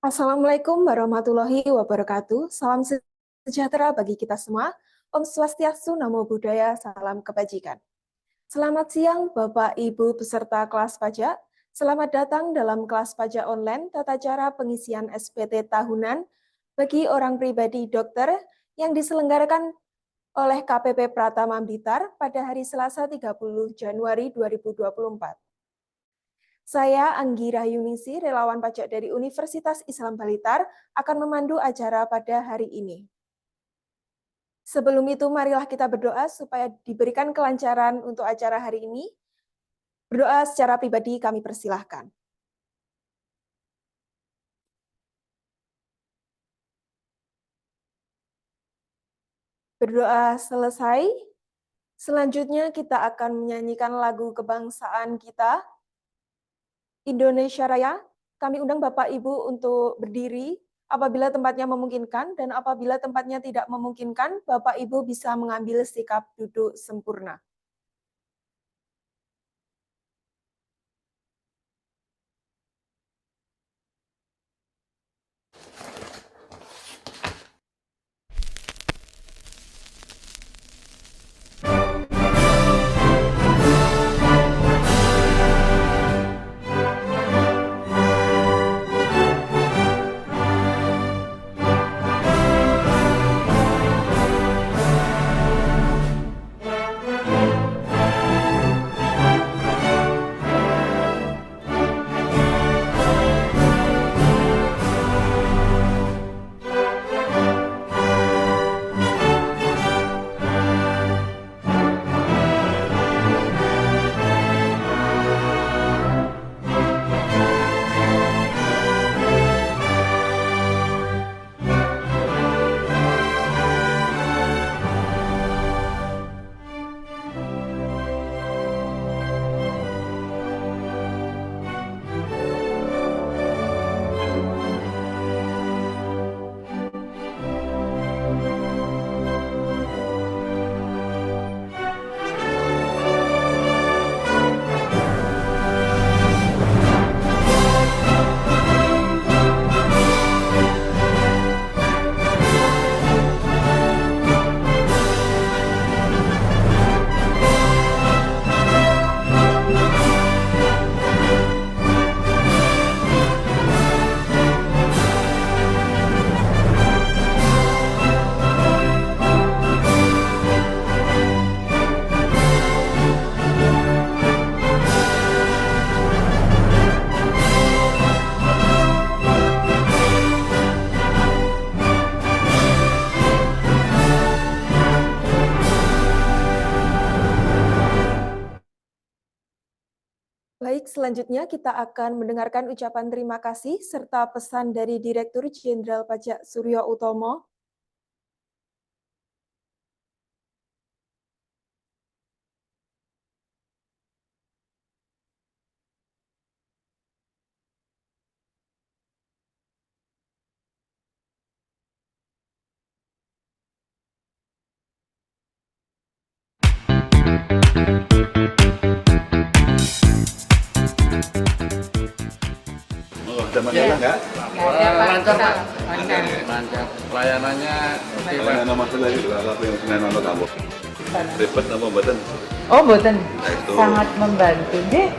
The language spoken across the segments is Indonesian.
Assalamualaikum warahmatullahi wabarakatuh. Salam sejahtera bagi kita semua. Om Swastiastu, Namo Buddhaya, salam kebajikan. Selamat siang Bapak Ibu peserta kelas pajak. Selamat datang dalam kelas pajak online tata cara pengisian SPT tahunan bagi orang pribadi dokter yang diselenggarakan oleh KPP Pratama Blitar pada hari Selasa 30 Januari 2024. Saya Anggi Rahyunisi, relawan pajak dari Universitas Islam Blitar, akan memandu acara pada hari ini. Sebelum itu, marilah kita berdoa supaya diberikan kelancaran untuk acara hari ini. Berdoa secara pribadi kami persilahkan. Berdoa selesai. Selanjutnya kita akan menyanyikan lagu kebangsaan kita, Indonesia Raya. Kami undang Bapak Ibu untuk berdiri apabila tempatnya memungkinkan, dan apabila tempatnya tidak memungkinkan, Bapak Ibu bisa mengambil sikap duduk sempurna. Baik, selanjutnya kita akan mendengarkan ucapan terima kasih serta pesan dari Direktur Jenderal Pajak Suryo Utomo. Ada masalah nggak? Lancar Pak. Lancar. Pelayanannya pelayanan masalah itu apa yang senang atau kamu? Ribet apa mboten? Oh, mboten. Nah, itu. Sangat membantu deh.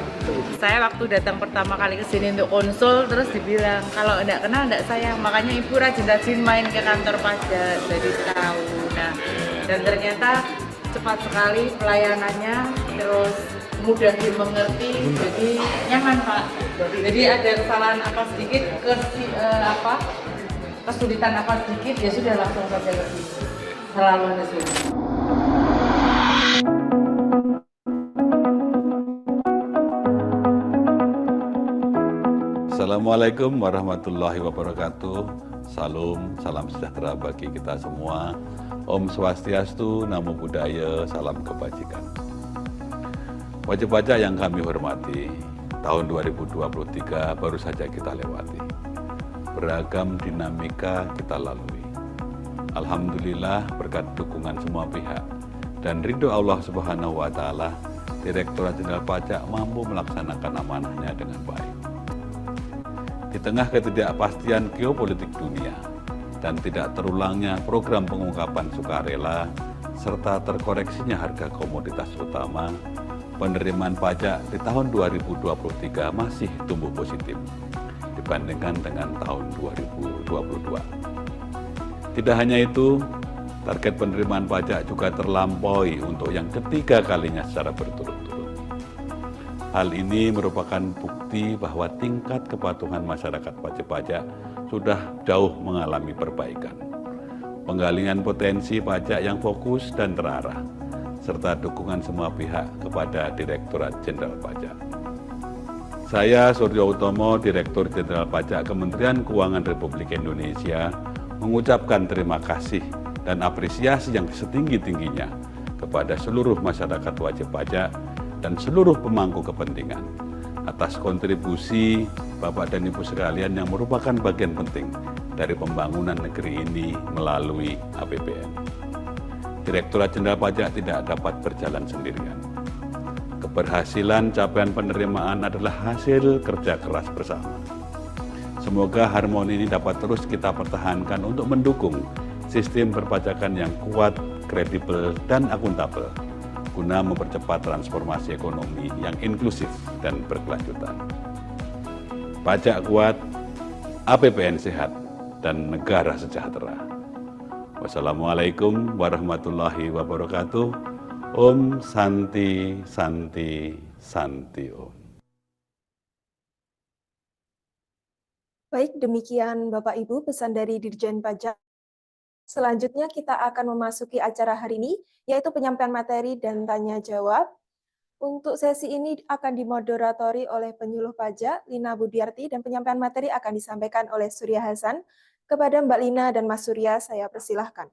Saya waktu datang pertama kali ke sini untuk konsul, terus dibilang kalau enggak kenal enggak sayang, makanya ibu rajin-rajin main ke kantor pajak, jadi tahu. Nah, dan ternyata cepat sekali pelayanannya, terus mudah dimengerti, jadi nyaman Pak. Jadi ada kesalahan apa sedikit, kesulitan apa sedikit, ya sudah langsung saja lebih selalu ada sini. Assalamualaikum warahmatullahi wabarakatuh. Salam sejahtera bagi kita semua. Om Swastiastu, Namo Buddhaya, salam kebajikan. Wajib pajak yang kami hormati, tahun 2023 baru saja kita lewati. Beragam dinamika kita lalui. Alhamdulillah berkat dukungan semua pihak dan ridho Allah Subhanahu wa Ta'ala, Direktorat Jenderal Pajak mampu melaksanakan amanahnya dengan baik. Di tengah ketidakpastian geopolitik dunia dan tidak terulangnya program pengungkapan sukarela serta terkoreksinya harga komoditas utama, penerimaan pajak di tahun 2023 masih tumbuh positif dibandingkan dengan tahun 2022. Tidak hanya itu, target penerimaan pajak juga terlampaui untuk yang ketiga kalinya secara berturut-turut. Hal ini merupakan bukti bahwa tingkat kepatuhan masyarakat wajib pajak sudah jauh mengalami perbaikan. Penggalingan potensi pajak yang fokus dan terarah, serta dukungan semua pihak kepada Direktorat Jenderal Pajak. Saya Suryo Utomo, Direktur Jenderal Pajak Kementerian Keuangan Republik Indonesia, mengucapkan terima kasih dan apresiasi yang setinggi-tingginya kepada seluruh masyarakat wajib pajak dan seluruh pemangku kepentingan atas kontribusi Bapak dan Ibu sekalian yang merupakan bagian penting dari pembangunan negeri ini melalui APBN. Direktorat Jenderal Pajak tidak dapat berjalan sendirian. Keberhasilan capaian penerimaan adalah hasil kerja keras bersama. Semoga harmoni ini dapat terus kita pertahankan untuk mendukung sistem perpajakan yang kuat, kredibel, dan akuntabel, guna mempercepat transformasi ekonomi yang inklusif dan berkelanjutan. Pajak kuat, APBN sehat, dan negara sejahtera. Wassalamualaikum warahmatullahi wabarakatuh. Om Santi Santi Santi Om. Baik, demikian Bapak Ibu pesan dari Dirjen Pajak. Selanjutnya kita akan memasuki acara hari ini, yaitu penyampaian materi dan tanya jawab. Untuk sesi ini akan dimoderatori oleh penyuluh pajak Lina Budiarti dan penyampaian materi akan disampaikan oleh Surya Hasan. Kepada Mbak Lina dan Mas Surya, saya persilahkan.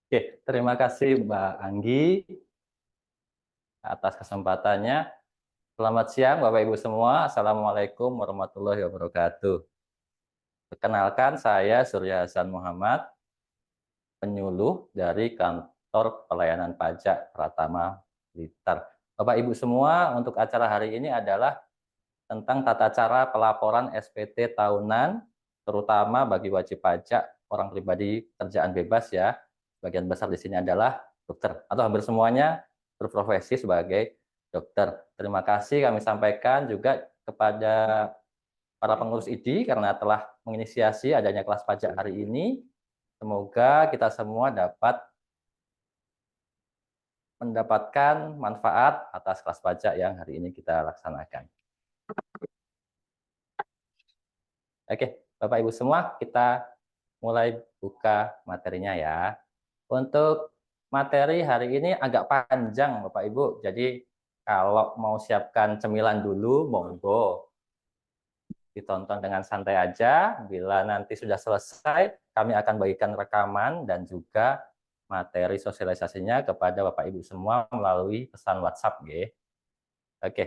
Oke, terima kasih Mbak Anggi atas kesempatannya. Selamat siang Bapak Ibu semua. Assalamualaikum warahmatullahi wabarakatuh. Perkenalkan, saya Surya Hasan Muhammad, penyuluh dari Kantor Pelayanan Pajak Pratama Blitar. Bapak Ibu semua, untuk acara hari ini adalah tentang tata cara pelaporan SPT tahunan, terutama bagi wajib pajak orang pribadi kerjaan bebas ya. Bagian besar di sini adalah dokter, atau hampir semuanya berprofesi sebagai dokter. Terima kasih kami sampaikan juga kepada para pengurus ID karena telah menginisiasi adanya kelas pajak hari ini. Semoga kita semua dapat mendapatkan manfaat atas kelas pajak yang hari ini kita laksanakan. Oke, Bapak Ibu semua, kita mulai buka materinya ya. Untuk materi hari ini agak panjang Bapak Ibu, jadi kalau mau siapkan cemilan dulu, monggo. Ditonton dengan santai aja, bila nanti sudah selesai, kami akan bagikan rekaman dan juga materi sosialisasinya kepada Bapak Ibu semua melalui pesan WhatsApp. Oke.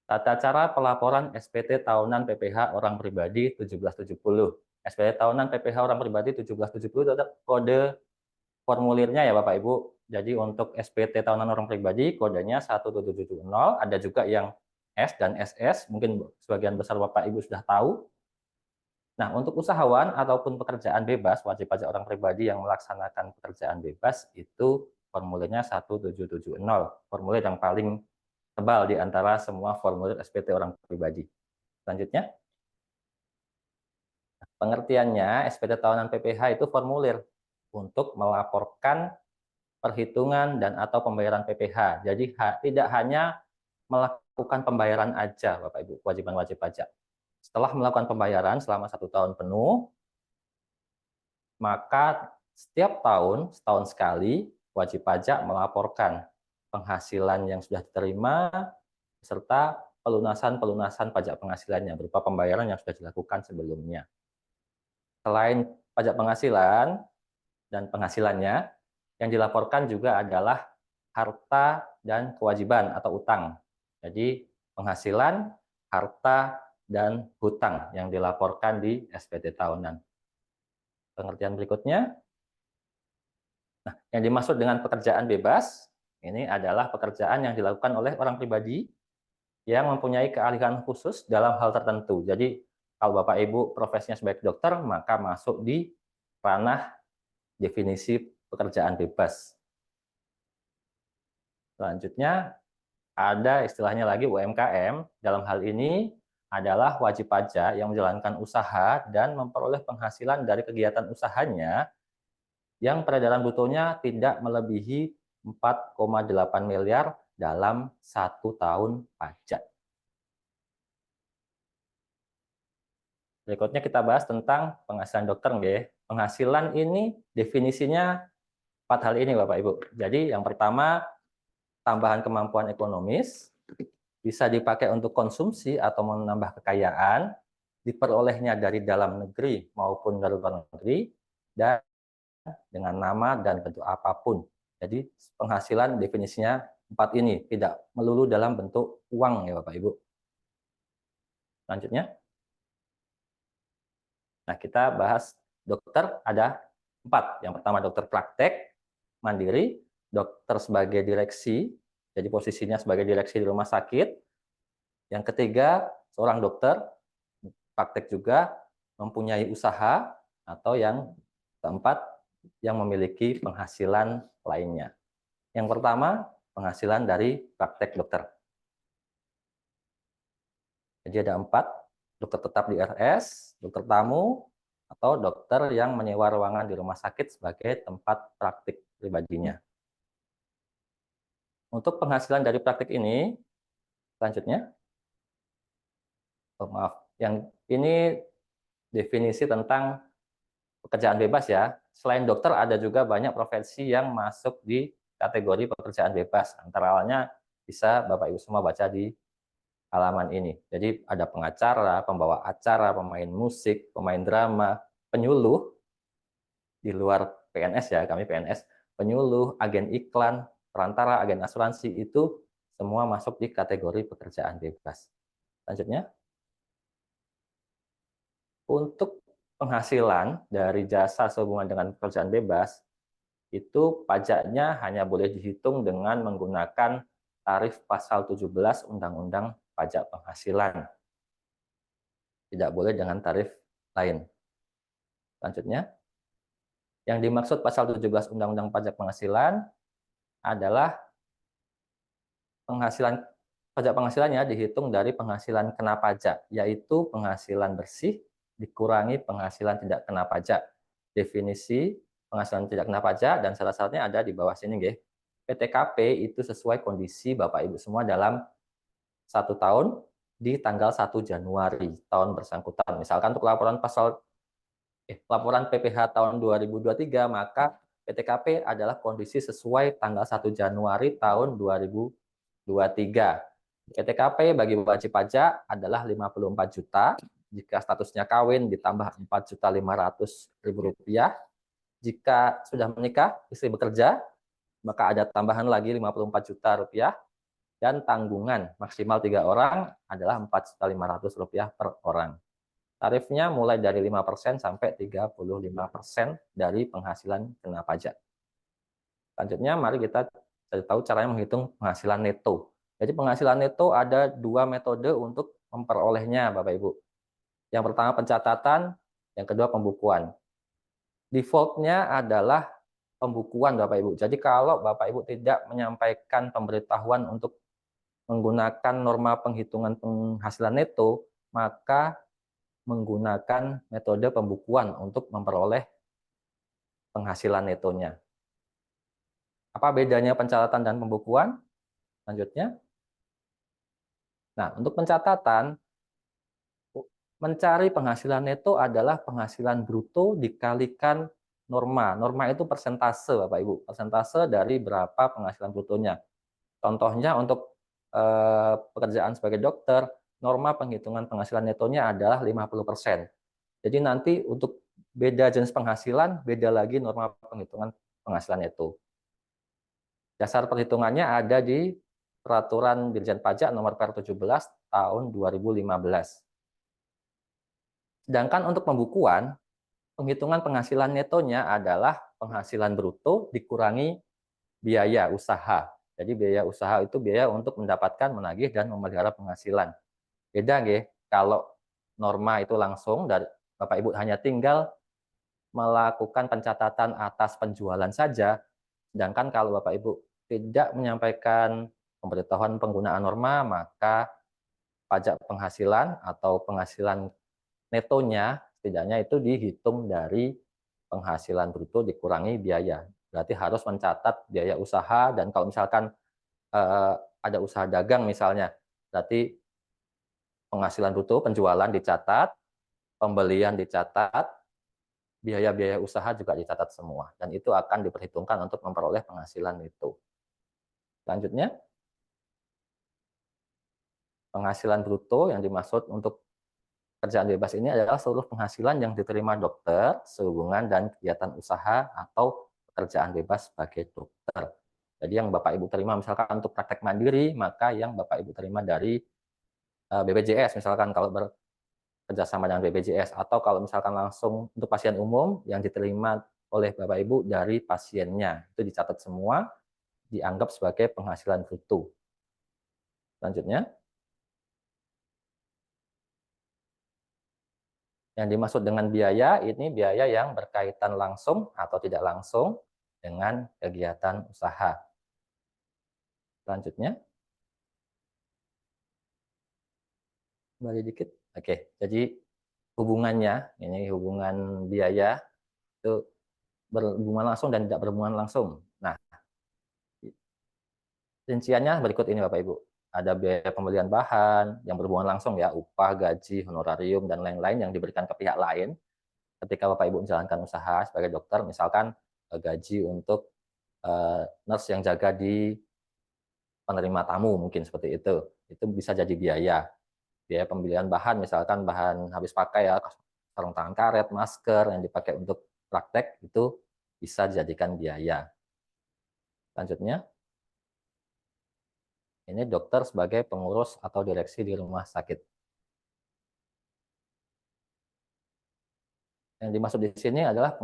Tata cara pelaporan SPT tahunan PPh orang pribadi 1770. SPT tahunan PPh orang pribadi 1770 itu ada kode formulirnya ya Bapak Ibu. Jadi untuk SPT tahunan orang pribadi kodenya 1770, ada juga yang S dan SS, mungkin sebagian besar Bapak Ibu sudah tahu. Nah, untuk usahawan ataupun pekerjaan bebas, wajib pajak orang pribadi yang melaksanakan pekerjaan bebas itu formulirnya 1770, formulir yang paling tebal di antara semua formulir SPT orang pribadi. Selanjutnya, pengertiannya SPT tahunan PPh itu formulir untuk melaporkan perhitungan dan atau pembayaran PPh. Jadi tidak hanya melakukan pembayaran aja Bapak Ibu, kewajiban wajib pajak. Setelah melakukan pembayaran selama 1 tahun penuh, maka setiap tahun, setahun sekali, wajib pajak melaporkan penghasilan yang sudah diterima, serta pelunasan pajak penghasilannya berupa pembayaran yang sudah dilakukan sebelumnya. Selain pajak penghasilan dan penghasilannya, yang dilaporkan juga adalah harta dan kewajiban atau utang. Jadi penghasilan, harta, dan hutang yang dilaporkan di SPT tahunan. Pengertian berikutnya, nah, yang dimaksud dengan pekerjaan bebas Ini adalah pekerjaan yang dilakukan oleh orang pribadi yang mempunyai keahlian khusus dalam hal tertentu. Jadi, kalau Bapak Ibu profesinya sebagai dokter, maka masuk di ranah definisi pekerjaan bebas. Selanjutnya, ada istilahnya lagi UMKM. Dalam hal ini adalah wajib pajak yang menjalankan usaha dan memperoleh penghasilan dari kegiatan usahanya yang peredaran brutonya tidak melebihi 4,8 miliar dalam 1 tahun pajak. Berikutnya kita bahas tentang penghasilan dokter. Penghasilan ini definisinya 4 hal ini Bapak Ibu. Jadi yang pertama, tambahan kemampuan ekonomis, bisa dipakai untuk konsumsi atau menambah kekayaan, diperolehnya dari dalam negeri maupun dari luar negeri, dan dengan nama dan bentuk apapun. Jadi penghasilan definisinya 4 ini, tidak melulu dalam bentuk uang ya Bapak Ibu. Selanjutnya, nah kita bahas dokter ada 4. Yang pertama dokter praktek, mandiri, dokter sebagai direksi, jadi posisinya sebagai direksi di rumah sakit. Yang ketiga, seorang dokter, praktek juga, mempunyai usaha, atau yang keempat, yang memiliki penghasilan lainnya. Yang pertama, penghasilan dari praktek dokter. Jadi ada 4, dokter tetap di RS, dokter tamu, atau dokter yang menyewa ruangan di rumah sakit sebagai tempat praktik pribadinya. Untuk penghasilan dari praktik ini, selanjutnya, yang ini definisi tentang pekerjaan bebas ya. Selain dokter, ada juga banyak profesi yang masuk di kategori pekerjaan bebas. Antara lainnya bisa Bapak Ibu semua baca di halaman ini. Jadi ada pengacara, pembawa acara, pemain musik, pemain drama, penyuluh, di luar PNS ya, kami PNS, penyuluh, agen iklan, perantara, agen asuransi, itu semua masuk di kategori pekerjaan bebas. Selanjutnya, untuk penghasilan dari jasa sehubungan dengan pekerjaan bebas, itu pajaknya hanya boleh dihitung dengan menggunakan tarif pasal 17 Undang-Undang Pajak Penghasilan. Tidak boleh dengan tarif lain. Selanjutnya, yang dimaksud pasal 17 Undang-Undang Pajak Penghasilan adalah pajak penghasilannya dihitung dari penghasilan kena pajak, yaitu penghasilan bersih dikurangi penghasilan tidak kena pajak. Definisi penghasilan tidak kena pajak dan syarat-syaratnya ada di bawah sini, nggih. PTKP itu sesuai kondisi Bapak Ibu semua dalam 1 tahun di tanggal 1 Januari tahun bersangkutan. Misalkan untuk laporan PPh tahun 2023, maka PTKP adalah kondisi sesuai tanggal 1 Januari tahun 2023. PTKP bagi wajib pajak adalah 54 juta. Jika statusnya kawin ditambah 4.500.000 rupiah. Jika sudah menikah, istri bekerja, maka ada tambahan lagi 54 juta rupiah. Dan tanggungan maksimal 3 orang adalah 4.500.000 rupiah per orang. Tarifnya mulai dari 5% sampai 35% dari penghasilan kena pajak. Selanjutnya, mari kita cari tahu caranya menghitung penghasilan neto. Jadi penghasilan neto ada 2 metode untuk memperolehnya, Bapak Ibu. Yang pertama pencatatan, yang kedua pembukuan. Default-nya adalah pembukuan Bapak Ibu. Jadi kalau Bapak Ibu tidak menyampaikan pemberitahuan untuk menggunakan norma penghitungan penghasilan neto, maka menggunakan metode pembukuan untuk memperoleh penghasilan netonya. Apa bedanya pencatatan dan pembukuan? Selanjutnya. Nah, untuk pencatatan, mencari penghasilan neto adalah penghasilan bruto dikalikan norma. Norma itu persentase, Bapak Ibu. Persentase dari berapa penghasilan brutonya. Contohnya untuk pekerjaan sebagai dokter, norma penghitungan penghasilan netonya adalah 50%. Jadi nanti untuk beda jenis penghasilan, beda lagi norma penghitungan penghasilan neto. Dasar perhitungannya ada di Peraturan Dirjen Pajak Nomor Per 17 tahun 2015. Sedangkan untuk pembukuan, penghitungan penghasilan netonya adalah penghasilan bruto dikurangi biaya usaha. Jadi biaya usaha itu biaya untuk mendapatkan, menagih, dan memelihara penghasilan. Beda nggih, kalau norma itu langsung dari Bapak Ibu hanya tinggal melakukan pencatatan atas penjualan saja, sedangkan kalau Bapak Ibu tidak menyampaikan pemberitahuan penggunaan norma, maka pajak penghasilan atau penghasilan netonya setidaknya itu dihitung dari penghasilan bruto dikurangi biaya. Berarti harus mencatat biaya usaha, dan kalau misalkan ada usaha dagang misalnya, berarti penghasilan bruto penjualan dicatat, pembelian dicatat, biaya-biaya usaha juga dicatat semua, dan itu akan diperhitungkan untuk memperoleh penghasilan itu. Selanjutnya, penghasilan bruto yang dimaksud untuk kerjaan bebas ini adalah seluruh penghasilan yang diterima dokter sehubungan dan kegiatan usaha atau pekerjaan bebas sebagai dokter. Jadi yang Bapak Ibu terima misalkan untuk praktek mandiri, maka yang Bapak Ibu terima dari BPJS misalkan kalau bekerjasama dengan BPJS, atau kalau misalkan langsung untuk pasien umum yang diterima oleh Bapak Ibu dari pasiennya, itu dicatat semua, dianggap sebagai penghasilan bruto. Selanjutnya, yang dimaksud dengan biaya, ini biaya yang berkaitan langsung atau tidak langsung dengan kegiatan usaha. Selanjutnya, kembali dikit. Oke, jadi hubungannya, ini hubungan biaya itu berhubungan langsung dan tidak berhubungan langsung. Nah, rinciannya berikut ini Bapak Ibu. Ada biaya pembelian bahan yang berhubungan langsung ya, upah, gaji, honorarium, dan lain-lain yang diberikan ke pihak lain ketika Bapak Ibu menjalankan usaha sebagai dokter, misalkan gaji untuk nurse yang jaga di penerima tamu mungkin seperti itu bisa jadi biaya pembelian bahan, misalkan bahan habis pakai ya, sarung tangan karet, masker yang dipakai untuk praktek, itu bisa dijadikan biaya. Selanjutnya, ini dokter sebagai pengurus atau direksi di rumah sakit. Yang dimaksud di sini adalah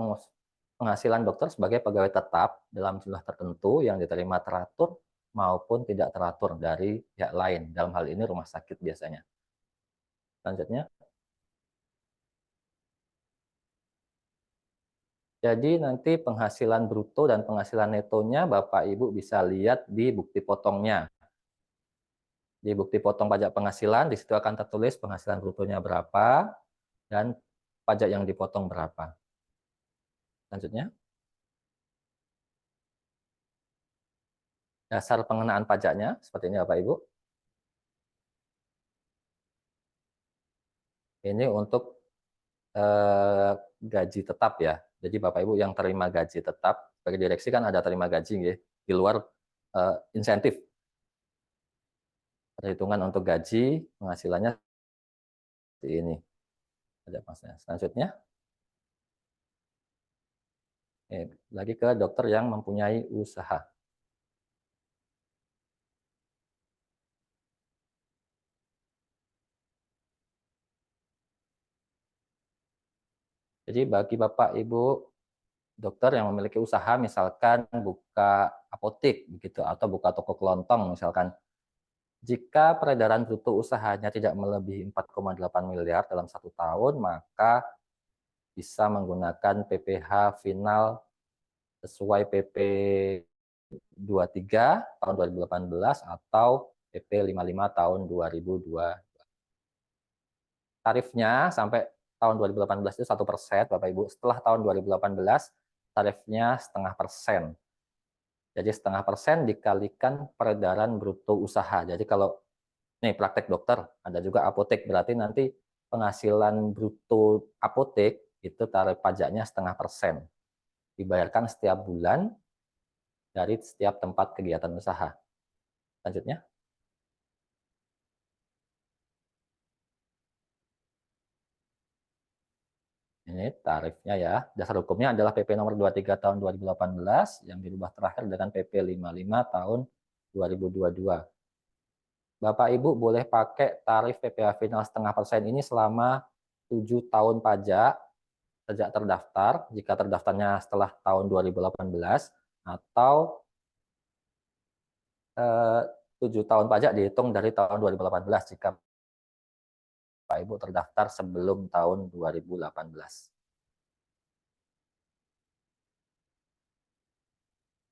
penghasilan dokter sebagai pegawai tetap dalam jumlah tertentu yang diterima teratur maupun tidak teratur dari pihak lain, dalam hal ini rumah sakit biasanya. Selanjutnya, jadi nanti penghasilan bruto dan penghasilan netonya Bapak Ibu bisa lihat di bukti potongnya. Di bukti potong pajak penghasilan, di situ akan tertulis penghasilan brutonya berapa dan pajak yang dipotong berapa. Selanjutnya, dasar pengenaan pajaknya seperti ini Bapak Ibu. Ini untuk gaji tetap ya. Jadi Bapak Ibu yang terima gaji tetap sebagai direksi kan ada terima gaji nggih, di luar insentif. Perhitungan untuk gaji penghasilannya seperti ini. Ada pasnya. Selanjutnya, lagi ke dokter yang mempunyai usaha. Jadi bagi Bapak Ibu dokter yang memiliki usaha, misalkan buka apotek begitu atau buka toko kelontong misalkan, jika peredaran bruto usahanya tidak melebihi 4,8 miliar dalam 1 tahun, maka bisa menggunakan PPh final sesuai PP 23 tahun 2018 atau PP 55 tahun 2002. Tarifnya sampai tahun 2018 itu 1%, Bapak Ibu. Setelah tahun 2018, tarifnya 0,5%. Jadi 0,5% dikalikan peredaran bruto usaha. Jadi kalau nih praktek dokter, ada juga apotek, berarti nanti penghasilan bruto apotek itu tarif pajaknya 0,5%. Dibayarkan setiap bulan dari setiap tempat kegiatan usaha. Selanjutnya. Ini tarifnya ya. Dasar hukumnya adalah PP nomor 23 tahun 2018 yang dirubah terakhir dengan PP 55 tahun 2022. Bapak Ibu boleh pakai tarif PPh final 0,5% ini selama 7 tahun pajak sejak terdaftar, jika terdaftarnya setelah tahun 2018, atau 7 tahun pajak dihitung dari tahun 2018 jika Bapak Ibu terdaftar sebelum tahun 2018.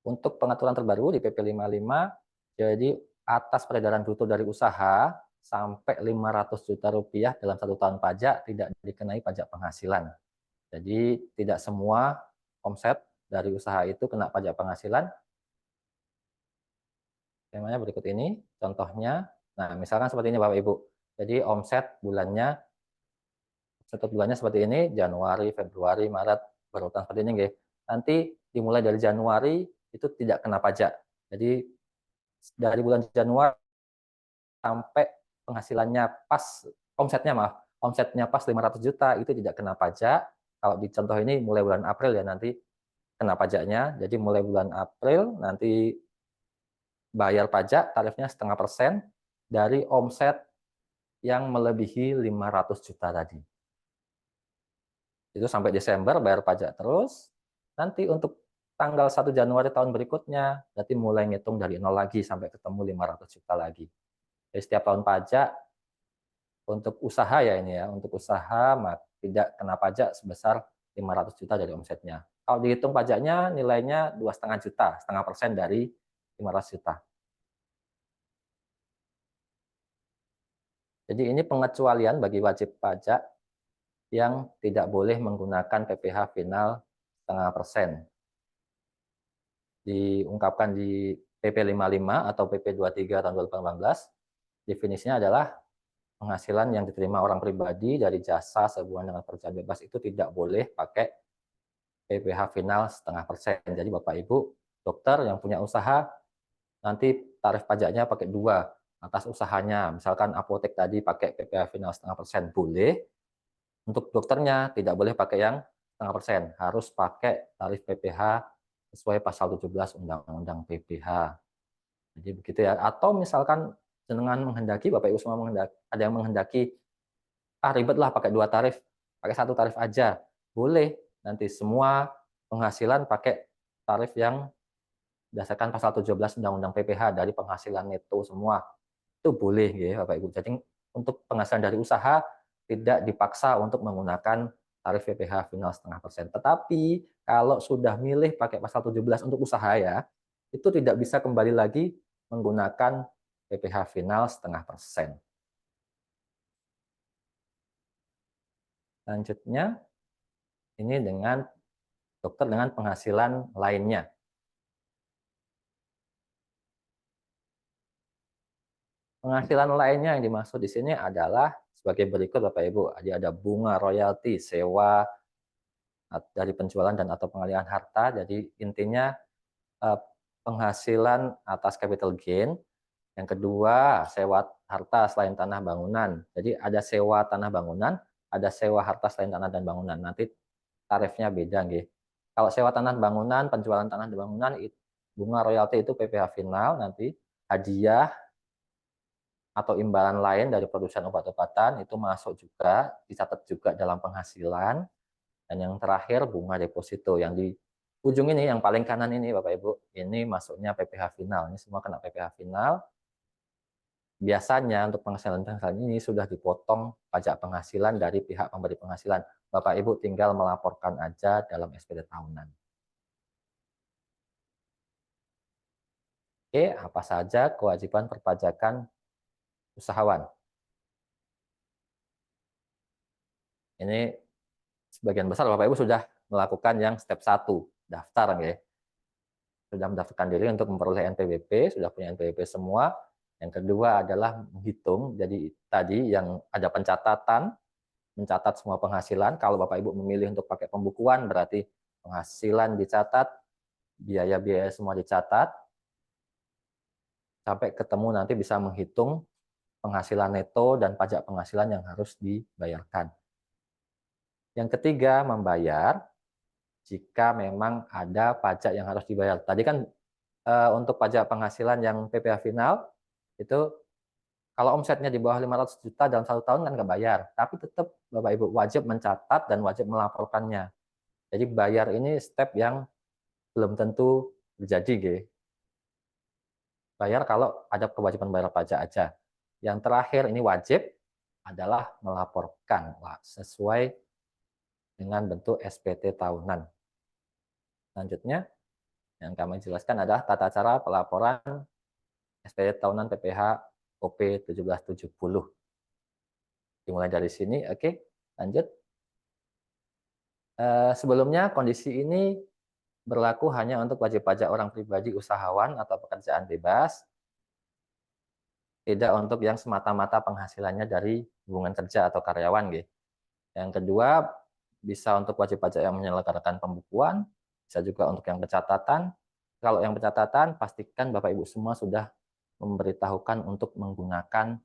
Untuk pengaturan terbaru di PP 55, jadi atas peredaran bruto dari usaha sampai 500 juta rupiah dalam 1 tahun pajak tidak dikenai pajak penghasilan. Jadi tidak semua omset dari usaha itu kena pajak penghasilan. Skemanya berikut ini, contohnya. Nah, misalkan seperti ini Bapak Ibu. Jadi omset bulannya seperti ini, Januari, Februari, Maret, berurutan seperti ini. Nanti dimulai dari Januari itu tidak kena pajak. Jadi dari bulan Januari sampai penghasilannya pas, omsetnya pas 500 juta itu tidak kena pajak. Kalau di contoh ini mulai bulan April ya nanti kena pajaknya. Jadi mulai bulan April nanti bayar pajak tarifnya 0,5% dari omset yang melebihi 500 juta tadi. Itu sampai Desember bayar pajak terus. Nanti untuk tanggal 1 Januari tahun berikutnya, berarti mulai ngitung dari nol lagi sampai ketemu 500 juta lagi. Jadi setiap tahun pajak untuk usaha ya ini ya, untuk usaha tidak kena pajak sebesar 500 juta dari omsetnya. Kalau dihitung pajaknya nilainya 2,5 juta, 0,5% dari 500 juta. Jadi ini pengecualian bagi wajib pajak yang tidak boleh menggunakan PPh final 0,5%. Diungkapkan di PP 55 atau PP 23 tahun 2018, definisinya adalah penghasilan yang diterima orang pribadi dari jasa sehubungan dengan pekerjaan bebas itu tidak boleh pakai PPh final 0,5%. Jadi Bapak Ibu dokter yang punya usaha nanti tarif pajaknya pakai 2 atas usahanya. Misalkan apotek tadi pakai PPh final 0,5% boleh. Untuk dokternya tidak boleh pakai yang 0,5%, harus pakai tarif PPh sesuai pasal 17 Undang-Undang PPh. Jadi begitu ya. Atau misalkan dengan menghendaki, Bapak Ibu semua ada yang menghendaki, ribet lah pakai 2 tarif, pakai 1 tarif aja. Boleh, nanti semua penghasilan pakai tarif yang berdasarkan pasal 17 Undang-Undang PPh dari penghasilan neto semua. Itu boleh ya Bapak Ibu. Jadi untuk penghasilan dari usaha tidak dipaksa untuk menggunakan tarif PPh final 0,5%. Tetapi kalau sudah milih pakai pasal 17 untuk usaha ya, itu tidak bisa kembali lagi menggunakan PPh final 0,5%. Selanjutnya, ini dengan dokter dengan penghasilan lainnya. Penghasilan lainnya yang dimaksud di sini adalah sebagai berikut Bapak Ibu. Ada bunga royalti, sewa dari penjualan dan atau pengalihan harta. Jadi intinya penghasilan atas capital gain. Yang kedua, sewa harta selain tanah bangunan. Jadi ada sewa tanah bangunan, ada sewa harta selain tanah dan bangunan. Nanti tarifnya beda nggih. Kalau sewa tanah bangunan, penjualan tanah dan bangunan, bunga royalti itu PPh final, nanti hadiah atau imbalan lain dari produsen obat-obatan itu masuk juga, dicatat juga dalam penghasilan. Dan yang terakhir bunga deposito yang di ujung ini, yang paling kanan ini Bapak Ibu, ini masuknya PPh final. Ini semua kena PPh final. Biasanya untuk penghasilan ini sudah dipotong pajak penghasilan dari pihak pemberi penghasilan. Bapak Ibu tinggal melaporkan aja dalam SPD tahunan. Oke, apa saja kewajiban perpajakan usahawan? Ini sebagian besar Bapak Ibu sudah melakukan yang step 1, daftar ya. Sudah mendaftarkan diri untuk memperoleh NPWP, sudah punya NPWP semua. Yang kedua adalah menghitung, jadi tadi yang ada pencatatan, mencatat semua penghasilan. Kalau Bapak Ibu memilih untuk pakai pembukuan, berarti penghasilan dicatat, biaya-biaya semua dicatat, sampai ketemu nanti bisa menghitung penghasilan neto dan pajak penghasilan yang harus dibayarkan. Yang ketiga, membayar jika memang ada pajak yang harus dibayar. Tadi kan untuk pajak penghasilan yang PPh final, itu kalau omsetnya di bawah 500 juta dalam 1 tahun kan nggak bayar. Tapi tetap Bapak Ibu wajib mencatat dan wajib melaporkannya. Jadi bayar ini step yang belum tentu terjadi. bayar kalau ada kewajiban bayar pajak aja. Yang terakhir ini wajib adalah melaporkan sesuai dengan bentuk SPT tahunan. Selanjutnya, yang kami jelaskan adalah tata cara pelaporan SPT tahunan PPh OP 1770. Dimulai dari sini, oke, lanjut. Sebelumnya kondisi ini berlaku hanya untuk wajib pajak orang pribadi usahawan atau pekerjaan bebas, tidak untuk yang semata-mata penghasilannya dari hubungan kerja atau karyawan. Gitu. Yang kedua, bisa untuk wajib pajak yang menyelenggarakan pembukuan, bisa juga untuk yang pencatatan. Kalau yang pencatatan, pastikan Bapak Ibu semua sudah memberitahukan untuk menggunakan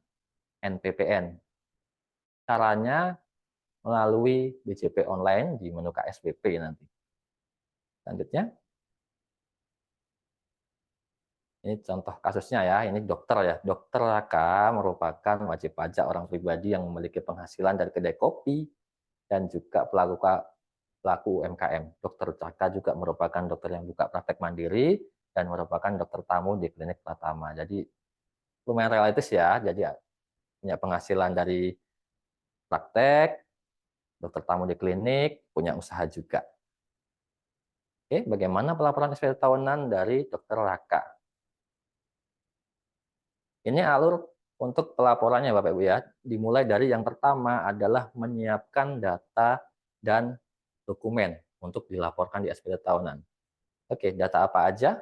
NPPN. Caranya melalui BJP online di menu KSPP nanti. Selanjutnya, ini contoh kasusnya ya, ini dokter ya. Dokter Raka merupakan wajib pajak orang pribadi yang memiliki penghasilan dari kedai kopi dan juga pelaku UMKM. Dokter Raka juga merupakan dokter yang buka praktek mandiri dan merupakan dokter tamu di klinik Pratama. Jadi lumayan realistis ya, jadi punya penghasilan dari praktek, dokter tamu di klinik, punya usaha juga. Oke, bagaimana pelaporan SPT tahunan dari Dokter Raka? Ini alur untuk pelaporannya Bapak Ibu ya. Dimulai dari yang pertama adalah menyiapkan data dan dokumen untuk dilaporkan di SPT tahunan. Oke, data apa aja?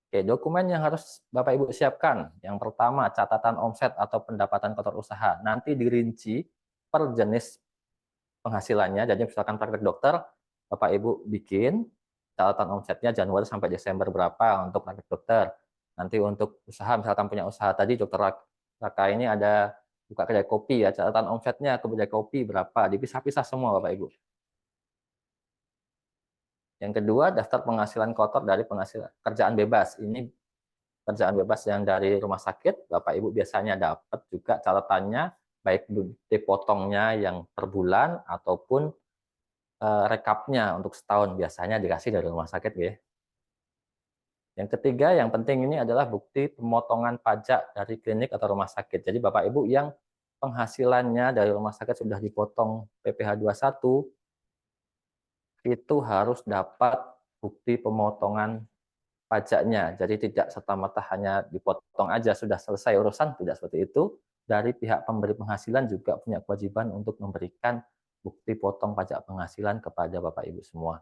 Oke, dokumen yang harus Bapak Ibu siapkan. Yang pertama, catatan omset atau pendapatan kotor usaha. Nanti dirinci per jenis penghasilannya. Jadi misalkan praktek dokter, Bapak Ibu bikin catatan omsetnya Januari sampai Desember berapa untuk praktek dokter. Nanti untuk usaha, misalkan punya usaha tadi, Dokter Raka ini ada buka kedai kopi ya, catatan omsetnya ke kedai kopi berapa, dipisah-pisah semua Bapak Ibu. Yang kedua, daftar penghasilan kotor dari penghasilan kerjaan bebas. Ini kerjaan bebas yang dari rumah sakit, Bapak Ibu biasanya dapat juga catatannya, baik dipotongnya yang per bulan ataupun rekapnya untuk setahun, biasanya dikasih dari rumah sakit ya. Yang ketiga, yang penting ini adalah bukti pemotongan pajak dari klinik atau rumah sakit. Jadi Bapak Ibu yang penghasilannya dari rumah sakit sudah dipotong PPh 21, itu harus dapat bukti pemotongan pajaknya. Jadi tidak serta-merta hanya dipotong aja sudah selesai urusan, tidak seperti itu. Dari pihak pemberi penghasilan juga punya kewajiban untuk memberikan bukti potong pajak penghasilan kepada Bapak Ibu semua.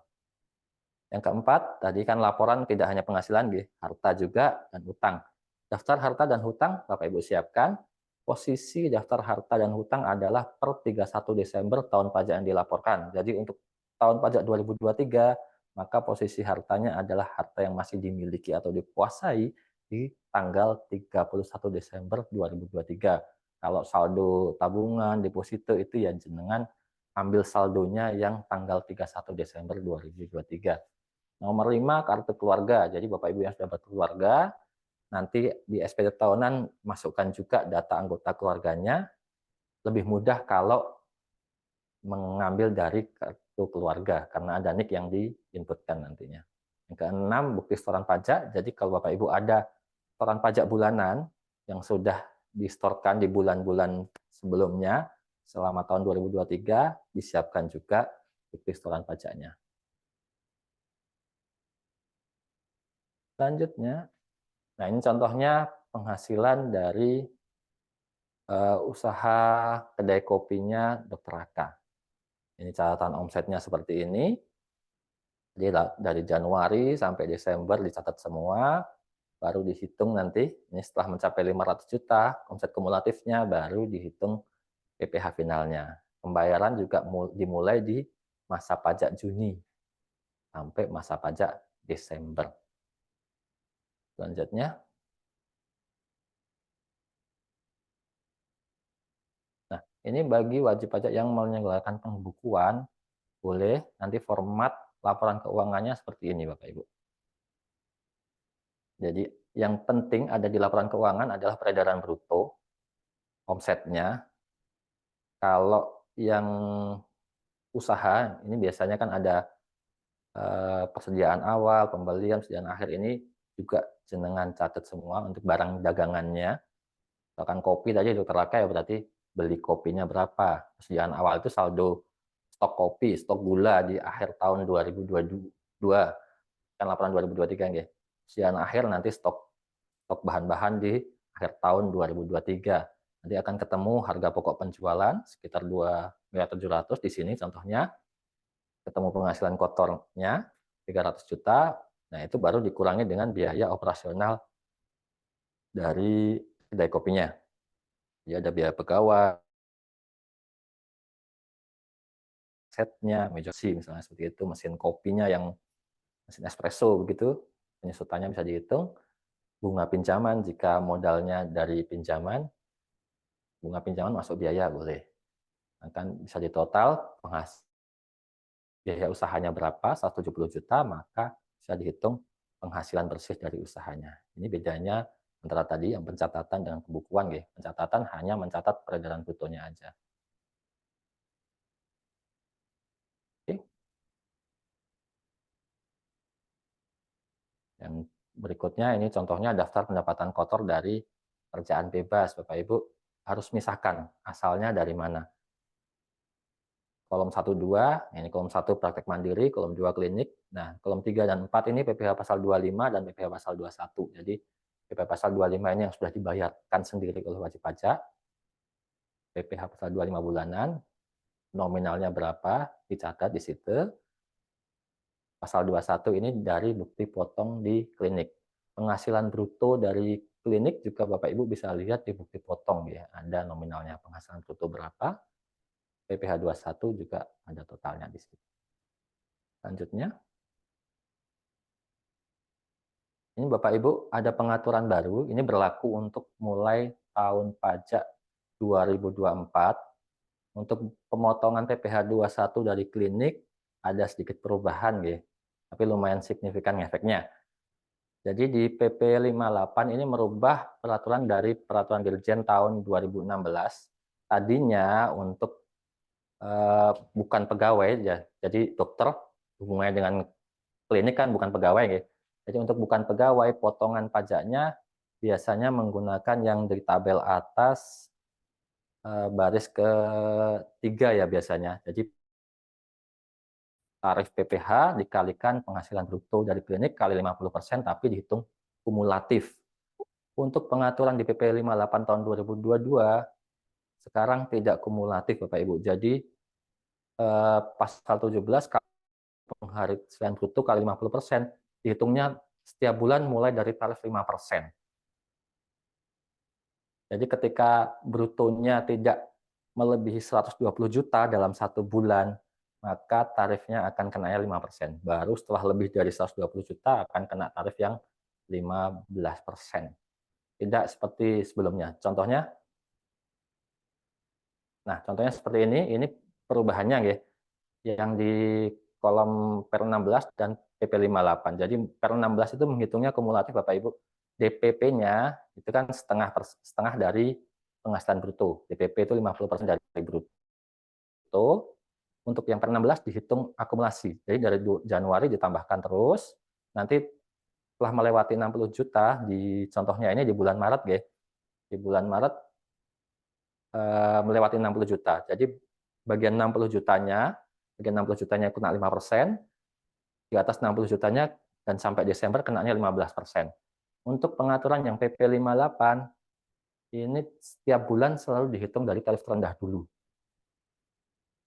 Yang keempat, tadi kan laporan tidak hanya penghasilan, harta juga dan hutang. Daftar harta dan hutang Bapak Ibu siapkan. Posisi daftar harta dan hutang adalah per 31 Desember tahun pajak yang dilaporkan. Jadi untuk tahun pajak 2023, maka posisi hartanya adalah harta yang masih dimiliki atau dikuasai di tanggal 31 Desember 2023. Kalau saldo tabungan, deposito itu ya jenengan ambil saldonya yang tanggal 31 Desember 2023. Nomor 5, kartu keluarga. Jadi Bapak Ibu yang sudah berkeluarga, nanti di SPT tahunan masukkan juga data anggota keluarganya. Lebih mudah kalau mengambil dari kartu keluarga, karena ada NIK yang diinputkan nantinya. Yang keenam, bukti setoran pajak. Jadi kalau Bapak Ibu ada setoran pajak bulanan yang sudah distorkan di bulan-bulan sebelumnya, selama tahun 2023, disiapkan juga bukti setoran pajaknya. Selanjutnya, nah ini contohnya penghasilan dari usaha kedai kopinya Dokter Raka. Ini catatan omsetnya seperti ini. Jadi dari Januari sampai Desember dicatat semua, baru dihitung nanti. Ini setelah mencapai 500 juta, omset kumulatifnya baru dihitung PPh finalnya. Pembayaran juga dimulai di masa pajak Juni sampai masa pajak Desember. Selanjutnya, nah ini bagi wajib pajak yang menyelenggarakan pembukuan, boleh nanti format laporan keuangannya seperti ini Bapak Ibu. Jadi yang penting ada di laporan keuangan adalah peredaran bruto, omsetnya. Kalau yang usaha, ini biasanya kan ada persediaan awal, pembelian, persediaan akhir, ini juga jenengan catat semua untuk barang dagangannya. Misalkan kopi tadi Dokter Laka ya berarti beli kopinya berapa. Persediaan awal itu saldo stok kopi, stok gula di akhir tahun 2022, kan laporan 2023 nggih. Persediaan akhir nanti stok bahan-bahan di akhir tahun 2023. Nanti akan ketemu harga pokok penjualan sekitar 2.700.000 di sini contohnya. Ketemu penghasilan kotornya 300 juta. Nah, itu baru dikurangi dengan biaya operasional dari kedai kopinya. Jadi ada biaya pegawai, setnya, meja kursi misalnya seperti itu, mesin kopinya yang mesin espresso begitu, penyusutannya bisa dihitung. Bunga pinjaman jika modalnya dari pinjaman, bunga pinjaman masuk biaya boleh. Akan bisa ditotal biaya usahanya berapa, 170 juta, maka bisa dihitung penghasilan bersih dari usahanya. Ini bedanya antara tadi yang pencatatan dengan pembukuan. Pencatatan hanya mencatat peredaran brutonya aja. Oke. Yang berikutnya ini contohnya daftar pendapatan kotor dari kerjaan bebas. Bapak Ibu harus misahkan asalnya dari mana. Kolom 1, 2, ini kolom 1 praktek mandiri, kolom 2 klinik. Nah, kolom 3 dan 4 ini PPh pasal 25 dan PPh pasal 21. Jadi, PPh pasal 25 ini yang sudah dibayarkan sendiri oleh wajib pajak. PPh pasal 25 bulanan, nominalnya berapa, dicatat di situ. Pasal 21 ini dari bukti potong di klinik. Penghasilan bruto dari klinik juga Bapak Ibu bisa lihat di bukti potong ya. Ada nominalnya penghasilan bruto berapa. PPh 21 juga ada totalnya di situ. Selanjutnya, ini Bapak Ibu ada pengaturan baru, ini berlaku untuk mulai tahun pajak 2024. Untuk pemotongan PPh 21 dari klinik ada sedikit perubahan, tapi lumayan signifikan efeknya. Jadi di PP 58 ini merubah peraturan dari peraturan Dirjen tahun 2016. Tadinya untuk bukan pegawai ya. Jadi dokter hubungannya dengan klinik kan bukan pegawai ya. Jadi untuk bukan pegawai potongan pajaknya biasanya menggunakan yang di tabel atas baris ke-3 ya biasanya. Jadi tarif PPh dikalikan penghasilan bruto dari klinik kali 50% tapi dihitung kumulatif. Untuk pengaturan di PP 58 tahun 2022 sekarang tidak kumulatif Bapak Ibu. Jadi pasal 17 penghasilan bruto kali 50% dihitungnya setiap bulan mulai dari tarif 5%. Jadi ketika brutonya tidak melebihi 120 juta dalam 1 bulan, maka tarifnya akan kenanya 5%. Baru setelah lebih dari 120 juta akan kena tarif yang 15%. Tidak seperti sebelumnya. Contohnya, contohnya seperti ini perubahannya ya. Yang di kolom per 16 dan PP 58. Jadi per 16 itu menghitungnya kumulatif Bapak Ibu. DPP-nya itu kan setengah dari penghasilan bruto. DPP itu 50% dari bruto. Untuk yang per 16 dihitung akumulasi. Jadi dari Januari ditambahkan terus. Nanti setelah melewati 60 juta di contohnya ini di bulan Maret ya. Di bulan Maret melewati 60 juta. Jadi bagian 60 jutanya kena 5%, di atas 60 jutanya dan sampai Desember kenanya 15%. Untuk pengaturan yang PP 58, ini setiap bulan selalu dihitung dari tarif terendah dulu.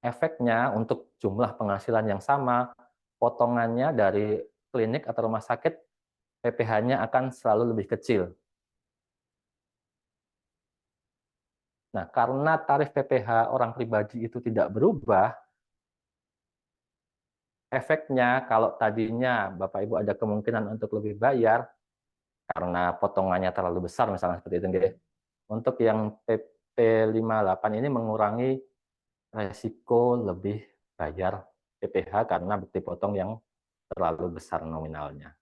Efeknya untuk jumlah penghasilan yang sama, potongannya dari klinik atau rumah sakit, PPh-nya akan selalu lebih kecil. Nah, karena tarif PPh orang pribadi itu tidak berubah, efeknya kalau tadinya Bapak Ibu ada kemungkinan untuk lebih bayar karena potongannya terlalu besar misalnya seperti itu. Untuk yang PP 58 ini mengurangi resiko lebih bayar PPh karena bukti potong yang terlalu besar nominalnya.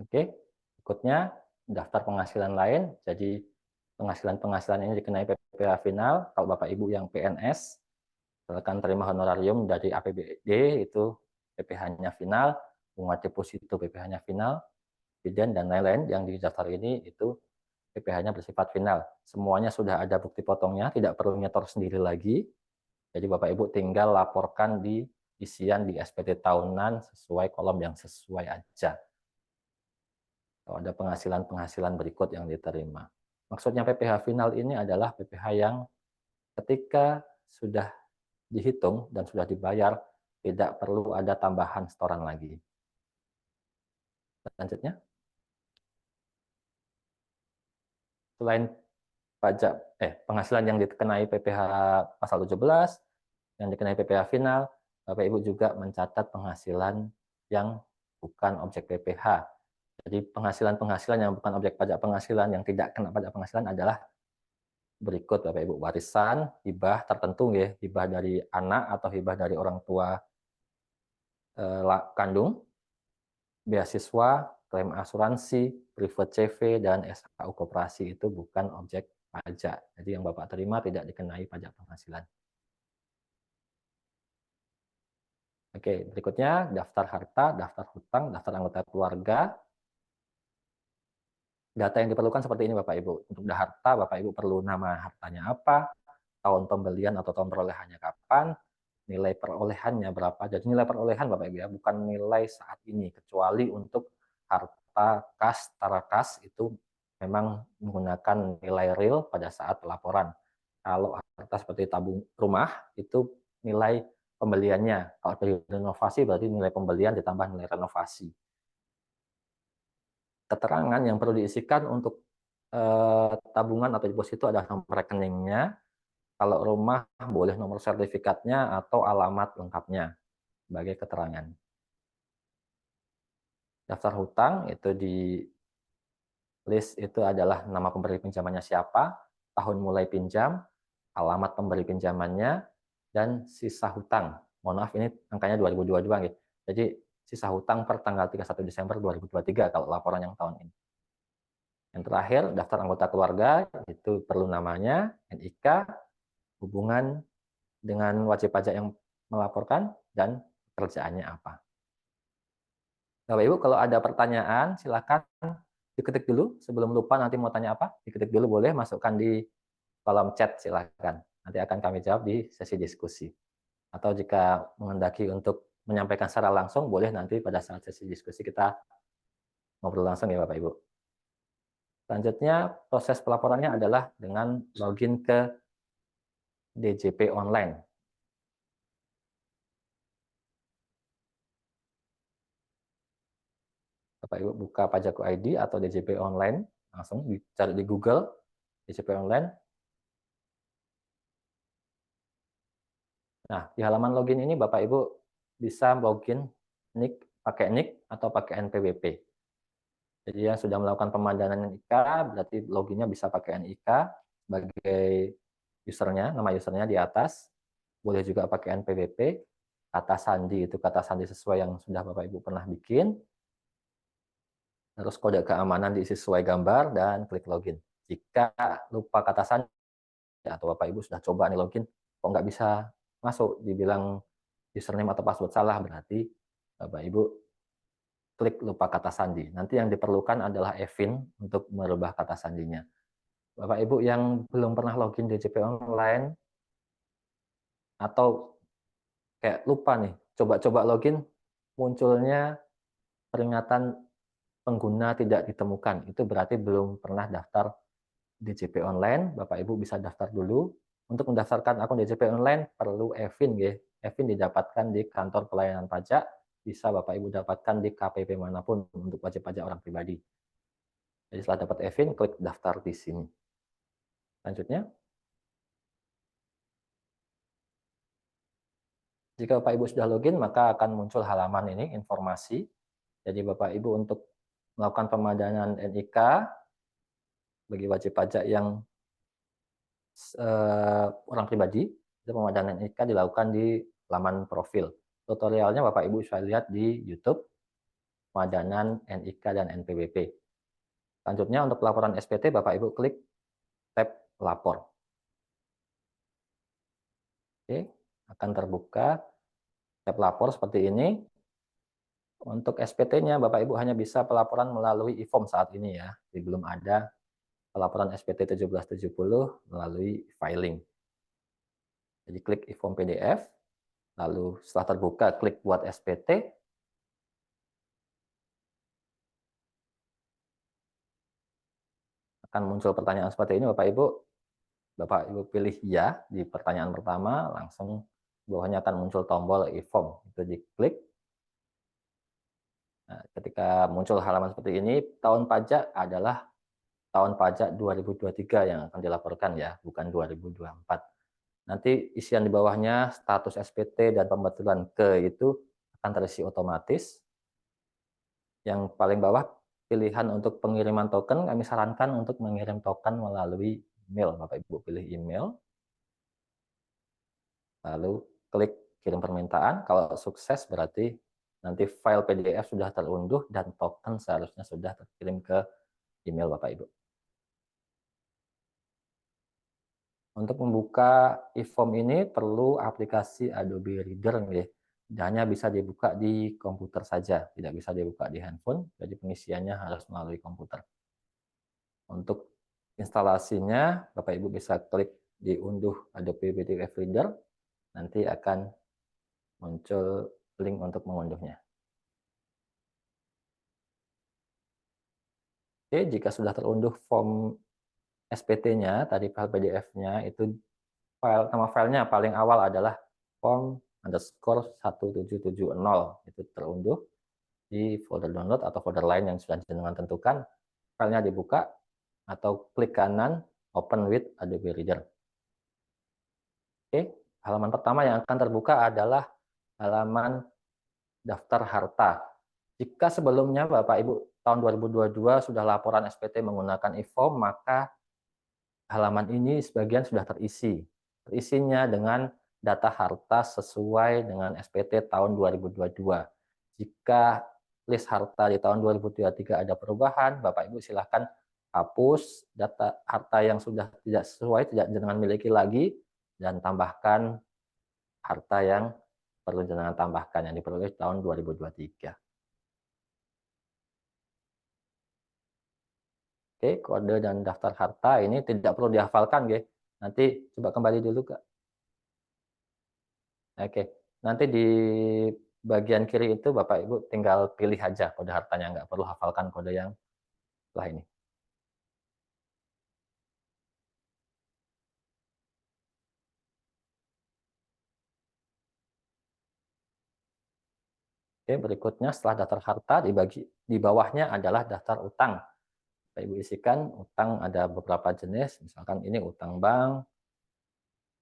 Oke, berikutnya daftar penghasilan lain. Jadi penghasilan-penghasilan ini dikenai PPh final. Kalau Bapak Ibu yang PNS, Misalkan terima honorarium dari APBD itu PPh-nya final, bunga deposito PPh-nya final, dividen dan lain-lain yang di daftar ini itu PPh-nya bersifat final. Semuanya sudah ada bukti potongnya, tidak perlu nyetor sendiri lagi. Jadi Bapak Ibu tinggal laporkan di isian di SPT tahunan sesuai kolom yang sesuai aja. Kalau ada penghasilan-penghasilan berikut yang diterima. Maksudnya PPh final ini adalah PPh yang ketika sudah dihitung dan sudah dibayar, tidak perlu ada tambahan setoran lagi. Selanjutnya, selain penghasilan yang dikenai PPh pasal 17, yang dikenai PPh final, Bapak Ibu juga mencatat penghasilan yang bukan objek PPh. Jadi penghasilan-penghasilan yang bukan objek pajak penghasilan, yang tidak kena pajak penghasilan adalah berikut Bapak Ibu: warisan, hibah tertentu ya, hibah dari anak atau hibah dari orang tua kandung, beasiswa, klaim asuransi, private CV, dan SKU koperasi itu bukan objek pajak. Jadi yang Bapak terima tidak dikenai pajak penghasilan. Oke, berikutnya daftar harta, daftar hutang, daftar anggota keluarga. Data yang diperlukan seperti ini Bapak Ibu. Untuk harta, Bapak Ibu perlu nama hartanya apa, tahun pembelian atau tahun perolehannya kapan, nilai perolehannya berapa. Jadi nilai perolehan Bapak Ibu ya, bukan nilai saat ini. Kecuali untuk harta kas, tara kas itu memang menggunakan nilai real pada saat pelaporan. Kalau harta seperti tabung rumah itu nilai pembeliannya. Kalau dari renovasi berarti nilai pembelian ditambah nilai renovasi. Keterangan yang perlu diisikan untuk tabungan atau deposito adalah nomor rekeningnya. Kalau rumah boleh nomor sertifikatnya atau alamat lengkapnya sebagai keterangan. Daftar hutang itu di list itu adalah nama pemberi pinjamannya siapa, tahun mulai pinjam, alamat pemberi pinjamannya, dan sisa hutang. Mohon maaf ini angkanya 2022 gitu. Jadi sisa hutang per tanggal 31 Desember 2023 kalau laporan yang tahun ini. Yang terakhir, daftar anggota keluarga, itu perlu namanya, NIK, hubungan dengan wajib pajak yang melaporkan, dan pekerjaannya apa. Bapak Ibu, kalau ada pertanyaan, silakan diketik dulu. Sebelum lupa nanti mau tanya apa, diketik dulu boleh, masukkan di kolom chat silakan. Nanti akan kami jawab di sesi diskusi. Atau jika menghendaki untuk menyampaikan secara langsung, boleh nanti pada saat sesi diskusi kita ngobrol langsung ya Bapak Ibu. Selanjutnya, proses pelaporannya adalah dengan login ke DJP online. Bapak Ibu buka Pajakku ID atau DJP online, langsung dicari di Google, DJP online. Nah, di halaman login ini Bapak Ibu bisa login pakai NIK atau pakai NPWP. Jadi yang sudah melakukan pemadanan NIK, berarti loginnya bisa pakai NIK sebagai usernya, nama usernya di atas. Boleh juga pakai NPWP, kata sandi itu kata sandi sesuai yang sudah Bapak Ibu pernah bikin. Terus kode keamanan diisi sesuai gambar dan klik login. Jika lupa kata sandi atau Bapak Ibu sudah coba nih login, kok nggak bisa masuk, dibilang username atau password salah, berarti Bapak Ibu klik lupa kata sandi. Nanti yang diperlukan adalah EVIN untuk merubah kata sandinya. Bapak Ibu yang belum pernah login DJP online atau kayak lupa nih, coba-coba login, munculnya peringatan pengguna tidak ditemukan. Itu berarti belum pernah daftar DJP online. Bapak Ibu bisa daftar dulu. Untuk mendaftarkan akun DJP online perlu EVIN ya. EVIN didapatkan di kantor pelayanan pajak, bisa Bapak Ibu dapatkan di KPP manapun untuk wajib pajak orang pribadi. Jadi setelah dapat EVIN, klik daftar di sini. Selanjutnya, jika Bapak Ibu sudah login, maka akan muncul halaman ini, informasi. Jadi Bapak Ibu untuk melakukan pemadanan NIK bagi wajib pajak yang orang pribadi, itu pemadanan NIK dilakukan di laman profil. Tutorialnya Bapak Ibu bisa lihat di YouTube, pemadanan NIK dan NPWP. Selanjutnya untuk pelaporan SPT, Bapak Ibu klik tab lapor. Oke. akan terbuka tab lapor seperti ini. Untuk SPT-nya Bapak Ibu hanya bisa pelaporan melalui e-form saat ini ya. Jadi belum ada pelaporan SPT 1770 melalui filing. Jadi klik e-form PDF, lalu setelah terbuka klik buat SPT. Akan muncul pertanyaan seperti ini Bapak Ibu pilih ya di pertanyaan pertama, langsung bawahnya akan muncul tombol e-form. Itu diklik. Nah, ketika muncul halaman seperti ini, tahun pajak adalah tahun pajak 2023 yang akan dilaporkan ya, bukan 2024. Nanti isian di bawahnya, status SPT dan pembetulan ke itu akan terisi otomatis. Yang paling bawah, pilihan untuk pengiriman token, kami sarankan untuk mengirim token melalui email. Bapak Ibu pilih email, lalu klik kirim permintaan. Kalau sukses berarti nanti file PDF sudah terunduh dan token seharusnya sudah terkirim ke email Bapak Ibu. Untuk membuka e-form ini perlu aplikasi Adobe Reader nih. Hanya bisa dibuka di komputer saja, tidak bisa dibuka di handphone, jadi pengisiannya harus melalui komputer. Untuk instalasinya, Bapak Ibu bisa klik diunduh Adobe PDF Reader, nanti akan muncul link untuk mengunduhnya. Oke, jika sudah terunduh form SPT-nya, tadi file PDF-nya, itu nama filenya paling awal adalah form_1770. Itu terunduh di folder download atau folder lain yang sudah jenengan tentukan. Filenya dibuka atau klik kanan Open with Adobe Reader. Oke, halaman pertama yang akan terbuka adalah halaman daftar harta. Jika sebelumnya Bapak Ibu tahun 2022 sudah laporan SPT menggunakan e-form, maka halaman ini sebagian sudah terisi. Terisinya dengan data harta sesuai dengan SPT tahun 2022. Jika list harta di tahun 2023 ada perubahan, Bapak Ibu silakan hapus data harta yang sudah tidak sesuai, tidak jenengan miliki lagi, dan tambahkan harta yang perlu jenengan tambahkan yang diperoleh tahun 2023. Oke, kode dan daftar harta ini tidak perlu dihafalkan, ya. Nanti coba kembali dulu, Kak. Oke, nanti di bagian kiri itu Bapak Ibu tinggal pilih aja kode hartanya, nggak perlu hafalkan kode yang setelah ini. Oke, berikutnya setelah daftar harta di bawahnya adalah daftar utang. Bapak Ibu isikan utang ada beberapa jenis, misalkan ini utang bank,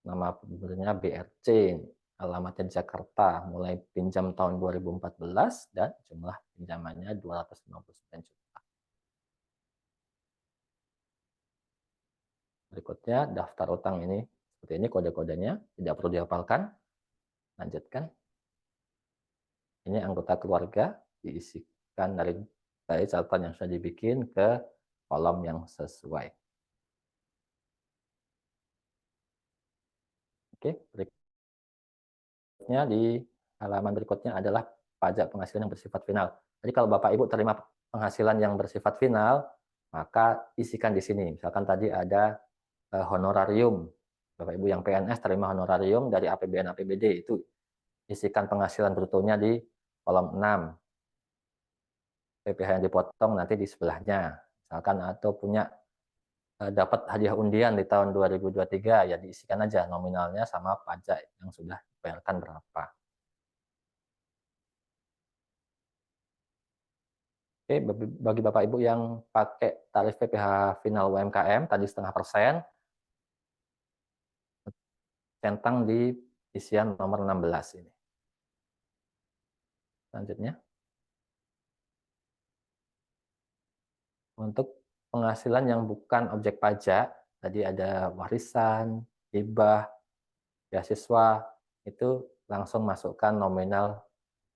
nama pemberinya BRC, alamatnya di Jakarta, mulai pinjam tahun 2014 dan jumlah pinjamannya 259 juta. Berikutnya daftar utang ini, seperti ini kode-kodenya, tidak perlu dihafalkan. Lanjutkan. Ini anggota keluarga, diisikan dari catatan yang sudah dibikin ke kolom yang sesuai. Oke, berikutnya di halaman berikutnya adalah pajak penghasilan yang bersifat final. Jadi kalau Bapak Ibu terima penghasilan yang bersifat final, maka isikan di sini. Misalkan tadi ada honorarium. Bapak Ibu yang PNS terima honorarium dari APBN APBD, itu isikan penghasilan brutonya di kolom 6. PPh yang dipotong nanti di sebelahnya. Misalkan atau punya dapat hadiah undian di tahun 2023, ya diisikan aja nominalnya sama pajak yang sudah dibayarkan berapa. Oke, bagi Bapak Ibu yang pakai tarif PPh final UMKM tadi 0,5%, centang di isian nomor 16 ini. Selanjutnya. Untuk penghasilan yang bukan objek pajak, tadi ada warisan, hibah, beasiswa, itu langsung masukkan nominal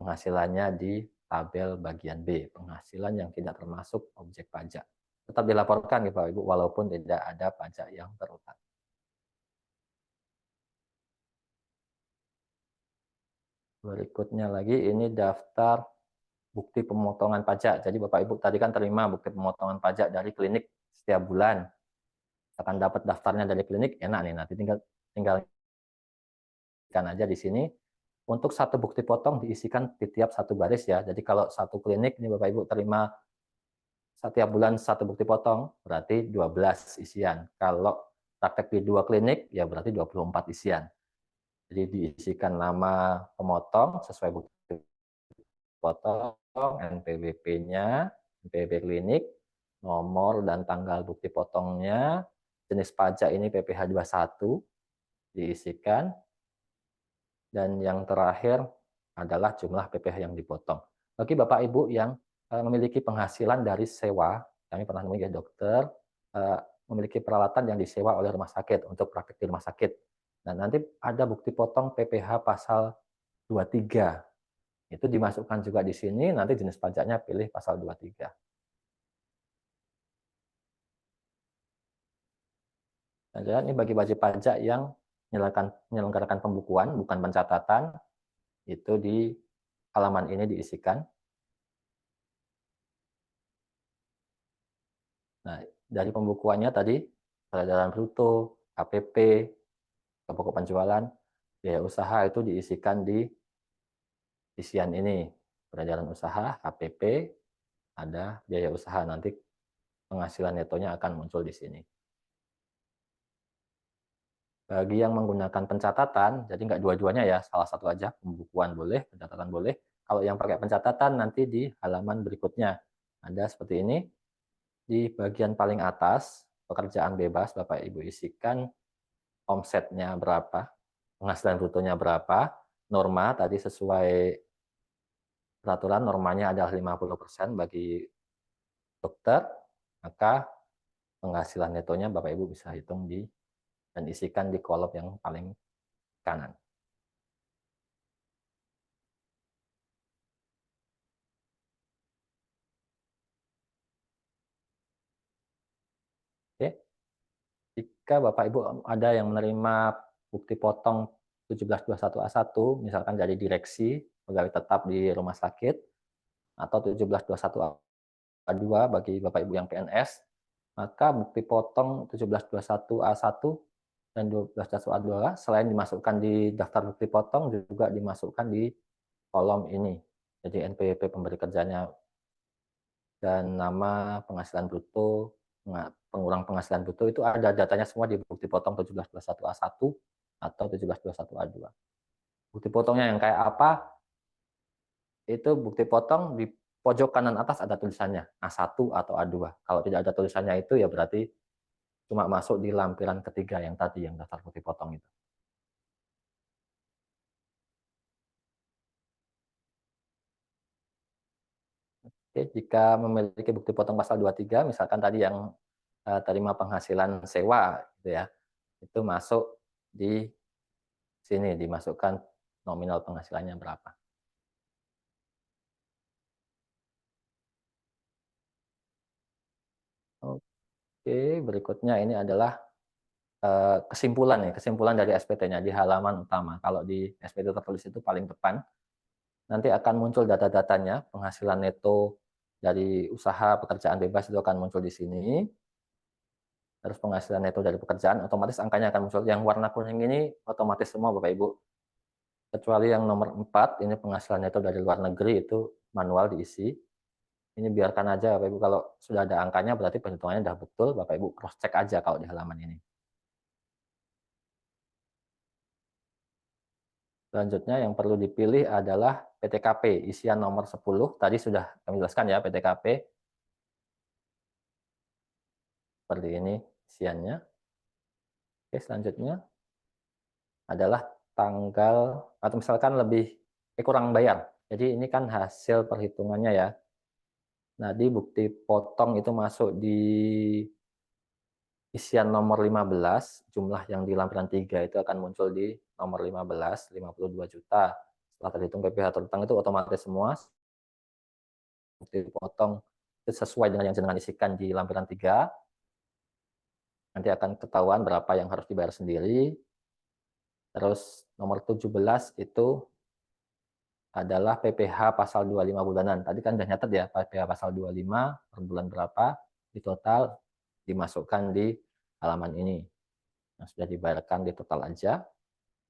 penghasilannya di tabel bagian B, penghasilan yang tidak termasuk objek pajak. Tetap dilaporkan ya Bapak Ibu, walaupun tidak ada pajak yang terutang. Berikutnya lagi ini daftar bukti pemotongan pajak. Jadi Bapak Ibu tadi kan terima bukti pemotongan pajak dari klinik setiap bulan. Akan dapat daftarnya dari klinik, enak nih, nanti tinggal kan aja di sini. Untuk satu bukti potong diisikan di tiap satu baris ya. Jadi kalau satu klinik ini Bapak Ibu terima setiap bulan satu bukti potong, berarti 12 isian. Kalau praktek di 2 klinik, ya berarti 24 isian. Jadi diisikan nama pemotong sesuai bukti potong, NPWP-nya, NPWP klinik, nomor dan tanggal bukti potongnya, jenis pajak ini PPh 21 diisikan, dan yang terakhir adalah jumlah PPh yang dipotong. Bagi Bapak Ibu yang memiliki penghasilan dari sewa, kami pernah nemui dokter memiliki peralatan yang disewa oleh rumah sakit untuk praktik di rumah sakit. Nah, nanti ada bukti potong PPh pasal 23. Itu dimasukkan juga di sini, nanti jenis pajaknya pilih pasal 23. Nah, ini bagi wajib pajak yang menyelenggarakan pembukuan, bukan pencatatan, itu di halaman ini diisikan. Nah, dari pembukuannya tadi, peredaran bruto, KPP, pokok penjualan, biaya usaha itu diisikan di isian ini. Peredaran usaha, HPP, ada biaya usaha, nanti penghasilan netonya akan muncul di sini. Bagi yang menggunakan pencatatan, jadi nggak dua-duanya ya, salah satu aja, pembukuan boleh, pencatatan boleh. Kalau yang pakai pencatatan nanti di halaman berikutnya. Ada seperti ini, di bagian paling atas, pekerjaan bebas, Bapak Ibu isikan omsetnya berapa, penghasilan brutonya berapa, norma tadi sesuai peraturan normanya adalah 50% bagi dokter, maka penghasilan netonya Bapak Ibu bisa hitung dan isikan di kolom yang paling kanan. Oke. Jika Bapak Ibu ada yang menerima bukti potong 1721A1, misalkan dari direksi, pegawai tetap di rumah sakit, atau 1721A2 bagi Bapak Ibu yang PNS, maka bukti potong 1721A1 dan 1221A2 selain dimasukkan di daftar bukti potong juga dimasukkan di kolom ini. Jadi NPWP pemberi kerjanya dan nama, penghasilan bruto, pengurang penghasilan bruto itu ada datanya semua di bukti potong 1721A1 atau 1721A2. Bukti potongnya yang kayak apa? Itu bukti potong di pojok kanan atas ada tulisannya A1 atau A2. Kalau tidak ada tulisannya itu ya berarti cuma masuk di lampiran ketiga yang tadi yang daftar bukti potong itu. Oke, jika memiliki bukti potong pasal 23, misalkan tadi yang terima penghasilan sewa gitu ya, itu masuk di sini, dimasukkan nominal penghasilannya berapa. Oke, berikutnya ini adalah kesimpulan kesimpulan dari SPT-nya di halaman utama. Kalau di SPT tertulis itu paling depan, nanti akan muncul data-datanya, penghasilan neto dari usaha pekerjaan bebas itu akan muncul di sini. Terus penghasilan neto dari pekerjaan, otomatis angkanya akan muncul. Yang warna kuning ini otomatis semua Bapak Ibu. Kecuali yang nomor 4, ini penghasilan neto dari luar negeri, itu manual diisi. Ini biarkan aja Bapak Ibu, kalau sudah ada angkanya berarti perhitungannya sudah betul, Bapak Ibu cross check aja kalau di halaman ini. Selanjutnya yang perlu dipilih adalah PTKP, isian nomor 10. Tadi sudah kami jelaskan ya PTKP. Seperti ini isiannya. Oke, selanjutnya adalah tanggal, atau misalkan kurang bayar. Jadi ini kan hasil perhitungannya ya. Nah, di bukti potong itu masuk di isian nomor 15, jumlah yang di lampiran 3 itu akan muncul di nomor 15, 52 juta. Setelah terhitung PPh terutang itu otomatis semua bukti potong itu sesuai dengan yang jenengan isikan di lampiran 3. Nanti akan ketahuan berapa yang harus dibayar sendiri. Terus nomor 17 itu adalah PPh pasal 25 bulanan. Tadi kan udah nyatet ya, PPh pasal 25 per bulan berapa, di total dimasukkan di halaman ini. Yang sudah dibayarkan di total aja,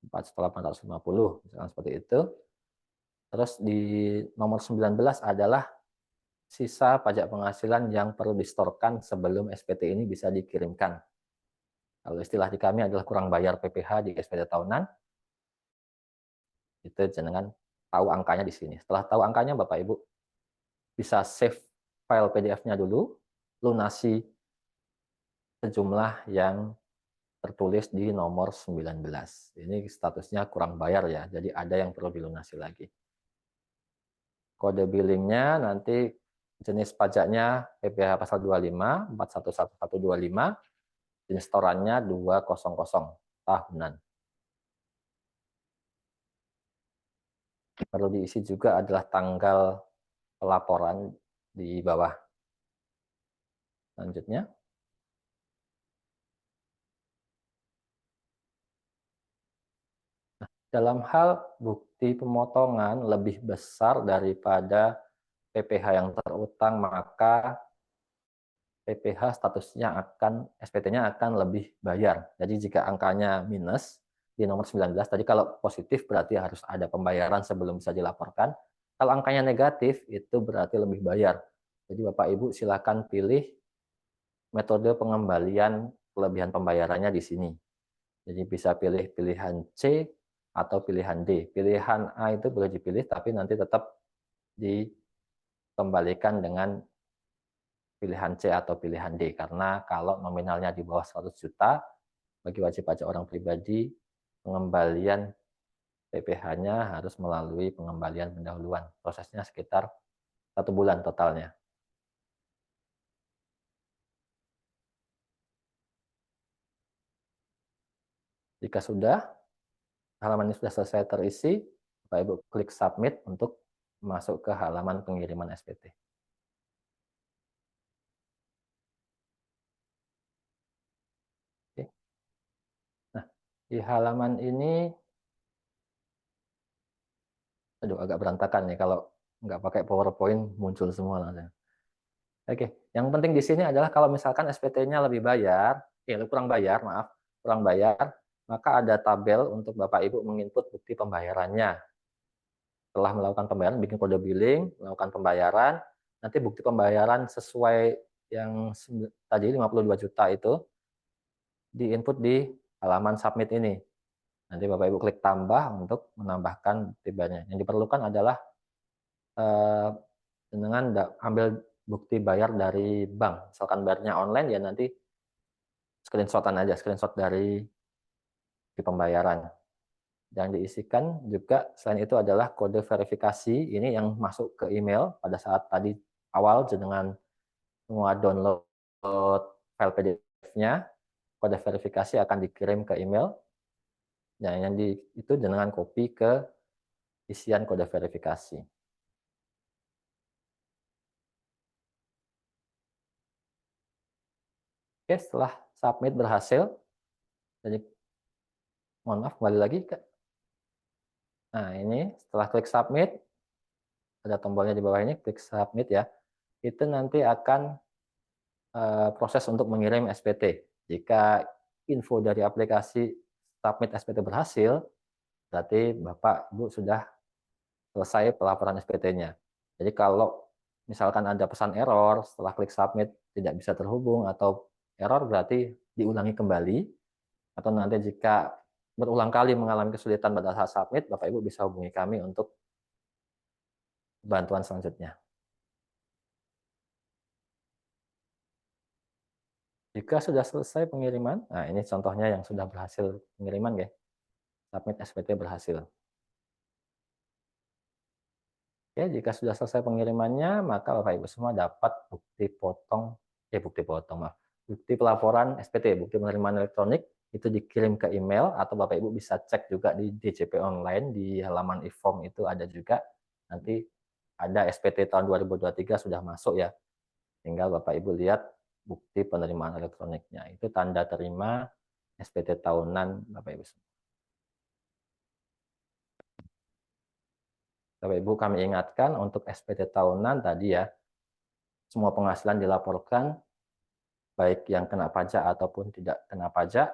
4.850, misalkan seperti itu. Terus di nomor 19 adalah sisa pajak penghasilan yang perlu distorkan sebelum SPT ini bisa dikirimkan. Kalau istilah di kami adalah kurang bayar PPh di SPT tahunan, itu jenengan tahu angkanya di sini. Setelah tahu angkanya, Bapak Ibu bisa save file PDF-nya dulu, lunasi sejumlah yang tertulis di nomor 19. Ini statusnya kurang bayar ya, jadi ada yang perlu dilunasi lagi. Kode billingnya nanti jenis pajaknya PPh pasal 25, 411125, jenis setorannya 200 tahunan. Perlu diisi juga adalah tanggal pelaporan di bawah. Selanjutnya, dalam hal bukti pemotongan lebih besar daripada PPh yang terutang, maka PPh statusnya akan, SPT-nya akan lebih bayar. Jadi jika angkanya minus di nomor 19, tadi kalau positif berarti harus ada pembayaran sebelum bisa dilaporkan. Kalau angkanya negatif, itu berarti lebih bayar. Jadi Bapak Ibu silakan pilih metode pengembalian kelebihan pembayarannya di sini. Jadi bisa pilih pilihan C atau pilihan D. Pilihan A itu boleh dipilih, tapi nanti tetap dikembalikan dengan pilihan C atau pilihan D. Karena kalau nominalnya di bawah 100 juta, bagi wajib pajak orang pribadi, pengembalian PPh-nya harus melalui pengembalian pendahuluan. Prosesnya sekitar 1 bulan totalnya. Jika sudah, halaman ini sudah selesai terisi, Bapak Ibu klik submit untuk masuk ke halaman pengiriman SPT. Oke. Nah, di halaman ini, aduh agak berantakan nih kalau nggak pakai PowerPoint muncul semua langsung. Oke, yang penting di sini adalah kalau misalkan SPT-nya lebih bayar, kurang bayar, maaf, kurang bayar, maka ada tabel untuk Bapak Ibu menginput bukti pembayarannya. Setelah melakukan pembayaran, bikin kode billing, melakukan pembayaran, nanti bukti pembayaran sesuai yang tadi 52 juta itu diinput di halaman submit ini. Nanti Bapak Ibu klik tambah untuk menambahkan bukti bayarnya. Yang diperlukan adalah dengan ambil bukti bayar dari bank. Misalkan bayarnya online, ya nanti screenshotan aja, screenshot dari pembayaran. Yang diisikan juga selain itu adalah kode verifikasi, ini yang masuk ke email pada saat tadi awal dengan semua download file PDF-nya, kode verifikasi akan dikirim ke email. Nah, yang itu dengan copy ke isian kode verifikasi. Oke, setelah submit berhasil, jadi mohon maaf kembali lagi ke. Nah, ini setelah klik submit, ada tombolnya di bawah ini, klik submit ya. Itu nanti akan proses untuk mengirim SPT. Jika info dari aplikasi submit SPT berhasil, berarti Bapak Ibu sudah selesai pelaporan SPT-nya. Jadi kalau misalkan ada pesan error setelah klik submit tidak bisa terhubung atau error, berarti diulangi kembali, atau nanti jika berulang kali mengalami kesulitan pada saat submit, Bapak Ibu bisa hubungi kami untuk bantuan selanjutnya. Jika sudah selesai pengiriman, nah ini contohnya yang sudah berhasil pengiriman ya, submit SPT berhasil. Oke, jika sudah selesai pengirimannya, maka Bapak Ibu semua dapat bukti pelaporan SPT, bukti penerimaan elektronik, itu dikirim ke email, atau Bapak Ibu bisa cek juga di DJP online, di halaman e-form itu ada juga, nanti ada SPT tahun 2023 sudah masuk ya, tinggal Bapak Ibu lihat bukti penerimaan elektroniknya, itu tanda terima SPT tahunan Bapak Ibu semua. Bapak Ibu kami ingatkan untuk SPT tahunan tadi ya, semua penghasilan dilaporkan, baik yang kena pajak ataupun tidak kena pajak,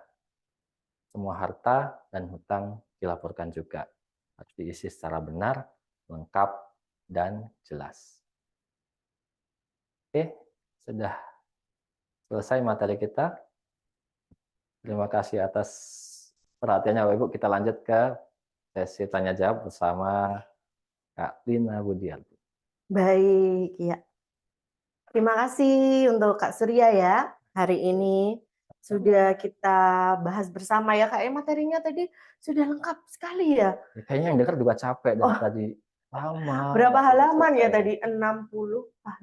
semua harta dan hutang dilaporkan juga. Harus diisi secara benar, lengkap, dan jelas. Oke, sudah selesai materi kita. Terima kasih atas perhatiannya Bapak Ibu. Kita lanjut ke sesi tanya jawab bersama Kak Lina Budiarti. Baik, ya. Terima kasih untuk Kak Surya ya. Hari ini sudah kita bahas bersama ya Kak. Materinya tadi sudah lengkap sekali ya. Kayaknya yang dengar juga capek dari Oh, tadi. Lama. berapa nggak halaman ya selesai. tadi?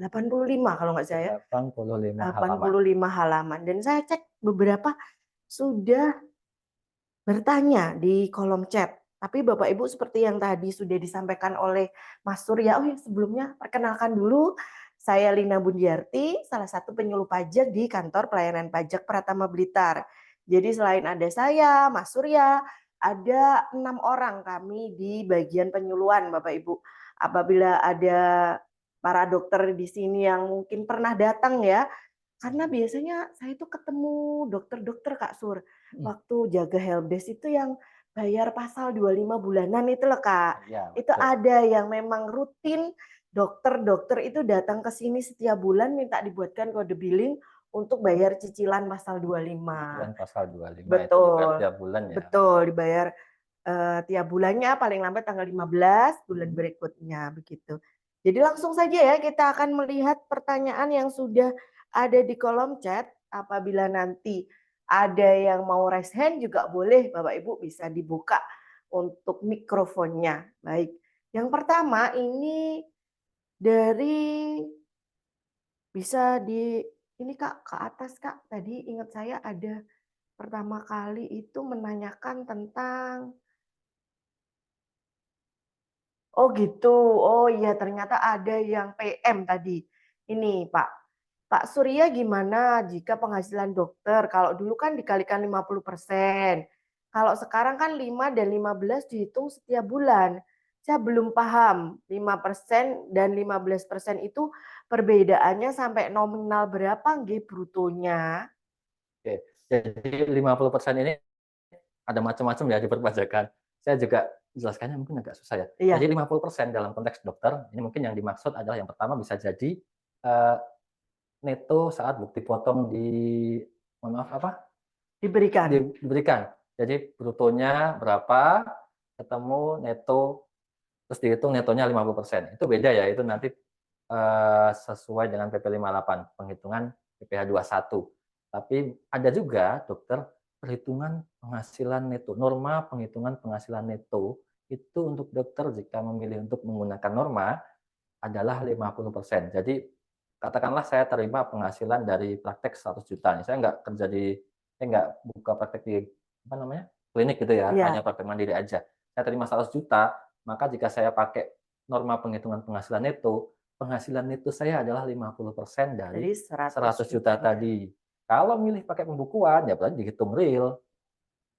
85 kalau nggak saya. 85 halaman. 85 halaman. Dan saya cek beberapa sudah bertanya di kolom chat. Tapi Bapak Ibu seperti yang tadi sudah disampaikan oleh Mas Surya. Oh ya, sebelumnya perkenalkan dulu. Saya Lina Bundiarti, salah satu penyuluh pajak di Kantor Pelayanan Pajak Pratama Blitar. Jadi selain ada saya, Mas Surya, ada 6 orang kami di bagian penyuluhan Bapak Ibu. Apabila ada para dokter di sini yang mungkin pernah datang ya, karena biasanya saya itu ketemu dokter-dokter Kak Sur, waktu jaga helpdesk itu yang bayar pasal 25 bulanan itu loh Kak. Ya, Itu betul. ada yang memang rutin dokter-dokter itu datang ke sini setiap bulan minta dibuatkan kode billing untuk bayar cicilan pasal 25. Cicilan pasal 25 itu Betul. dibayar tiap bulan ya. Betul, dibayar tiap bulannya paling lambat tanggal 15 bulan berikutnya begitu. Jadi langsung saja ya kita akan melihat pertanyaan yang sudah ada di kolom chat. Apabila nanti ada yang mau raise hand juga boleh Bapak Ibu bisa dibuka untuk mikrofonnya. Baik. Yang pertama ini dari bisa di ini Kak ke atas Kak. Tadi ingat saya ada pertama kali itu menanyakan tentang oh gitu. Oh iya ternyata ada yang PM tadi. Ini Pak. Pak Surya gimana jika penghasilan dokter? Kalau dulu kan dikalikan 50%. Kalau sekarang kan 5 dan 15 dihitung setiap bulan. Saya belum paham 5% dan 15% itu perbedaannya sampai nominal berapa nggih brutonya? Oke. Jadi 50% ini ada macam-macam ya di perpajakan. Saya juga jelaskannya mungkin agak susah ya. Iya. Jadi 50% dalam konteks dokter, ini mungkin yang dimaksud adalah yang pertama bisa jadi neto saat bukti potong mohon maaf apa? Diberikan. Diberikan. Jadi brutonya berapa, ketemu neto, terus dihitung netonya 50%. Itu beda ya, itu nanti sesuai dengan PP 58, penghitungan PPh 21. Tapi ada juga dokter perhitungan penghasilan neto. Norma penghitungan penghasilan neto itu untuk dokter jika memilih untuk menggunakan norma adalah 50%. Jadi katakanlah saya terima penghasilan dari praktek 100 juta. Saya nggak buka praktek di apa namanya klinik gitu ya, Iya. hanya praktek mandiri aja. Saya terima 100 juta, maka jika saya pakai norma penghitungan penghasilan neto saya adalah 50% dari Jadi 100 juta tadi. Kalau milih pakai pembukuan, ya berarti dihitung real.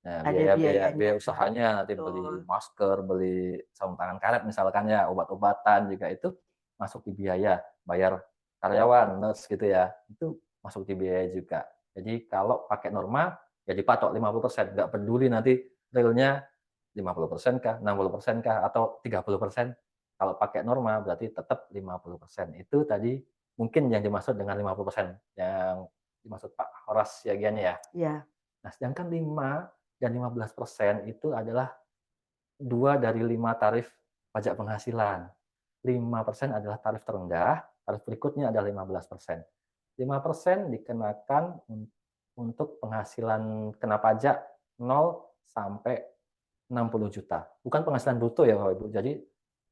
Nah, Ada biayanya. biaya usahanya nanti Betul. beli masker, beli sarung tangan karet misalkan ya, obat-obatan juga itu masuk di biaya, bayar karyawan, nurse gitu ya, itu masuk di biaya juga. Jadi kalau pakai norma ya dipatok 50%, nggak peduli nanti realnya 50% kah, 60% kah, atau 30%. Kalau pakai norma berarti tetap 50%. Itu tadi mungkin yang dimaksud dengan 50%, yang dimaksud Pak Horas Yagian ya. Iya. Nah, sedangkan 5 dan 15% itu adalah 2 dari 5 tarif pajak penghasilan. 5% adalah tarif terendah, tarif berikutnya adalah 15%. 5% dikenakan untuk penghasilan kena pajak 0 sampai 60 juta. Bukan penghasilan bruto ya Bapak Ibu. Jadi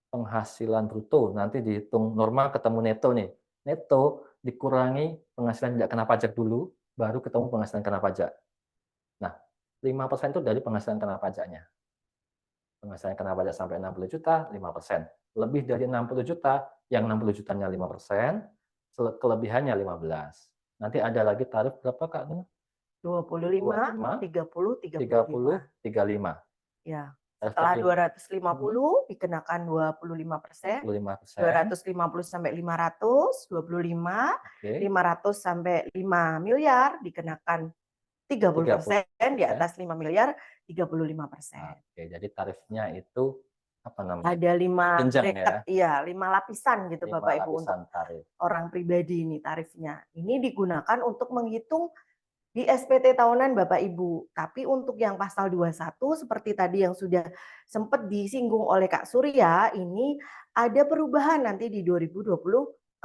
penghasilan bruto nanti dihitung normal ketemu neto nih. Neto dikurangi penghasilan tidak kena pajak dulu, baru ketemu penghasilan kena pajak. Nah, 5% itu dari penghasilan kena pajaknya. Penghasilan kena pajak sampai 60 juta, 5%. Lebih dari 60 juta, yang 60 jutanya 5%, kelebihannya 15. Nanti ada lagi tarif berapa Kak? 25, 30, 35. 35. Ya. Setelah 250 dikenakan 25%, 25%. 250 sampai 500, 25, Oke. 500 sampai 5 miliar dikenakan 30%, di atas 5 miliar 35%. Oke, jadi tarifnya itu apa namanya? Ada 5 Jenjang bracket, iya, 5 lapisan gitu 5 Bapak Ibu lapisan untuk tarif. orang pribadi ini tarifnya. Ini digunakan untuk menghitung di SPT tahunan Bapak Ibu. Tapi untuk yang pasal 21 seperti tadi yang sudah sempat disinggung oleh Kak Surya, ini ada perubahan nanti di 2024.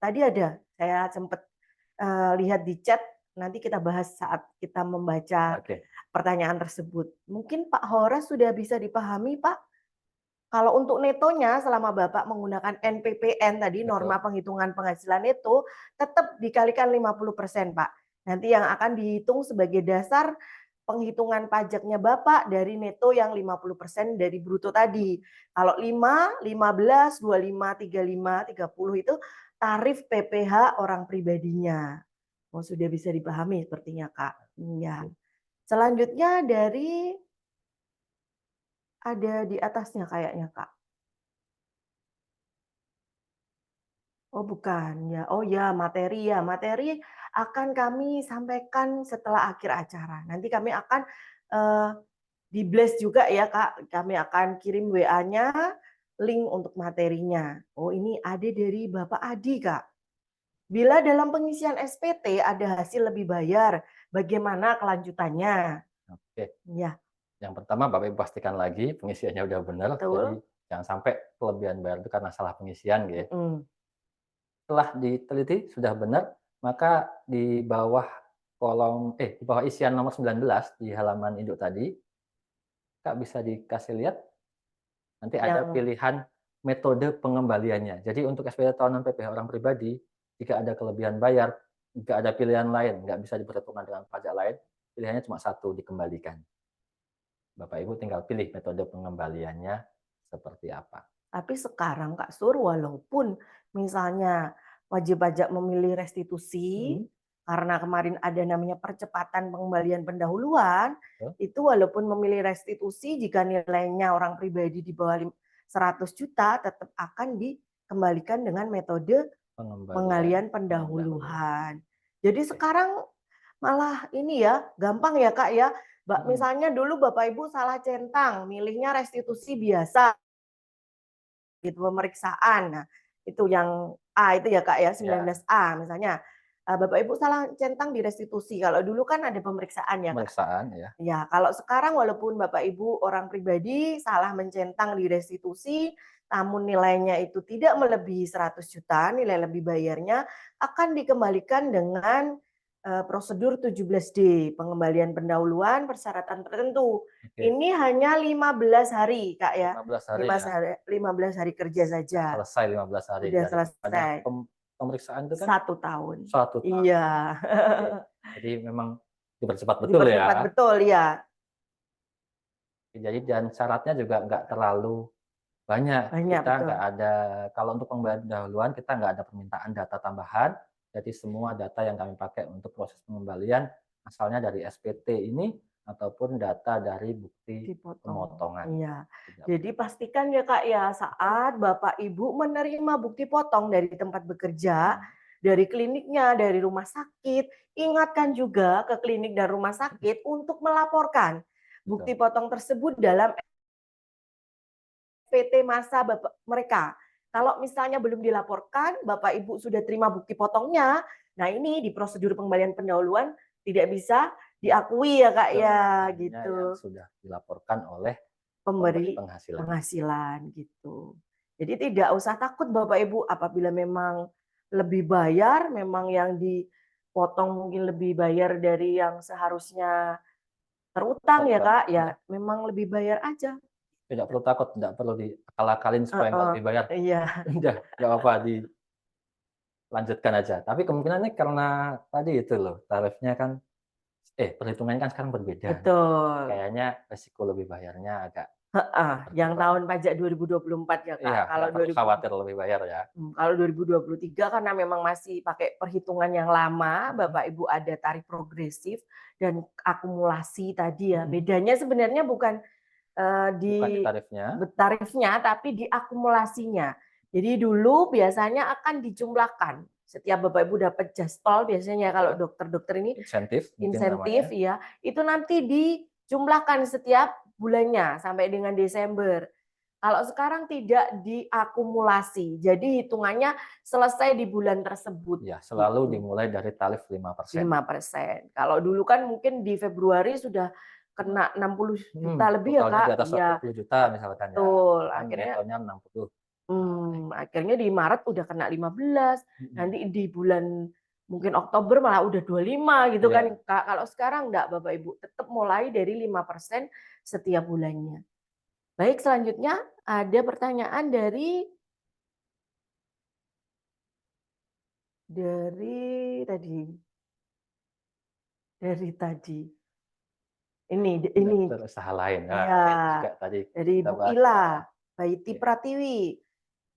Tadi ada, saya sempat lihat di chat, nanti kita bahas saat kita membaca pertanyaan tersebut. Mungkin Pak Horas sudah bisa dipahami, Pak? Kalau untuk netonya selama Bapak menggunakan NPPN tadi, norma penghitungan penghasilan neto, tetap dikalikan 50%, Pak. Nanti yang akan dihitung sebagai dasar penghitungan pajaknya Bapak dari neto yang 50% dari bruto tadi. Kalau 5, 15, 25, 35, 30 itu tarif PPH orang pribadinya. Oh, sudah bisa dipahami sepertinya, Kak. Ya. Selanjutnya dari ada di atasnya kayaknya, Kak. Oh, bukan ya. Oh ya, materi ya. Materi akan kami sampaikan setelah akhir acara. Nanti kami akan di blast juga ya, Kak. Kami akan kirim WA-nya, link untuk materinya. Oh, ini ada dari Bapak Adi, Kak. Bila dalam pengisian SPT ada hasil lebih bayar, bagaimana kelanjutannya? Oke. Ya. Yang pertama Bapak Ibu pastikan lagi pengisiannya udah benar. Jadi jangan sampai kelebihan bayar itu karena salah pengisian gitu. Setelah diteliti sudah benar, maka di bawah kolom di bawah isian nomor 19 di halaman induk tadi, Kak bisa dikasih lihat nanti ada pilihan metode pengembaliannya. Jadi untuk SPT tahunan PPh orang pribadi, jika ada kelebihan bayar, jika ada pilihan lain, nggak bisa diperhitungkan dengan pajak lain, pilihannya cuma satu, dikembalikan. Bapak Ibu tinggal pilih metode pengembaliannya seperti apa. Tapi sekarang Kak Sur, walaupun misalnya wajib pajak memilih restitusi, karena kemarin ada namanya percepatan pengembalian pendahuluan, itu walaupun memilih restitusi, jika nilainya orang pribadi di bawah 100 juta, tetap akan dikembalikan dengan metode pengembalian pendahuluan. Jadi sekarang malah ini ya, gampang ya Kak ya. Misalnya dulu Bapak Ibu salah centang, milihnya restitusi biasa, gitu, pemeriksaan. Nah, itu yang A itu ya Kak ya, 19A misalnya. Bapak Ibu salah centang di restitusi. Kalau dulu kan ada pemeriksaan ya Kak. Pemeriksaan ya. Ya, kalau sekarang walaupun Bapak Ibu orang pribadi salah mencentang di restitusi, namun nilainya itu tidak melebihi 100 juta, nilai lebih bayarnya akan dikembalikan dengan prosedur 17D, pengembalian pendahuluan persyaratan tertentu. Ini hanya 15 hari, Kak ya. 15 hari kerja saja. Selesai 15 hari. Sudah selesai. Pemeriksaan itu kan 1 tahun. 1 tahun. Iya. Jadi memang dipercepat betul ya. Dipercepat betul ya. Jadi dan syaratnya juga nggak terlalu banyak. Kita nggak ada, kalau untuk pengembalian pendahuluan kita nggak ada permintaan data tambahan. Jadi semua data yang kami pakai untuk proses pengembalian asalnya dari SPT ini ataupun data dari bukti pemotongan. Iya. Jadi pastikan ya Kak ya, saat Bapak Ibu menerima bukti potong dari tempat bekerja, dari kliniknya, dari rumah sakit, ingatkan juga ke klinik dan rumah sakit untuk melaporkan bukti potong tersebut dalam SPT masa Bapak mereka. Kalau misalnya belum dilaporkan, Bapak Ibu sudah terima bukti potongnya, nah ini di prosedur pengembalian pendahuluan tidak bisa diakui ya Kak ya, gitu. Yang sudah dilaporkan oleh pemberi penghasilan gitu. Jadi tidak usah takut Bapak Ibu apabila memang lebih bayar, memang yang dipotong mungkin lebih bayar dari yang seharusnya terutang ya Kak, ya memang lebih bayar aja. Tidak perlu takut, tidak perlu diakal-akalin supaya nggak lebih bayar. Iya. Udah, nggak apa-apa, dilanjutkan aja. Tapi kemungkinannya karena tadi itu loh, tarifnya kan, perhitungannya kan sekarang berbeda. Betul. Kayaknya resiko lebih bayarnya agak. Yang tahun pajak 2024 ya Kak. Iya, kalau khawatir lebih bayar ya. Kalau 2023 karena memang masih pakai perhitungan yang lama, Bapak Ibu ada tarif progresif dan akumulasi tadi ya. Bedanya sebenarnya bukan di Bukan di tarifnya. tarifnya, tapi di akumulasinya. Jadi dulu biasanya akan dijumlahkan. Setiap Bapak Ibu dapat jaspal biasanya kalau dokter-dokter ini Insentif mungkin insentif namanya. ya, itu nanti dijumlahkan setiap bulannya sampai dengan Desember. Kalau sekarang tidak diakumulasi, jadi hitungannya selesai di bulan tersebut. Ya, selalu Gitu. dimulai dari tarif 5%. 5%. Kalau dulu kan mungkin di Februari sudah kena 60 juta lebih ya totalnya Kak. di atas Iya. 40 juta misalkan ya. Betul. Kan Akhirnya netonya 60. akhirnya di Maret udah kena 15, nanti di bulan mungkin Oktober malah udah 25 gitu kan. Iya. Kalau sekarang enggak Bapak Ibu, tetap mulai dari 5% setiap bulannya. Baik, selanjutnya ada pertanyaan dari tadi. Ini Berusaha lain. Nah, ya, ini juga tadi dari kita Bu bahas. Ila, Baiti Iya. Pratiwi.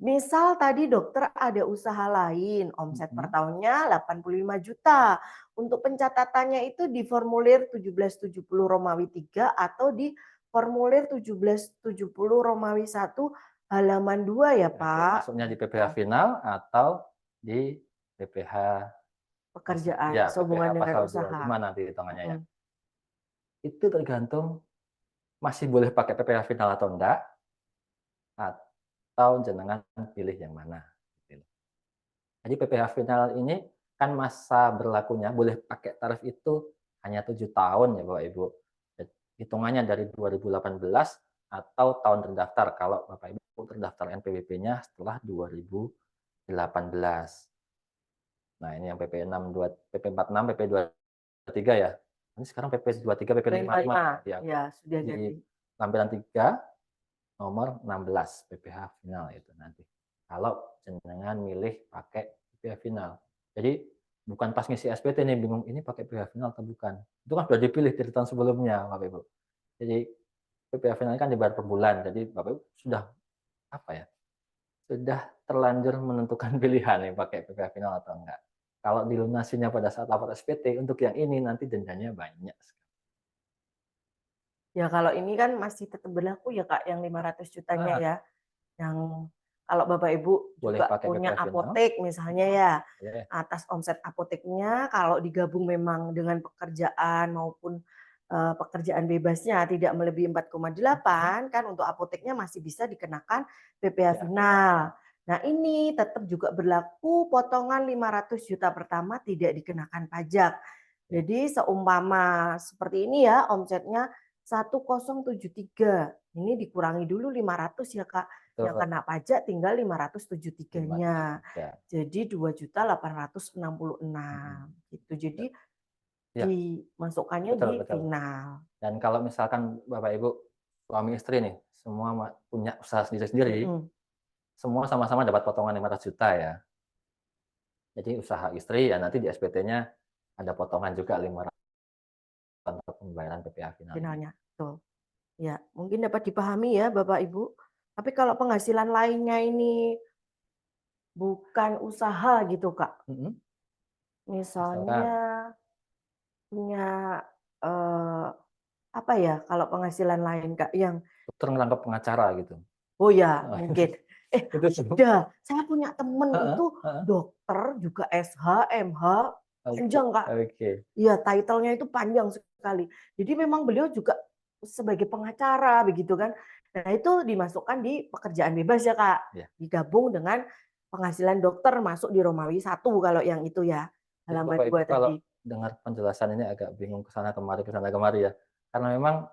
Misal tadi dokter ada usaha lain, omset per tahunnya 85 juta. Untuk pencatatannya itu di formulir 1770 Romawi 3 atau di formulir 1770 Romawi 1 halaman 2 ya, Pak. Masuknya di PPh final atau di PPh Pekerjaan, ya, sehubungan PPh dengan pasal usaha. 25 nanti hitungannya ya. Itu tergantung masih boleh pakai PPh final atau enggak, atau jenengan pilih yang mana. Jadi PPh final ini kan masa berlakunya boleh pakai tarif itu hanya 7 tahun ya Bapak Ibu. Hitungannya dari 2018 atau tahun terdaftar kalau Bapak Ibu terdaftar NPWP-nya setelah 2018. Nah, ini yang PP 62, PP 46, PP 23 ya. Ini sekarang PP 23, PP 55 ya. Ya, sudah Di ganti. lampiran 3 nomor 16 PPh final itu nanti. Kalau jenengan milih pakai PPh final. Jadi bukan pas ngisi SPT nih bingung ini pakai PPh final atau bukan. Itu kan sudah dipilih dari tahun sebelumnya, Bapak Ibu. Jadi PPh final kan dibayar per bulan. Jadi Bapak Ibu sudah apa ya? Sudah terlanjur menentukan pilihan nih pakai PPh final atau enggak. Kalau dilunasinya pada saat lapor SPT untuk yang ini nanti dendanya banyak. Ya kalau ini kan masih tetap berlaku ya Kak, yang 500 jutanya ya. Yang kalau Bapak Ibu Boleh juga pakai punya PPh final. apotek misalnya ya, Yeah. atas omset apoteknya kalau digabung memang dengan pekerjaan maupun pekerjaan bebasnya tidak melebihi 4,8 kan untuk apoteknya masih bisa dikenakan PPh final. Nah ini tetap juga berlaku potongan 500 juta pertama tidak dikenakan pajak. Jadi seumpama seperti ini ya omsetnya 1073. Ini dikurangi dulu 500 ya Kak. Yang kena pajak tinggal 573-nya. Jadi 2.866 gitu. Jadi dimasukkannya di final. Dan kalau misalkan Bapak Ibu suami istri nih, semua punya usaha sendiri-sendiri, semua sama-sama dapat potongan 500 juta ya. Jadi usaha istri ya nanti di SPT-nya ada potongan juga 500 untuk pembayaran PPh finalnya. Betul. Ya, mungkin dapat dipahami ya Bapak Ibu. Tapi kalau penghasilan lainnya ini bukan usaha gitu Kak. Misalnya punya apa ya kalau penghasilan lain Kak yang dokter ngerangkap pengacara gitu. Oh ya, mungkin. Sudah, saya punya temen itu dokter juga SH, MH, panjang Kak. Iya, title-nya itu panjang sekali. Jadi memang beliau juga sebagai pengacara begitu kan. Nah, itu dimasukkan di pekerjaan bebas ya Kak. Digabung dengan penghasilan dokter masuk di Romawi 1 kalau yang itu ya. Halaman 2 tadi. Kalau dengar penjelasan ini agak bingung kesana kemari ya. Karena memang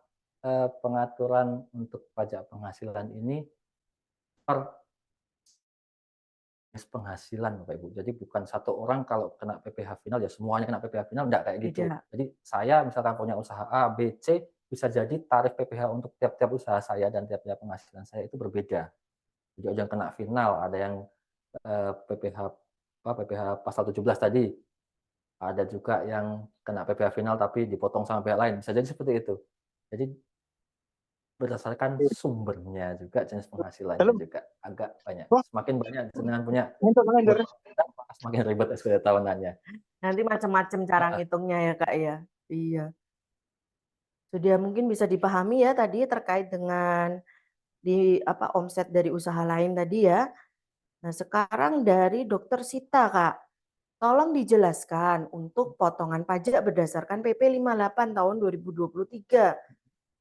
pengaturan untuk pajak penghasilan ini per penghasilan Bapak Ibu. Jadi bukan satu orang kalau kena PPh final ya semuanya kena PPh final, enggak kayak gitu. Jadi saya misalkan punya usaha A, B, C, bisa jadi tarif PPh untuk tiap-tiap usaha saya dan tiap-tiap penghasilan saya itu berbeda. Jadi ada yang kena final, ada yang PPh pasal 17 tadi. Ada juga yang kena PPh final tapi dipotong sama pihak lain. Bisa jadi seperti itu. Jadi berdasarkan sumbernya juga jenis penghasilannya juga agak banyak. Semakin banyak dengan punya semakin ribet SPT tahunannya. Nanti macam-macam cara ngitungnya ya Kak ya. Iya. Sudah mungkin bisa dipahami ya tadi terkait dengan omset dari usaha lain tadi ya. Nah, sekarang dari Dokter Sita, Kak. Tolong dijelaskan untuk potongan pajak berdasarkan PP 58 tahun 2023.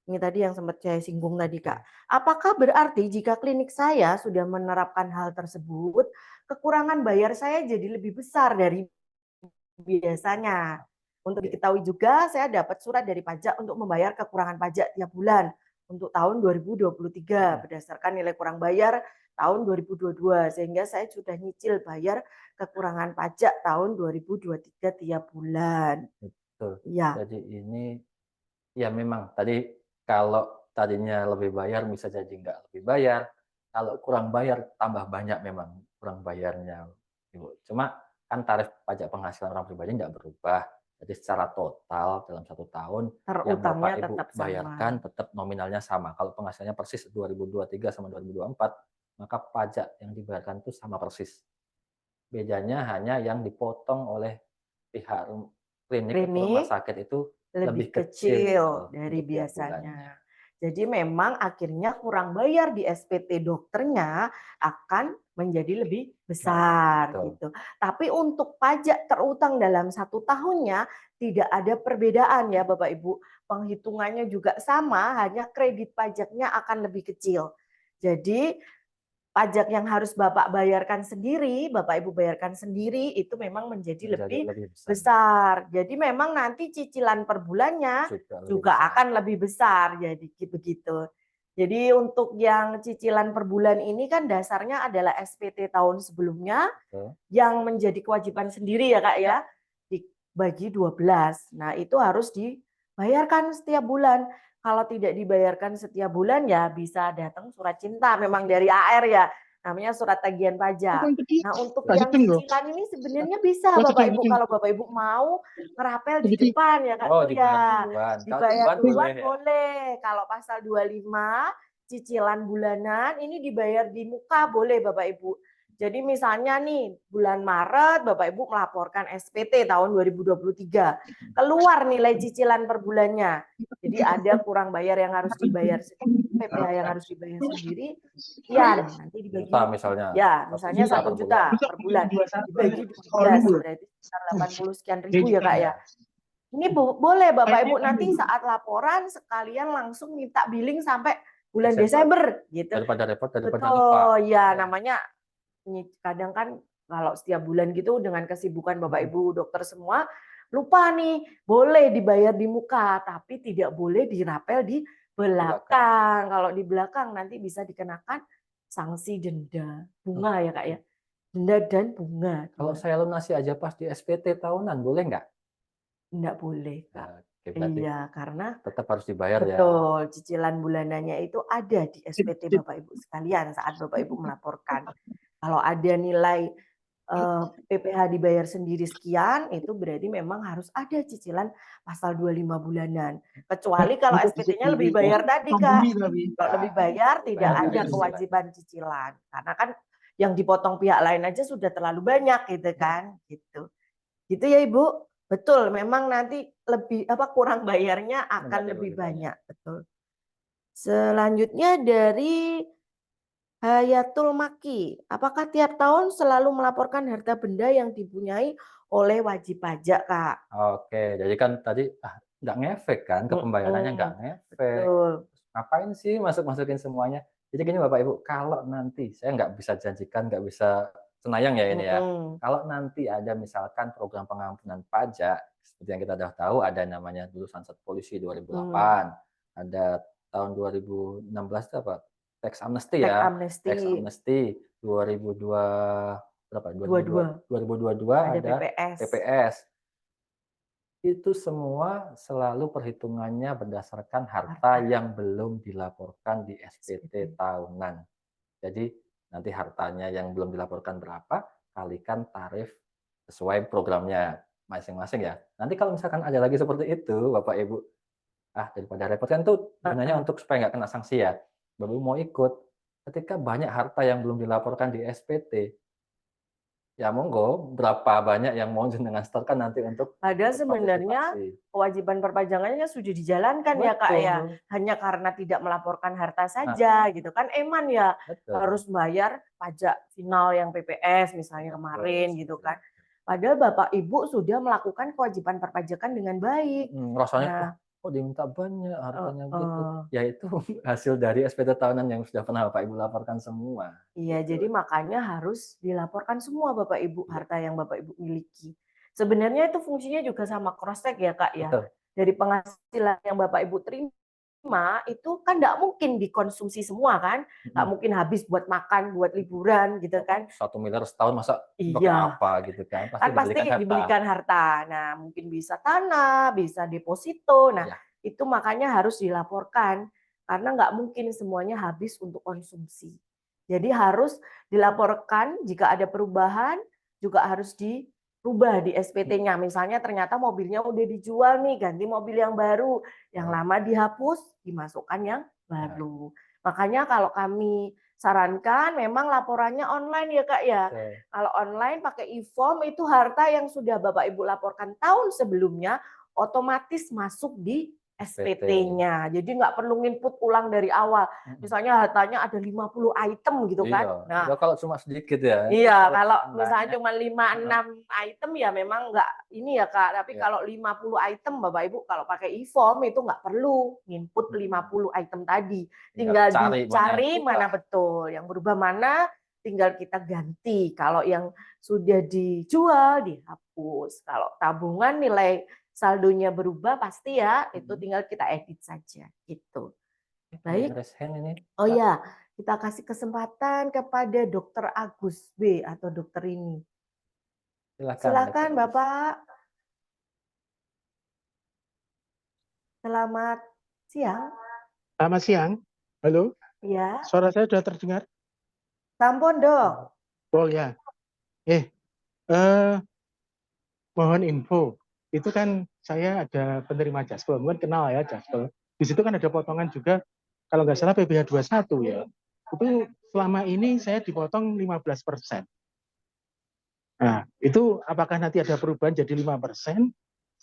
Ini tadi yang sempat saya singgung tadi, Kak. Apakah berarti jika klinik saya sudah menerapkan hal tersebut, kekurangan bayar saya jadi lebih besar dari biasanya? Untuk diketahui juga, saya dapat surat dari pajak untuk membayar kekurangan pajak tiap bulan untuk tahun 2023 berdasarkan nilai kurang bayar tahun 2022, sehingga saya sudah nyicil bayar kekurangan pajak tahun 2023 tiap bulan. Betul. Ya. Jadi ini ya memang tadi kalau tadinya lebih bayar bisa jadi nggak lebih bayar. Kalau kurang bayar tambah banyak memang kurang bayarnya, Ibu. Cuma kan tarif pajak penghasilan orang pribadi nggak berubah. Jadi secara total dalam 1 tahun yang Bapak Terutangnya Ibu tetap sama. bayarkan tetap nominalnya sama. Kalau penghasilannya persis 2023 sama 2024, maka pajak yang dibayarkan itu sama persis. Bedanya hanya yang dipotong oleh pihak klinik atau rumah Klinik sakit itu lebih lebih kecil kecil dari untuk tiap bulannya. biasanya. Jadi memang akhirnya kurang bayar di SPT dokternya akan menjadi lebih besar Betul. gitu. Tapi untuk pajak terutang dalam 1 tahunnya tidak ada perbedaan ya Bapak Ibu. Penghitungannya juga sama, hanya kredit pajaknya akan lebih kecil. Jadi pajak yang harus Bapak bayarkan sendiri, Bapak Ibu bayarkan sendiri itu memang menjadi lebih besar. Jadi memang nanti cicilan per bulannya juga akan lebih besar. Jadi begitu. Jadi untuk yang cicilan per bulan ini kan dasarnya adalah SPT tahun sebelumnya yang menjadi kewajiban sendiri ya Kak ya, dibagi 12. Nah itu harus dibayarkan setiap bulan. Kalau tidak dibayarkan setiap bulan ya bisa datang surat cinta memang dari AR ya, namanya surat tagihan pajak. Nah untuk yang cicilan ini sebenarnya bisa Bapak Ibu, kalau Bapak Ibu mau ngerapel di depan ya Kak. Oh, ya dibayar duluan boleh. Kalau pasal 25 cicilan bulanan ini dibayar di muka boleh Bapak Ibu. Jadi misalnya nih bulan Maret Bapak Ibu melaporkan SPT tahun 2023. Keluar nilai cicilan per bulannya. Jadi ada kurang bayar yang harus dibayar sendiri, PPh yang harus dibayar sendiri. Sekian nanti dibagi misalnya. Ya, misalnya 1 juta per bulan dibagi 12 berarti sekitar 80 sekian ribu ya Kak ya. Ini boleh Bapak Ibu nanti saat laporan sekalian langsung minta billing sampai bulan Desember gitu. Daripada repot daripada lupa. Betul, ya namanya kadang kan kalau setiap bulan gitu dengan kesibukan Bapak Ibu dokter semua lupa nih, boleh dibayar di muka tapi tidak boleh dirapel di belakang. Kalau di belakang nanti bisa dikenakan sanksi denda bunga ya Kak ya. Denda dan bunga. Kalau saya lunasi aja pas di SPT tahunan boleh nggak? Nggak boleh Kak. Iya, karena tetap harus dibayar ya. Betul, cicilan bulanannya itu ada di SPT Bapak Ibu sekalian saat Bapak Ibu melaporkan. Kalau ada nilai PPh dibayar sendiri sekian, itu berarti memang harus ada cicilan pasal 25 bulanan. Kecuali kalau SPT-nya lebih bayar tadi Kak. Kalau lebih bayar tidak ada kewajiban cicilan. Karena kan yang dipotong pihak lain aja sudah terlalu banyak gitu kan. Gitu. Gitu ya Ibu. Betul, memang nanti kurang bayarnya akan lebih banyak, betul. Selanjutnya dari Hayatul Maki, apakah tiap tahun selalu melaporkan harta benda yang dipunyai oleh wajib pajak, Kak? Oke, jadi kan tadi nggak ngefek kan, ke pembayarannya nggak ngefek. Betul. Ngapain sih masukin semuanya? Jadi gini Bapak Ibu, kalau nanti saya nggak bisa janjikan, nggak bisa senayang ya ini ya. Kalau nanti ada misalkan program pengampunan pajak, seperti yang kita sudah tahu ada namanya dulu Sunset Policy 2008, ada tahun 2016 itu apa? Tax amnesty ya. Tax amnesty 2022 ada PPS. Itu semua selalu perhitungannya berdasarkan harta yang belum dilaporkan di SPT tahunan. Jadi nanti hartanya yang belum dilaporkan berapa, kalikan tarif sesuai programnya masing-masing ya. Nanti kalau misalkan ada lagi seperti itu, Bapak Ibu, daripada repot kan tuh gunanya untuk supaya nggak kena sanksi ya. Bapak Ibu mau ikut, ketika banyak harta yang belum dilaporkan di SPT, Ya monggo, berapa banyak yang mau jenengan setorkan nanti untuk Padahal sebenarnya partisipasi. kewajiban perpajakannya sudah dijalankan ya Kak ya. Betul. Hanya karena tidak melaporkan harta Nah, saja gitu kan. Eman ya betul. harus bayar pajak final yang PPS misalnya kemarin gitu kan. Padahal Bapak Ibu sudah melakukan kewajiban perpajakan dengan baik. Rasanya Nah, kok diminta banyak hartanya gitu. heeh. Ya itu hasil dari SPT tahunan yang sudah pernah Bapak Ibu laporkan semua. Iya, Gitu. jadi makanya harus dilaporkan semua Bapak Ibu Iya. harta yang Bapak Ibu miliki. Sebenarnya itu fungsinya juga sama cross check ya Kak ya. Betul. Dari penghasilan yang Bapak Ibu terima itu kan nggak mungkin dikonsumsi semua kan, nggak mungkin habis buat makan, buat liburan gitu kan. 1 miliar setahun masa pakai Iya, apa gitu kan? Pasti kan pasti dibelikan harta. dibelikan harta. Nah, mungkin bisa tanah, bisa deposito. Nah, Iya. itu makanya harus dilaporkan karena nggak mungkin semuanya habis untuk konsumsi. Jadi harus dilaporkan jika ada perubahan, juga harus dirubah di SPT-nya. Misalnya ternyata mobilnya udah dijual nih, ganti mobil yang baru, yang lama dihapus, dimasukkan yang baru. Makanya kalau kami sarankan memang laporannya online ya Kak ya. Betul. Kalau online pakai e-form itu harta yang sudah Bapak Ibu laporkan tahun sebelumnya otomatis masuk di SPT-nya. Jadi nggak perlu nginput ulang dari awal. Misalnya hartanya ada 50 item gitu kan. Iya. Nah, Ya kalau cuma sedikit ya. iya, Kalau kalau banyak, misalnya cuma 5-6 item ya memang nggak ini ya Kak. Tapi Iya. kalau 50 item Bapak Ibu kalau pakai e-form itu nggak perlu nginput 50 item tadi. Tinggal dicari mana betul. Yang berubah mana tinggal kita ganti. Kalau yang sudah dijual dihapus. Kalau tabungan nilai saldonya berubah pasti ya itu tinggal kita edit saja gitu. Baik. Raise hand ini. Oh ya, kita kasih kesempatan kepada Dokter Agus B atau dokter ini. Silakan Bapak. Selamat siang. Selamat siang. Halo, Ya, suara saya sudah terdengar? sampun dong. Oh ya. Mohon info. Itu kan saya ada penerima Jaspel, mungkin kenal ya Jaspel. Di situ kan ada potongan juga, kalau nggak salah PBH 21 ya. Itu selama ini saya dipotong 15%. Nah, itu apakah nanti ada perubahan jadi 5%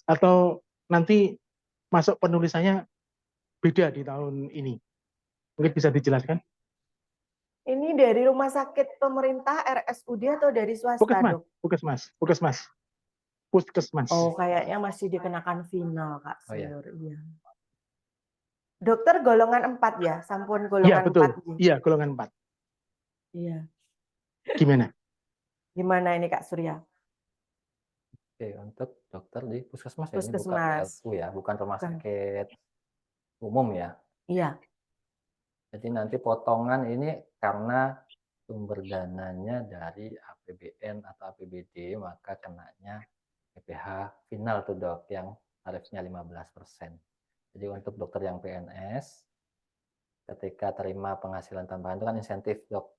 atau nanti masuk penulisannya beda di tahun ini? Mungkin bisa dijelaskan? Ini dari rumah sakit pemerintah RSUD atau dari swasta, Puskesmas, Dok? Puskesmas. Oh, kayaknya masih dikenakan final, Kak. Oh, iya. Iya. Dokter golongan 4 ya, sampun Iya, golongan betul. 4. Iya, golongan 4. Iya. Gimana? Gimana ini Kak Surya? Oke, untuk dokter di puskesmas ya, ini bukan Puskesmas. PLQ ya, bukan rumah Bukan. sakit umum ya. Iya. Jadi nanti potongan ini karena sumber dananya dari APBN atau APBD, maka kenanya PPh final tuh dok, yang tarifnya 15%. Jadi untuk dokter yang PNS, ketika terima penghasilan tambahan itu kan insentif dok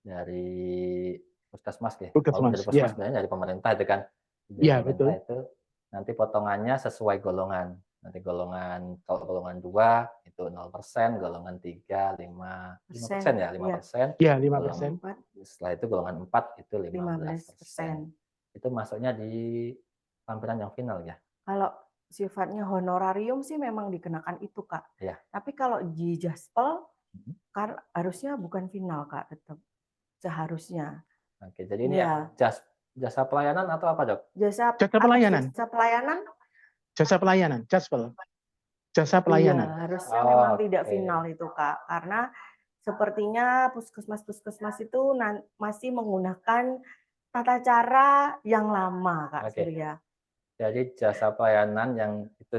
dari puskesmas ya. Walaupun dari puskesmas sebenarnya dari pemerintah itu kan. Dari pemerintah itu nanti potongannya sesuai golongan. Nanti kalau golongan 2 itu 0%, golongan 3 5% ya, 5%. Iya, 5%. Setelah itu golongan 4 itu 15%. Itu masuknya di tampilan yang final ya. Kalau sifatnya honorarium sih memang dikenakan itu Kak. Iya. Tapi kalau di Jaspel kan harusnya bukan final Kak, tetap seharusnya. Oke, jadi ini ya jasa pelayanan atau apa dok? Jasa pelayanan. Jasa pelayanan? Jasa pelayanan, Jaspel. Jasa pelayanan. Iya, harusnya memang tidak final itu Kak, karena sepertinya puskesmas-puskesmas itu masih menggunakan tata cara yang lama Kak Surya. Jadi jasa pelayanan yang itu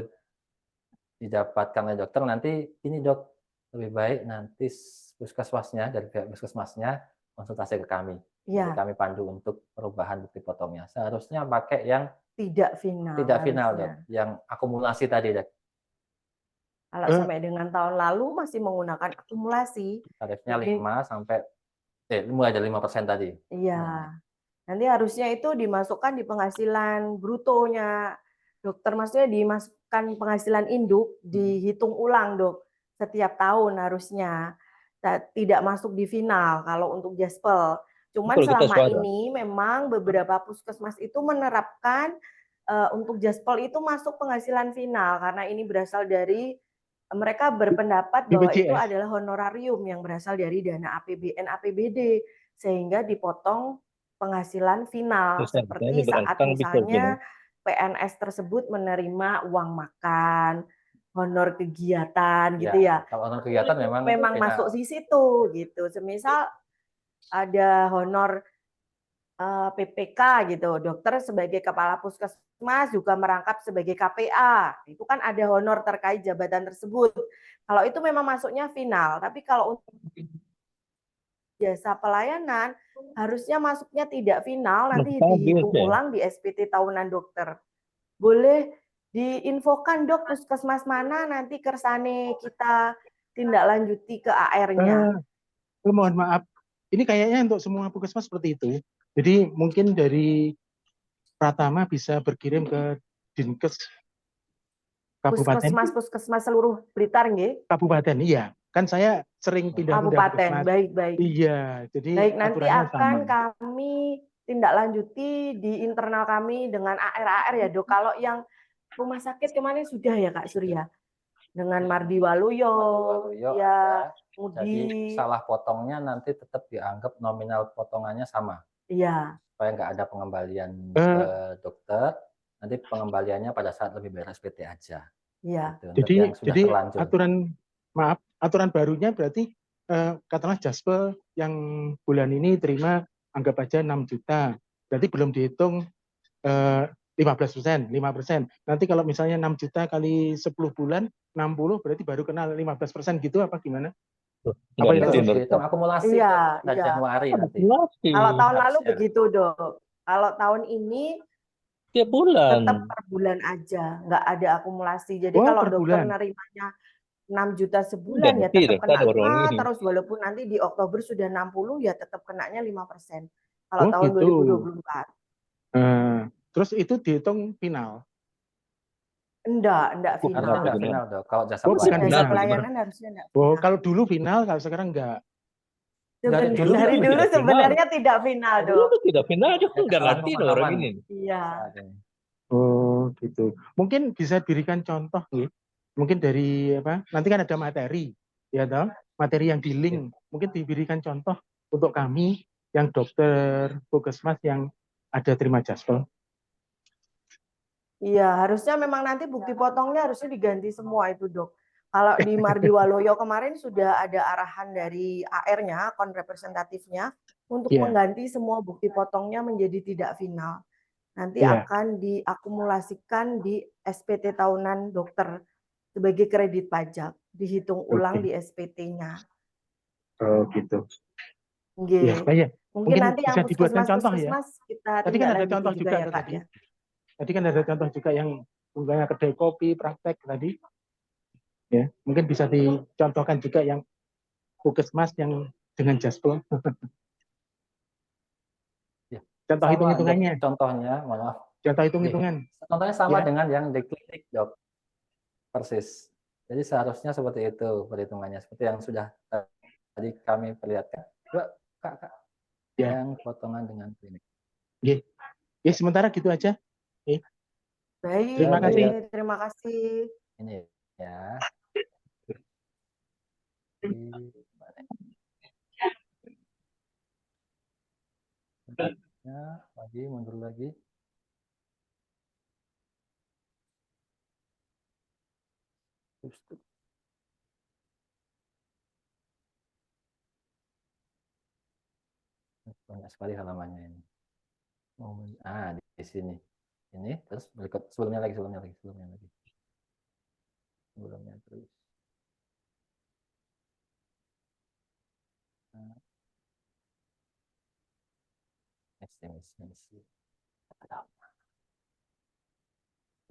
didapatkan oleh dokter nanti ini dok, lebih baik nanti puskesmasnya dari pihak puskesmasnya konsultasi ke kami. Iya. Jadi kami pandu untuk perubahan bukti potongnya. Seharusnya pakai yang tidak final. Tidak final dok, yang akumulasi tadi dok. Kalau sampai dengan tahun lalu masih menggunakan akumulasi. Tarifnya 5 sampai mulai dari 5% tadi. Iya. Nanti harusnya itu dimasukkan di penghasilan brutonya dokter, maksudnya dimasukkan penghasilan induk, dihitung ulang dok setiap tahun harusnya. Tidak masuk di final kalau untuk Jaspel. Cuman Betul, kita selama sepakat. ini memang beberapa puskesmas itu menerapkan untuk jaspel itu masuk penghasilan final karena ini berasal dari mereka berpendapat bahwa itu BPJS. adalah honorarium yang berasal dari dana APBN APBD sehingga dipotong penghasilan final Terus, seperti ini saat berangsang bisa misalnya PNS tersebut menerima uang makan, honor kegiatan gitu ya. Kalau honor kegiatan memang final. masuk di situ gitu. Semisal ada honor PPK gitu, dokter sebagai kepala puskesmas juga merangkap sebagai KPA, itu kan ada honor terkait jabatan tersebut. Kalau itu memang masuknya final, tapi kalau untuk jasa pelayanan harusnya masuknya tidak final, nanti dihitung ulang di SPT tahunan dokter. Boleh diinfokan dok puskesmas mana nanti kersane kita tindak lanjuti ke AR-nya. Mohon maaf, ini kayaknya untuk semua puskesmas seperti itu. Jadi mungkin dari Pratama bisa berkirim ke Dinkes Kabupaten. Puskesmas seluruh Blitar nggih? Kabupaten, iya. Kan saya sering pindah-pindah Kabupaten, puskesmas. baik. Iya, jadi baik, nanti akan sama. kami tindak lanjuti di internal kami dengan AR ya dok. Kalau yang rumah sakit kemarin sudah ya Kak Surya? Dengan Mardi Waluyo, ya, Jadi salah potongnya nanti tetap dianggap nominal potongannya sama. Iya. Supaya nggak ada pengembalian ke dokter, nanti pengembaliannya pada saat lebih bayar SPT aja. Iya. Gitu. Jadi aturan barunya berarti katakanlah Jaspel yang bulan ini terima anggap aja 6 juta. Berarti belum dihitung 15%, 5%. Nanti kalau misalnya 6 juta kali 10 bulan, 60 berarti baru kena 15% gitu apa gimana? Apa itu dihitung akumulasi Januari nanti. Kalau tahun lalu begitu dok. Kalau tahun ini tiap bulan. Tetap per bulan aja, nggak ada akumulasi. Jadi kalau dokter nerimanya 6 juta sebulan ya tetap kena 5, terus walaupun nanti di Oktober sudah 60 ya tetap kenanya 5%. Kalau tahun gitu. 2024. Terus itu dihitung final? Enggak final. Enggak final dok. Kalau jasa pelayanan harusnya enggak final. Kalau dulu final, kalau sekarang enggak. Dari dulu sebenarnya tidak final dok. Dulu tidak final aja, enggak ngerti orang ini. Iya. Oh gitu. Mungkin bisa diberikan contoh nih. Mungkin dari apa? Nanti kan ada materi, ya toh? Materi yang di link. Mungkin diberikan contoh untuk kami yang dokter puskesmas yang ada terima Jaspel. Iya, harusnya memang nanti bukti potongnya harusnya diganti semua itu dok. Kalau di Mardi Waluyo kemarin sudah ada arahan dari AR-nya, akun representatifnya, untuk mengganti semua bukti potongnya menjadi tidak final. Nanti akan diakumulasikan di SPT tahunan dokter sebagai kredit pajak, dihitung ulang di SPT-nya. Oh gitu. Ya. Mungkin nanti bisa yang dibuatkan contoh ya. kita tadi kan ada contoh juga ya, Kak, ya. Tadi kan ada contoh juga yang misalnya kedai kopi, praktek tadi. Ya, mungkin bisa dicontohkan juga yang puskesmas yang dengan Jaspel. Contoh hitung-hitungannya. Contohnya, maaf. Contoh hitung-hitungan. Contohnya sama dengan yang di klinik, dok. Persis. Jadi seharusnya seperti itu perhitungannya. Seperti yang sudah tadi kami perlihatkan. Kak. Yang potongan dengan klinik. Ya, sementara gitu aja. Baik, terima kasih. Ini ya. Lagi mundur lagi. Banyak sekali halamannya ini. Di sini. Ini terus berikut sebelumnya lagi. Sebelumnya terus.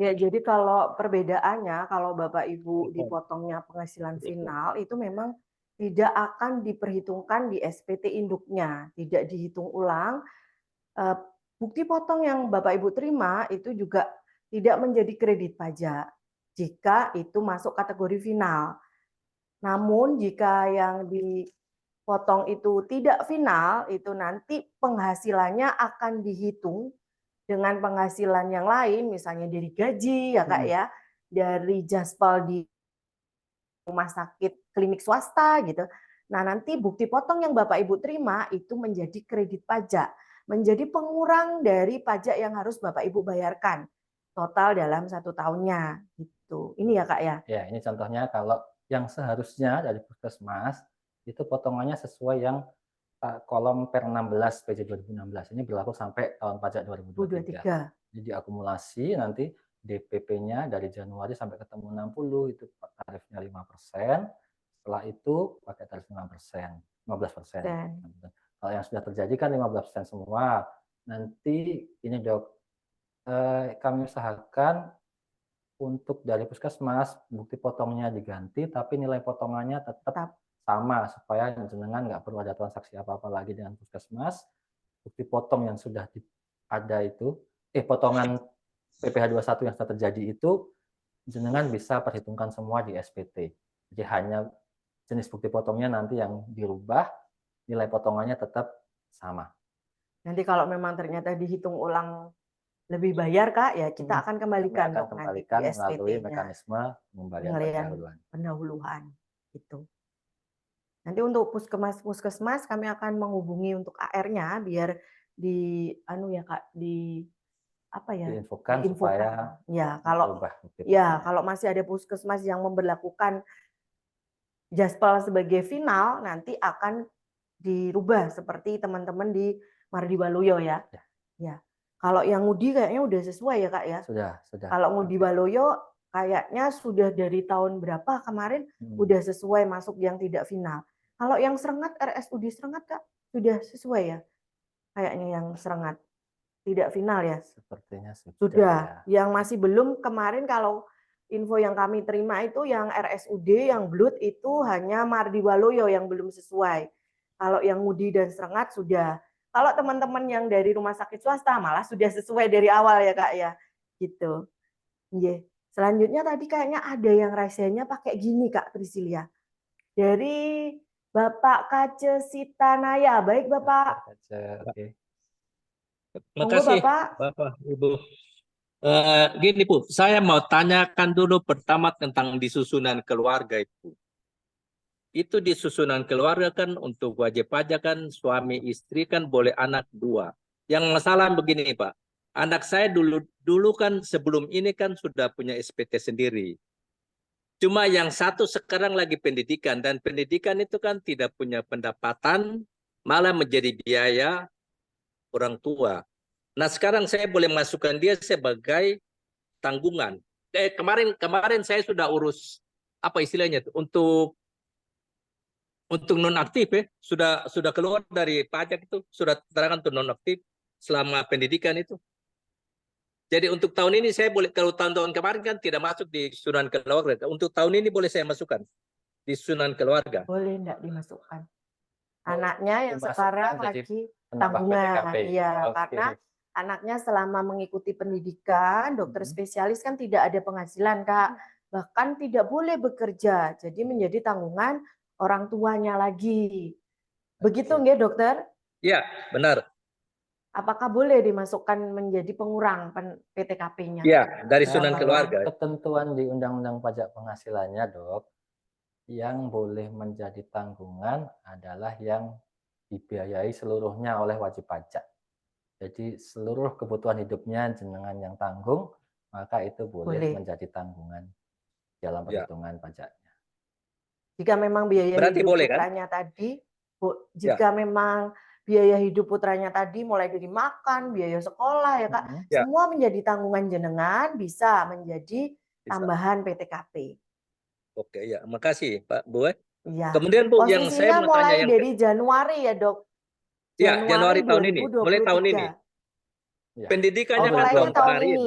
Ya, jadi kalau perbedaannya, kalau Bapak Ibu dipotongnya penghasilan final, itu memang tidak akan diperhitungkan di SPT induknya, tidak dihitung ulang. Bukti potong yang Bapak Ibu terima itu juga tidak menjadi kredit pajak jika itu masuk kategori final. Namun jika yang di potong itu tidak final, itu nanti penghasilannya akan dihitung dengan penghasilan yang lain, misalnya dari gaji ya Kak ya, dari jaspal di rumah sakit klinik swasta gitu. Nah, nanti bukti potong yang Bapak Ibu terima itu menjadi kredit pajak, menjadi pengurang dari pajak yang harus Bapak Ibu bayarkan total dalam 1 tahunnya gitu. Ini ya Kak ya. Ya, ini contohnya kalau yang seharusnya dari Puskesmas itu potongannya sesuai yang kolom per 16 PJ 2016. Ini berlaku sampai tahun pajak 2023. 2023. Jadi diakumulasi nanti DPP-nya dari Januari sampai ketemu 60 itu tarifnya 5%. Setelah itu pakai tarif 5%, 15%. Kalau yang sudah terjadi kan 15% semua. Nanti ini Dok, kami usahakan untuk dari Puskesmas bukti potongnya diganti, tapi nilai potongannya tetap sama supaya jenengan nggak perlu ada transaksi apa-apa lagi dengan Puskesmas. Bukti potong yang sudah ada itu, potongan PPh 21 yang sudah terjadi itu, jenengan bisa perhitungkan semua di SPT. Jadi hanya jenis bukti potongnya nanti yang dirubah, nilai potongannya tetap sama. Nanti kalau memang ternyata dihitung ulang lebih bayar Kak, ya kita akan kembalikan Kami akan kembalikan melalui mekanisme pengembalian pendahuluan gitu. Nanti untuk puskesmas kami akan menghubungi untuk AR-nya biar di Kak, diinfokan supaya kalau masih ada puskesmas yang memberlakukan jaspal sebagai final, nanti akan dirubah seperti teman-teman di Mardi Waluyo ya. Ya. Kalau yang Ngudi kayaknya udah sesuai ya Kak ya. Sudah. Kalau Ngudi Waluyo kayaknya sudah dari tahun berapa kemarin udah sesuai masuk yang tidak final. Kalau yang Serengat, RSUD Serengat Kak, sudah sesuai ya? Kayaknya yang Serengat tidak final ya? Sepertinya sudah. Yang masih belum kemarin kalau info yang kami terima itu yang RSUD, yang Blut itu hanya Mardi Waluyo yang belum sesuai. Kalau yang Ngudi dan Serengat sudah. Kalau teman-teman yang dari rumah sakit swasta malah sudah sesuai dari awal ya Kak ya. Gitu. Selanjutnya tadi kayaknya ada yang rahasianya pakai gini Kak Priscilia. Dari Bapak Kace Sitanaya. Baik Bapak. Makasih Bapak Ibu. Gini Bu, saya mau tanyakan dulu pertama tentang disusunan keluarga itu. Itu disusunan keluarga kan untuk wajib pajak kan suami istri kan boleh anak 2. Yang masalah begini Pak, anak saya dulu kan sebelum ini kan sudah punya SPT sendiri. Cuma yang satu sekarang lagi pendidikan dan pendidikan itu kan tidak punya pendapatan, malah menjadi biaya orang tua. Nah sekarang saya boleh masukkan dia sebagai tanggungan. Kemarin saya sudah urus apa istilahnya untuk nonaktif ya, sudah keluar dari pajak itu, sudah terangkan untuk nonaktif selama pendidikan itu. Jadi untuk tahun ini saya boleh, kalau tahun-tahun kemarin kan tidak masuk di susunan keluarga. Untuk tahun ini boleh saya masukkan di susunan keluarga. Boleh enggak dimasukkan. Anaknya yang sekarang lagi tanggungan. Iya, karena anaknya selama mengikuti pendidikan dokter spesialis kan tidak ada penghasilan Kak, bahkan tidak boleh bekerja, jadi menjadi tanggungan orang tuanya lagi. Begitu nggih dokter? Iya, benar. Apakah boleh dimasukkan menjadi pengurang PTKP-nya? Iya, dari susunan keluarga. Ketentuan di Undang-Undang Pajak Penghasilannya Dok, yang boleh menjadi tanggungan adalah yang dibiayai seluruhnya oleh wajib pajak. Jadi seluruh kebutuhan hidupnya jenengan yang tanggung, maka itu boleh menjadi tanggungan dalam perhitungan pajaknya. Jika memang biaya berarti hidup boleh, putranya kan? tadi, jika memang biaya hidup putranya tadi mulai dari makan, biaya sekolah ya Kak, semua menjadi tanggungan jenengan, bisa menjadi tambahan PTKP. Oke ya, makasih Pak Bu. Ya. Kemudian Bu, yang saya mau tanya mulai dari Januari ya Dok. Ya, Januari tahun ini, mulai tahun ini. Pendidikannya kan tahun kemarin.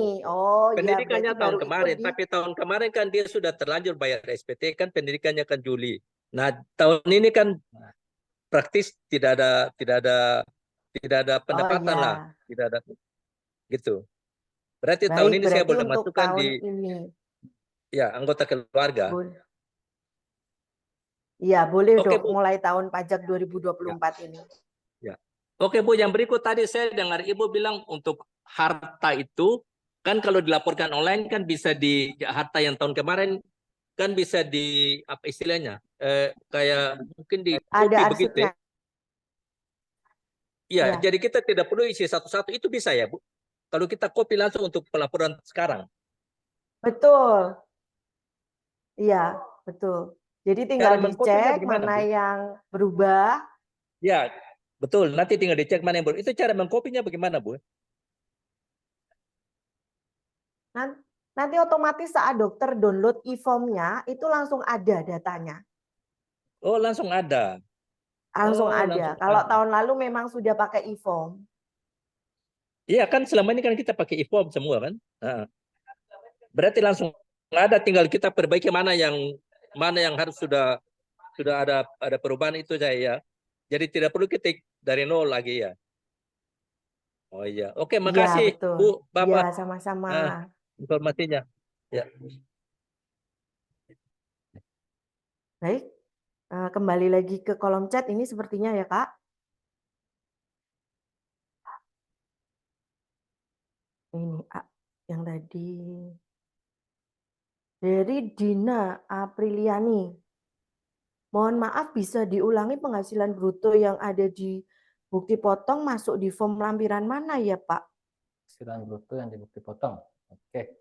Pendidikannya tahun kemarin, tapi tahun kemarin kan dia sudah terlanjur bayar SPT kan pendidikannya kan Juli. Nah, tahun ini kan praktis tidak ada pendapatan lah, tidak ada gitu. Berarti tahun ini saya boleh masukkan di anggota keluarga. Iya, boleh Oke, dok, Bu. mulai tahun pajak 2024 ini. Ya. Oke, Bu, yang berikut tadi saya dengar Ibu bilang untuk harta itu kan kalau dilaporkan online kan bisa harta yang tahun kemarin kan bisa apa istilahnya? Kayak mungkin di Ada copy begitu ya. arsipnya. Iya, Ya, jadi kita tidak perlu isi satu-satu, itu bisa ya, Bu? Kalau kita copy langsung untuk pelaporan sekarang. betul. Iya, betul. Jadi Cara tinggal mengkopinya dicek bagaimana, mana Bu? yang berubah. Ya, betul. Nanti tinggal dicek mana yang Itu cara mengkopinya bagaimana, Bu? Nanti otomatis saat dokter download e-formnya, itu langsung ada datanya. Oh, langsung ada. Langsung Oh, ada. langsung Kalau ada. tahun lalu memang sudah pakai e-form. Iya, kan selama ini kan kita pakai e-form semua kan? Nah, berarti langsung ada, tinggal kita perbaiki mana yang harus sudah ada perubahan itu saya ya. Jadi tidak perlu ketik dari nol lagi ya. Oh iya. Oke, Iya, makasih betul. Bu, Iya, Bapak sama-sama. informasinya. Ya. Baik, kembali lagi ke kolom chat ini sepertinya ya, Kak. Ini yang tadi dari Dina Apriliani. Mohon maaf, bisa diulangi penghasilan bruto yang ada di bukti potong masuk di form lampiran mana ya, Pak? Penghasilan bruto yang di bukti potong. Oke.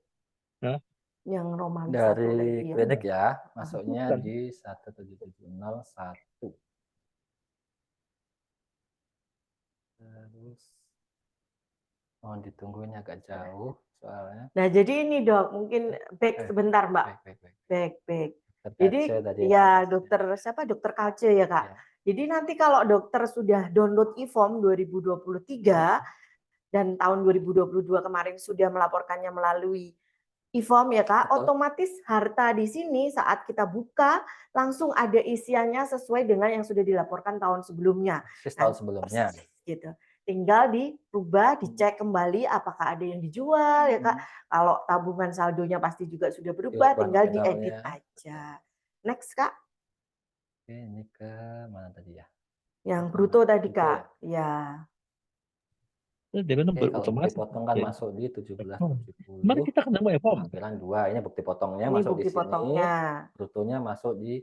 Yang Romawi 1 Dari tadi ya. klinik ya, masuknya Bukan. di 17701. Terus mohon ditunggu, ini agak jauh soalnya. Nah, jadi ini dok, mungkin back sebentar Mbak. Baik. Back. Dokter Jadi Kalce tadi ya dokter siapa? Dokter Kalce ya Kak. Ya. Jadi nanti kalau dokter sudah download e-form 2023 dan tahun 2022 kemarin sudah melaporkannya melalui e-form ya Kak, Betul. otomatis harta di sini saat kita buka langsung ada isiannya sesuai dengan yang sudah dilaporkan tahun sebelumnya. Persis tahun sebelumnya. Persis, gitu. Tinggal dirubah, dicek kembali apakah ada yang dijual ya Kak. Kalau tabungan saldonya pasti juga sudah berubah, Bank tinggal finalnya. diedit aja. Next Kak. Oke, ini ke mana tadi ya? Yang bruto tadi Bruto Kak. ya. Ya. Dia kan Oke, kalau bukti otomatis. potong kan Oke. masuk di 1770. Mari kita ketemu e-form. Lampiran 2, ini bukti potongnya Ini masuk bukti di sini. potongnya. Brutonya masuk di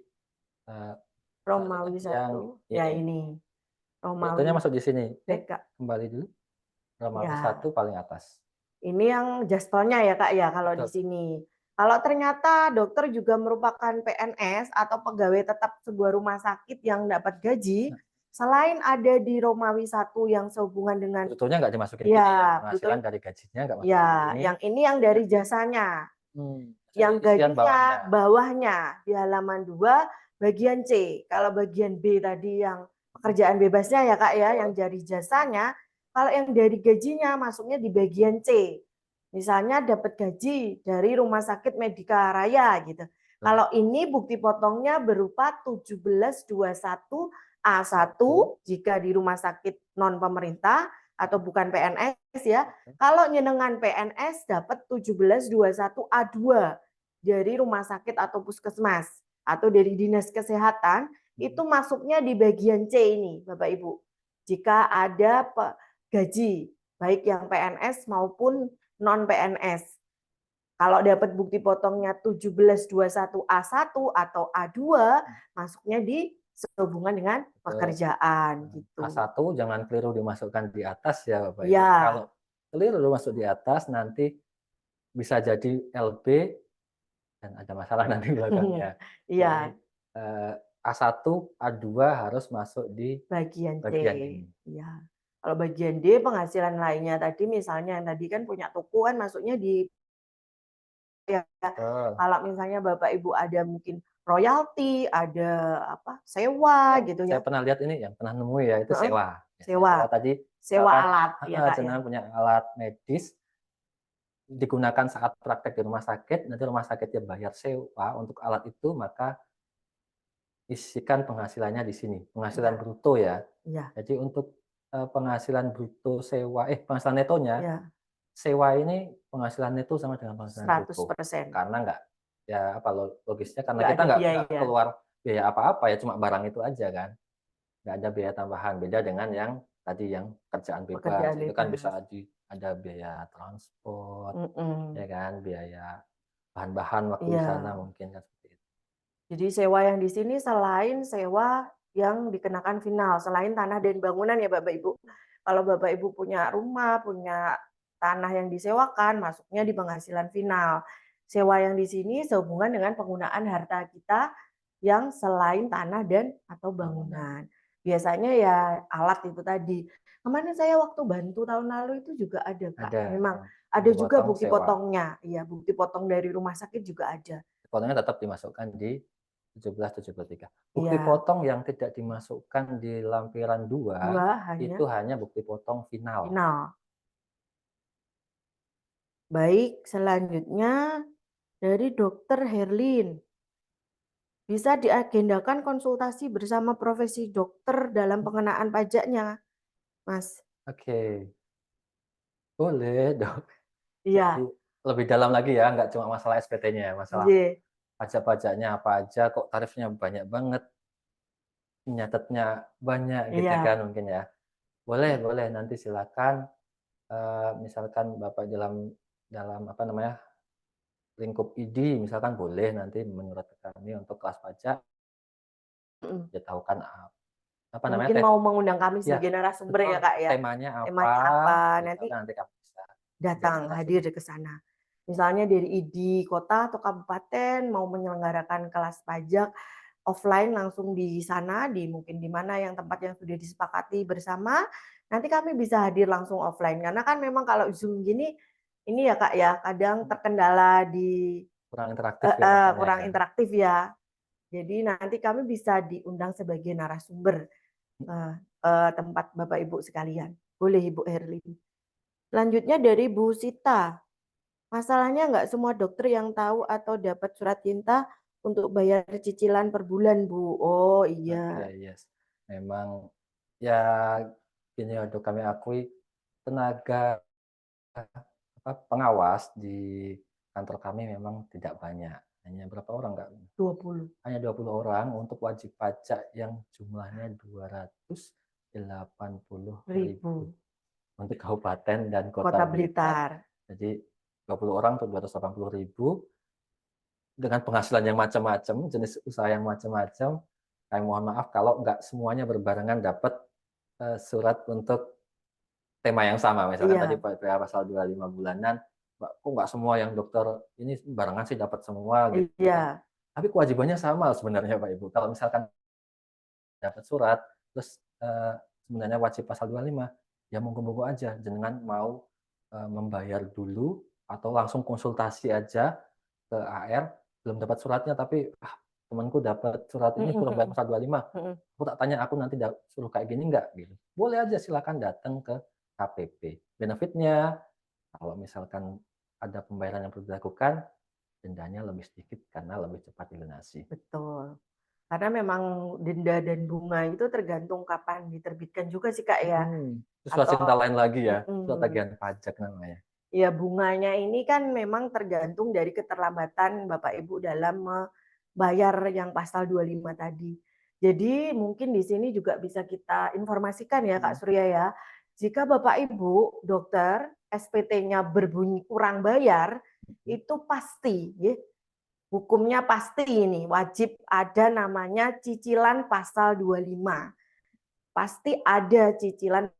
Romawi 1. Ya ini. Romawi. Brutonya masuk di sini. Baik, Kak. Kembali dulu. Romawi Ya. 1 paling atas. Ini yang jaspelnya ya Kak ya kalau Betul. di sini. Kalau ternyata dokter juga merupakan PNS atau pegawai tetap sebuah rumah sakit yang dapat gaji, selain ada di Romawi 1 yang sehubungan dengan Brutonya nggak dimasukin ya, ini, penghasilan dari gajinya nggak masuk ya, ini. yang ini yang dari jasanya. Yang Jadi isian gajinya bawahnya di halaman 2 bagian C. Kalau bagian B tadi yang pekerjaan bebasnya ya Kak ya, yang dari jasanya, kalau yang dari gajinya masuknya di bagian C. Misalnya dapat gaji dari Rumah Sakit Medika Raya gitu. Kalau ini bukti potongnya berupa 1721 A1 jika di rumah sakit non pemerintah atau bukan PNS ya. Kalau nyenengan PNS dapat 1721 A2 dari rumah sakit atau puskesmas atau dari dinas kesehatan, itu masuknya di bagian C ini Bapak Ibu. Jika ada gaji baik yang PNS maupun non PNS. Kalau dapat bukti potongnya 1721 A1 atau A2, masuknya di sehubungan dengan pekerjaan gitu. A1 jangan keliru dimasukkan di atas ya Bapak Ibu. Ya. Kalau keliru masuk di atas nanti bisa jadi LB dan ada masalah nanti belakangnya. Iya. A1, A2 harus masuk di bagian C. ini. Iya. Kalau bagian D penghasilan lainnya tadi misalnya yang tadi kan punya toko kan masuknya di ya. Kalau misalnya Bapak Ibu ada mungkin royalti, ada apa? Sewa gitu ya. Saya pernah lihat ini yang pernah nemu ya itu sewa. Sewa tadi sewa alat ya Kak ya. punya alat medis digunakan saat praktek di rumah sakit, nanti rumah sakitnya bayar sewa untuk alat itu, maka isikan penghasilannya di sini, penghasilan bruto ya. Jadi untuk penghasilan bruto sewa, penghasilan netonya, sewa ini penghasilan neto sama dengan penghasilan bruto. 100%. Karena enggak, ya apa logisnya, karena Nggak kita ada enggak biaya. keluar biaya apa-apa ya, cuma barang itu aja kan. Nggak ada biaya tambahan. Beda dengan yang tadi yang kerjaan bebas. Pekerjaan Itu kan bisa bebas. ada biaya transport, Mm-mm. ya kan, biaya bahan-bahan waktu di sana Iya. mungkin kan seperti itu. Jadi sewa yang di sini selain sewa yang dikenakan final, selain tanah dan bangunan ya Bapak Ibu. Kalau Bapak Ibu punya rumah, punya tanah yang disewakan, masuknya di penghasilan final. Sewa yang di sini sehubungan dengan penggunaan harta kita yang selain tanah dan atau bangunan. Biasanya ya alat itu tadi. Kemarin saya waktu bantu tahun lalu itu juga ada Kak. Ada Memang yang ada juga dipotong bukti sewa. potongnya. Iya, bukti potong dari rumah sakit juga ada. Potongnya tetap dimasukkan di 1773. Bukti Iya. potong yang tidak dimasukkan di lampiran 2 itu hanya bukti potong final. final. Baik, selanjutnya dari Dokter Herlin. Bisa diagendakan konsultasi bersama profesi dokter dalam pengenaan pajaknya, Mas. Oke, boleh dong. Jadi Iya, lebih dalam lagi ya, nggak cuma masalah SPT-nya ya, masalah nggih. pajak-pajaknya apa aja, kok tarifnya banyak banget, nyatetnya banyak gitu Iya. kan mungkin ya. Boleh boleh, nanti silakan, misalkan Bapak dalam dalam apa namanya, lingkup ID misalkan boleh nanti menyurat ke kami untuk kelas pajak, Mhm. dia tahu kan, apa namanya, Mungkin mau mengundang kami ya sebagai narasumber betul, ya, Kak, ya. temanya apa, Temanya apa, nanti misalkan nanti kami bisa ajak datang, hadir narasumber. ke sana. Misalnya dari ID kota atau kabupaten mau menyelenggarakan kelas pajak offline langsung di sana, di mungkin di mana yang tempat yang sudah disepakati bersama, nanti kami bisa hadir langsung offline. Karena kan memang kalau Zoom gini, ini ya Kak ya, kadang terkendala di Kurang interaktif ya rasanya kurang ya. interaktif ya. Jadi nanti kami bisa diundang sebagai narasumber tempat Bapak Ibu sekalian. Boleh Ibu Herlin. Selanjutnya dari Bu Sita. Masalahnya nggak semua dokter yang tahu atau dapat surat tinta untuk bayar cicilan per bulan, Bu. Oh Oke, iya. yes. Memang ya gini ya, untuk kami akui tenaga pengawas di kantor kami memang tidak banyak. Hanya berapa orang, Kak? 20 Hanya 20 orang untuk wajib pajak yang jumlahnya 280.000 ribu untuk kabupaten dan kota Kota Blitar. Blitar. Jadi 20 orang untuk 280.000 dengan penghasilan yang macam-macam, jenis usaha yang macam-macam. Kami mohon maaf kalau nggak semuanya berbarengan dapat surat untuk tema yang sama. Misalkan tadi Iya, PPh pasal 25 bulanan, kok nggak semua yang dokter ini barengan sih dapat semua gitu kan. iya. Tapi kewajibannya sama sebenarnya Pak Ibu. Kalau misalkan dapat surat, terus sebenarnya wajib pasal 25, ya monggo-monggo aja, jenengan mau membayar dulu atau langsung konsultasi aja ke AR, belum dapat suratnya tapi temanku dapat surat ini suruh bayar pasal 25. Aku tak tanya aku nanti suruh kayak gini enggak gitu. Boleh aja silakan datang ke KPP. Benefitnya kalau misalkan ada pembayaran yang perlu dilakukan, dendanya lebih sedikit karena lebih cepat dilunasi. Betul. Karena memang denda dan bunga itu tergantung kapan diterbitkan juga sih Kak ya. Itu surat cinta lain lagi ya, surat Mm-mm. tagihan pajak namanya. Ya bunganya ini kan memang tergantung dari keterlambatan Bapak Ibu dalam membayar yang pasal 25 tadi. Jadi mungkin di sini juga bisa kita informasikan ya Kak Surya ya. Jika Bapak Ibu dokter SPT-nya berbunyi kurang bayar, itu pasti ya, hukumnya pasti ini wajib ada namanya cicilan pasal 25. Pasti ada cicilan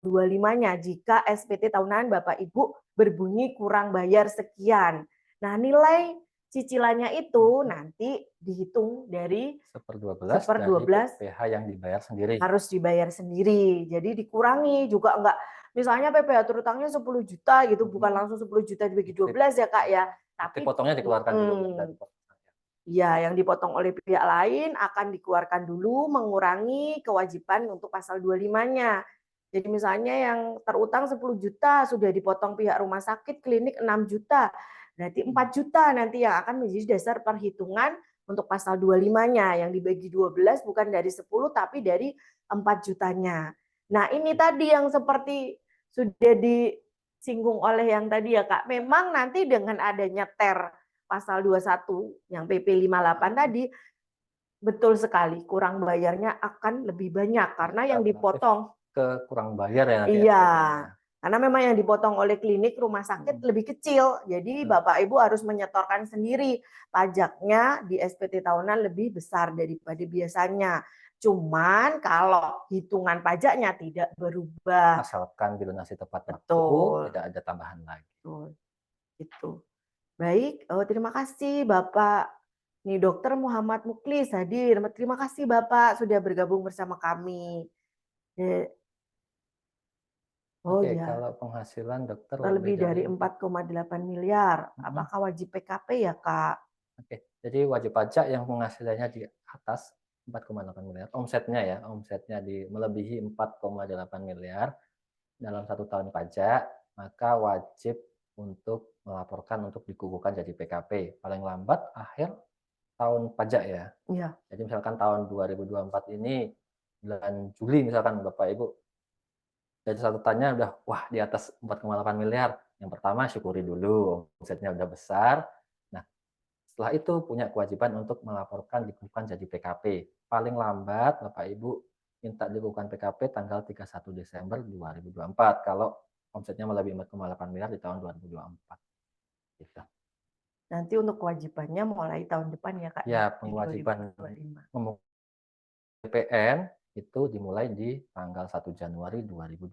25-nya jika SPT tahunan Bapak Ibu berbunyi kurang bayar sekian. Nah, nilai cicilannya itu nanti dihitung dari 1/12 dari 1/12 PPh yang dibayar sendiri. harus dibayar sendiri. Jadi dikurangi juga enggak, misalnya PPh terutangnya 10 juta gitu, bukan langsung 10 juta dibagi 12 ya Kak ya. Tapi Tapi potongnya dikeluarkan dulu dari ya, yang dipotong oleh pihak lain akan dikeluarkan dulu mengurangi kewajiban untuk pasal 25-nya. Jadi misalnya yang terutang 10 juta sudah dipotong pihak rumah sakit klinik 6 juta. Berarti 4 juta nanti yang akan menjadi dasar perhitungan untuk pasal 25-nya yang dibagi 12 bukan dari 10 tapi dari 4 jutanya. Nah, ini tadi yang seperti sudah disinggung oleh yang tadi ya Kak. Memang nanti dengan adanya pasal 21 yang PP 58 tadi Betul sekali, kurang bayarnya akan lebih banyak karena yang Alternatif dipotong, ke kurang bayar ya nanti iya, SPT-nya. karena memang yang dipotong oleh klinik rumah sakit lebih kecil. Jadi Bapak Ibu harus menyetorkan sendiri pajaknya di SPT tahunan lebih besar daripada biasanya. Cuman kalau hitungan pajaknya tidak berubah. Asalkan dilunasi tepat waktu, Betul. tidak ada tambahan lagi. Betul. Itu. Baik, terima kasih Bapak. Nih Dokter Muhammad Muklis hadir. Terima kasih Bapak sudah bergabung bersama kami. Oh Oke, ya, kalau penghasilan dokter lebih dari 4,8 miliar. Apakah wajib PKP ya Kak? Oke, jadi wajib pajak yang penghasilannya di atas 4,8 miliar, omsetnya melebihi 4,8 miliar dalam 1 tahun pajak, maka wajib untuk melaporkan untuk dikukuhkan jadi PKP. Paling lambat akhir tahun pajak ya. Iya. Jadi misalkan tahun 2024 ini bulan Juli misalkan Bapak Ibu dari catatannya udah wah di atas 4,8 miliar. Yang pertama syukuri dulu omsetnya udah besar. Nah, setelah itu punya kewajiban untuk melaporkan dikukuhkan jadi PKP. Paling lambat Bapak Ibu minta dikukuhkan PKP tanggal 31 Desember 2024 kalau omsetnya melebihi 4,8 miliar di tahun 2024. Gitu. Nanti untuk kewajibannya mulai tahun depan ya Kak? Ya, Di kewajiban 2025. PPN itu dimulai di tanggal 1 Januari 2025,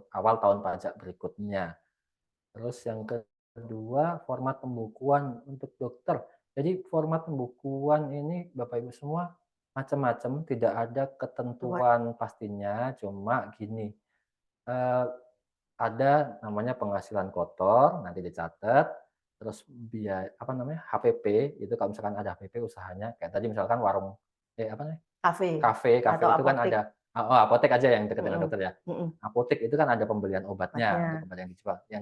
awal tahun pajak berikutnya. Terus yang kedua, format pembukuan untuk dokter. Jadi format pembukuan ini Bapak Ibu semua macam-macam, tidak ada ketentuan pastinya, cuma gini, ada namanya penghasilan kotor, nanti dicatat, terus biaya HPP, itu kalau misalkan ada HPP usahanya, kayak tadi misalkan warung, Kafe kafe atau itu kan apotek. ada apotek aja yang dekat dengan dokter ya. Apotek itu kan ada pembelian obatnya untuk obat yang dijual. Yang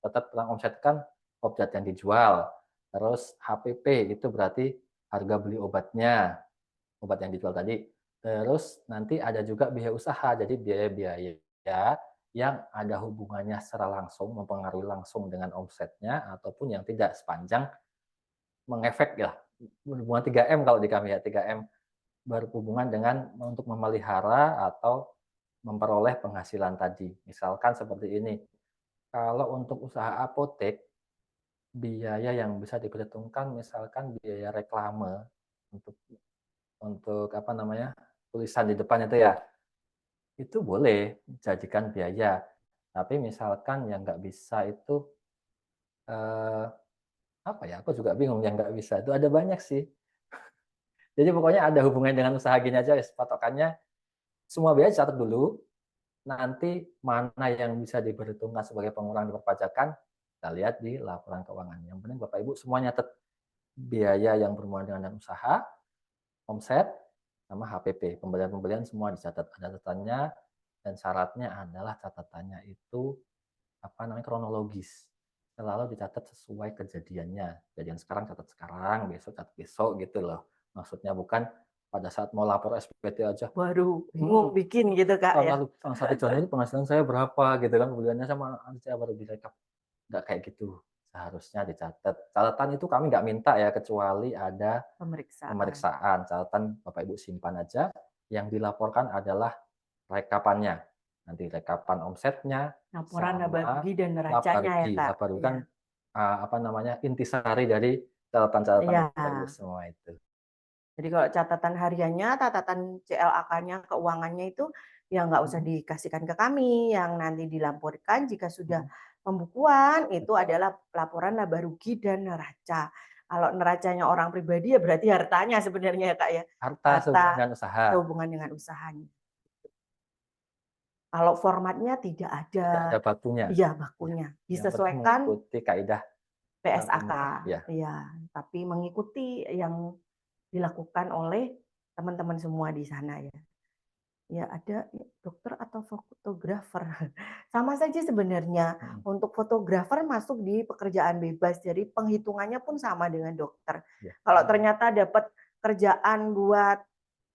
tetap omset kan obat yang dijual. Terus HPP itu berarti harga beli obatnya, obat yang dijual tadi. Terus nanti ada juga biaya usaha, jadi biaya-biaya yang ada hubungannya secara langsung, mempengaruhi langsung dengan omsetnya, ataupun yang tidak sepanjang mengefek ya. Hubungan 3M kalau di kami ya, 3M berhubungan dengan untuk memelihara atau memperoleh penghasilan tadi. Misalkan seperti ini, kalau untuk usaha apotek, biaya yang bisa diperhitungkan misalkan biaya reklame untuk tulisan di depan itu ya, itu boleh dijadikan biaya. Tapi misalkan yang nggak bisa itu, aku juga bingung yang nggak bisa, itu ada banyak sih. Jadi pokoknya ada hubungannya dengan usaha gini aja, patokannya semua biaya catat dulu, nanti mana yang bisa diperhitungkan sebagai pengurangan di perpajakan, kita lihat di laporan keuangan. Yang penting Bapak Ibu semua nyatet biaya yang berhubungan dengan usaha, omset, sama HPP. Pembelian-pembelian semua dicatat, ada catatannya, dan syaratnya adalah catatannya itu kronologis. Selalu dicatat sesuai kejadiannya. Kejadian sekarang catat sekarang, besok catat besok gitu loh. Maksudnya bukan pada saat mau lapor SPT aja. Baru bingung bikin gitu Kak ya. Lalu tanggal 1 Januari penghasilan saya berapa gitu kan, bulannya sama saya baru direkap. Nggak kayak gitu. Seharusnya dicatat. Catatan itu kami nggak minta ya, kecuali ada pemeriksaan. Catatan Bapak Ibu simpan aja. Yang dilaporkan adalah rekapannya. Nanti rekapan omsetnya, laporan laba rugi dan neracanya ya Kak. Laba rugi kan intisari dari catatan-catatan Bapak Ibu semua itu. Jadi kalau catatan hariannya, catatan CLAK-nya, keuangannya itu ya nggak usah dikasihkan ke kami, yang nanti dilaporkan jika sudah pembukuan itu adalah laporan laba rugi dan neraca. Kalau neracanya orang pribadi ya berarti hartanya sebenarnya ya Kak ya. Harta sehubungan dengan usahanya. Kalau formatnya tidak ada. Tidak ada bakunya. Iya, bakunya. Disesuaikan mengikuti kaidah PSAK. Ya, tapi mengikuti yang dilakukan oleh teman-teman semua di sana ya. Ya ada dokter atau fotografer. Sama saja sebenarnya. Untuk fotografer masuk di pekerjaan bebas. Jadi penghitungannya pun sama dengan dokter. Kalau ternyata dapat kerjaan buat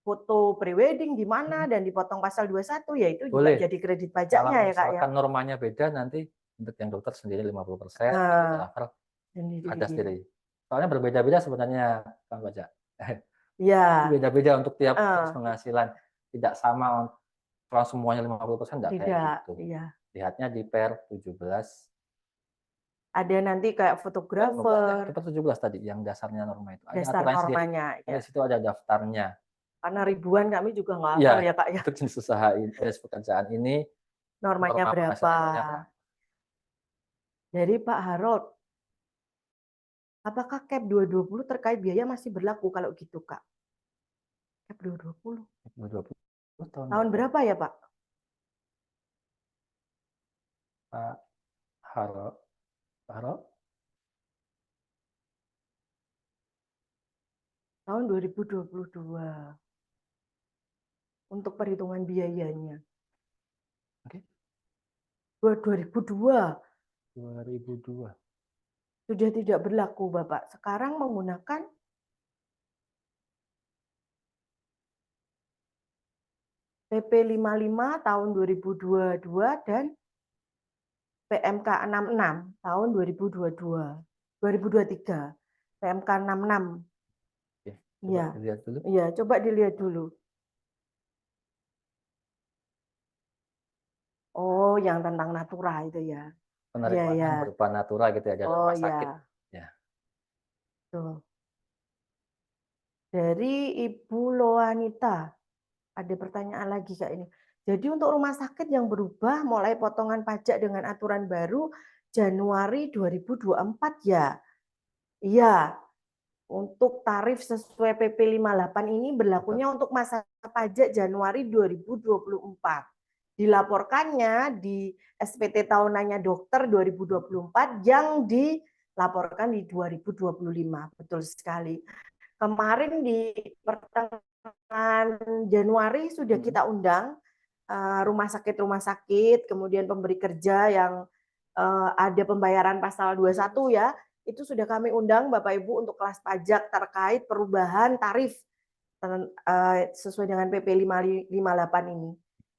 foto prewedding gimana dan dipotong pasal 21 ya itu juga jadi kredit pajaknya ya Kak ya. Kalau normanya beda nanti untuk yang dokter sendiri 50%, fotografer ada sendiri. Soalnya berbeda-beda sebenarnya Kang Baja. Ya, Beda-beda untuk tiap jenis eh, penghasilan. Tidak sama kalau semuanya 50% enggak kayak tidak, gitu. iya. Lihatnya di per 17 Ada nanti kayak fotografer, per 17 tadi yang dasarnya norma itu. Ada dasar aturannya sendiri. normanya, Kan ya. di situ ada daftarnya. Karena ribuan kami juga nggak hafal Iya, ya Kak ya, untuk jenis usaha ini, jenis pekerjaan ini normanya norma berapa. penghasilannya berapa. Dari Pak Harold, apakah CAP 220 terkait biaya masih berlaku kalau gitu Kak? CAP 220. 2020 tahun Tahun berapa ya Pak? Pak Haro, Pak Haro? Tahun 2022. Untuk perhitungan biayanya. Oke. 2002. 2002. Sudah tidak berlaku Bapak. Sekarang menggunakan PP 55 tahun 2022 dan PMK 66 tahun 2022. 2023. PMK 66. Oke, coba Iya. dilihat dulu. Iya, coba dilihat dulu. Oh, yang tentang natura itu ya. Penerimaan Iya, yang ya. berupa natural gitu ya dari Oh rumah sakit. ya. Ya. Tuh. Dari Ibu Loanita. Ada pertanyaan lagi Kak ini. Jadi untuk rumah sakit yang berubah mulai potongan pajak dengan aturan baru Januari 2024 ya. Iya. Untuk tarif sesuai PP 58 ini berlakunya untuk masa pajak Januari 2024. Dilaporkannya di SPT tahunannya dokter 2024 yang dilaporkan di 2025. Betul sekali. Kemarin di pertengahan Januari sudah kita undang rumah sakit, kemudian pemberi kerja yang ada pembayaran pasal 21 ya, itu sudah kami undang Bapak Ibu untuk kelas pajak terkait perubahan tarif sesuai dengan PP 558 ini.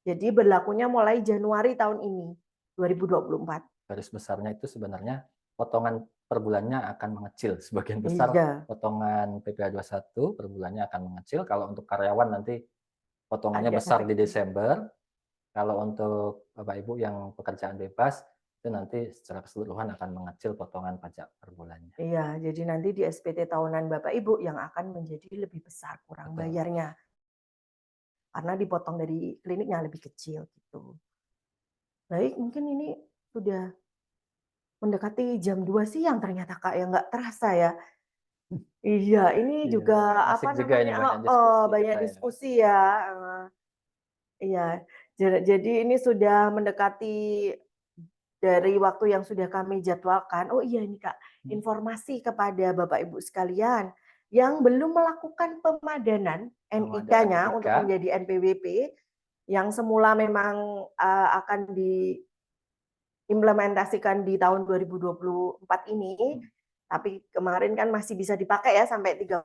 Jadi berlakunya mulai Januari tahun ini, 2024. Garis besarnya itu sebenarnya potongan per bulannya akan mengecil. Sebagian besar Iya. potongan PPh 21 per bulannya akan mengecil. Kalau untuk karyawan nanti potongannya Ada besar di efektif. Desember. Kalau untuk Bapak Ibu yang pekerjaan bebas, itu nanti secara keseluruhan akan mengecil potongan pajak per bulannya. Iya, jadi nanti di SPT tahunan Bapak Ibu yang akan menjadi lebih besar kurang Betul. bayarnya. Karena dipotong dari kliniknya lebih kecil gitu. Baik, mungkin ini sudah mendekati jam 2 siang ternyata Kak, ya nggak terasa ya. Iya, ini Iya, juga asik apa juga ini namanya, banyak diskusi banyak kita ya. diskusi ya. Iya, jadi ini sudah mendekati dari waktu yang sudah kami jadwalkan. Oh iya ini Kak, informasi kepada Bapak Ibu sekalian yang belum melakukan pemadanan NIK-nya NIK. untuk menjadi NPWP yang semula memang akan diimplementasikan di tahun 2024 ini, tapi kemarin kan masih bisa dipakai ya sampai 30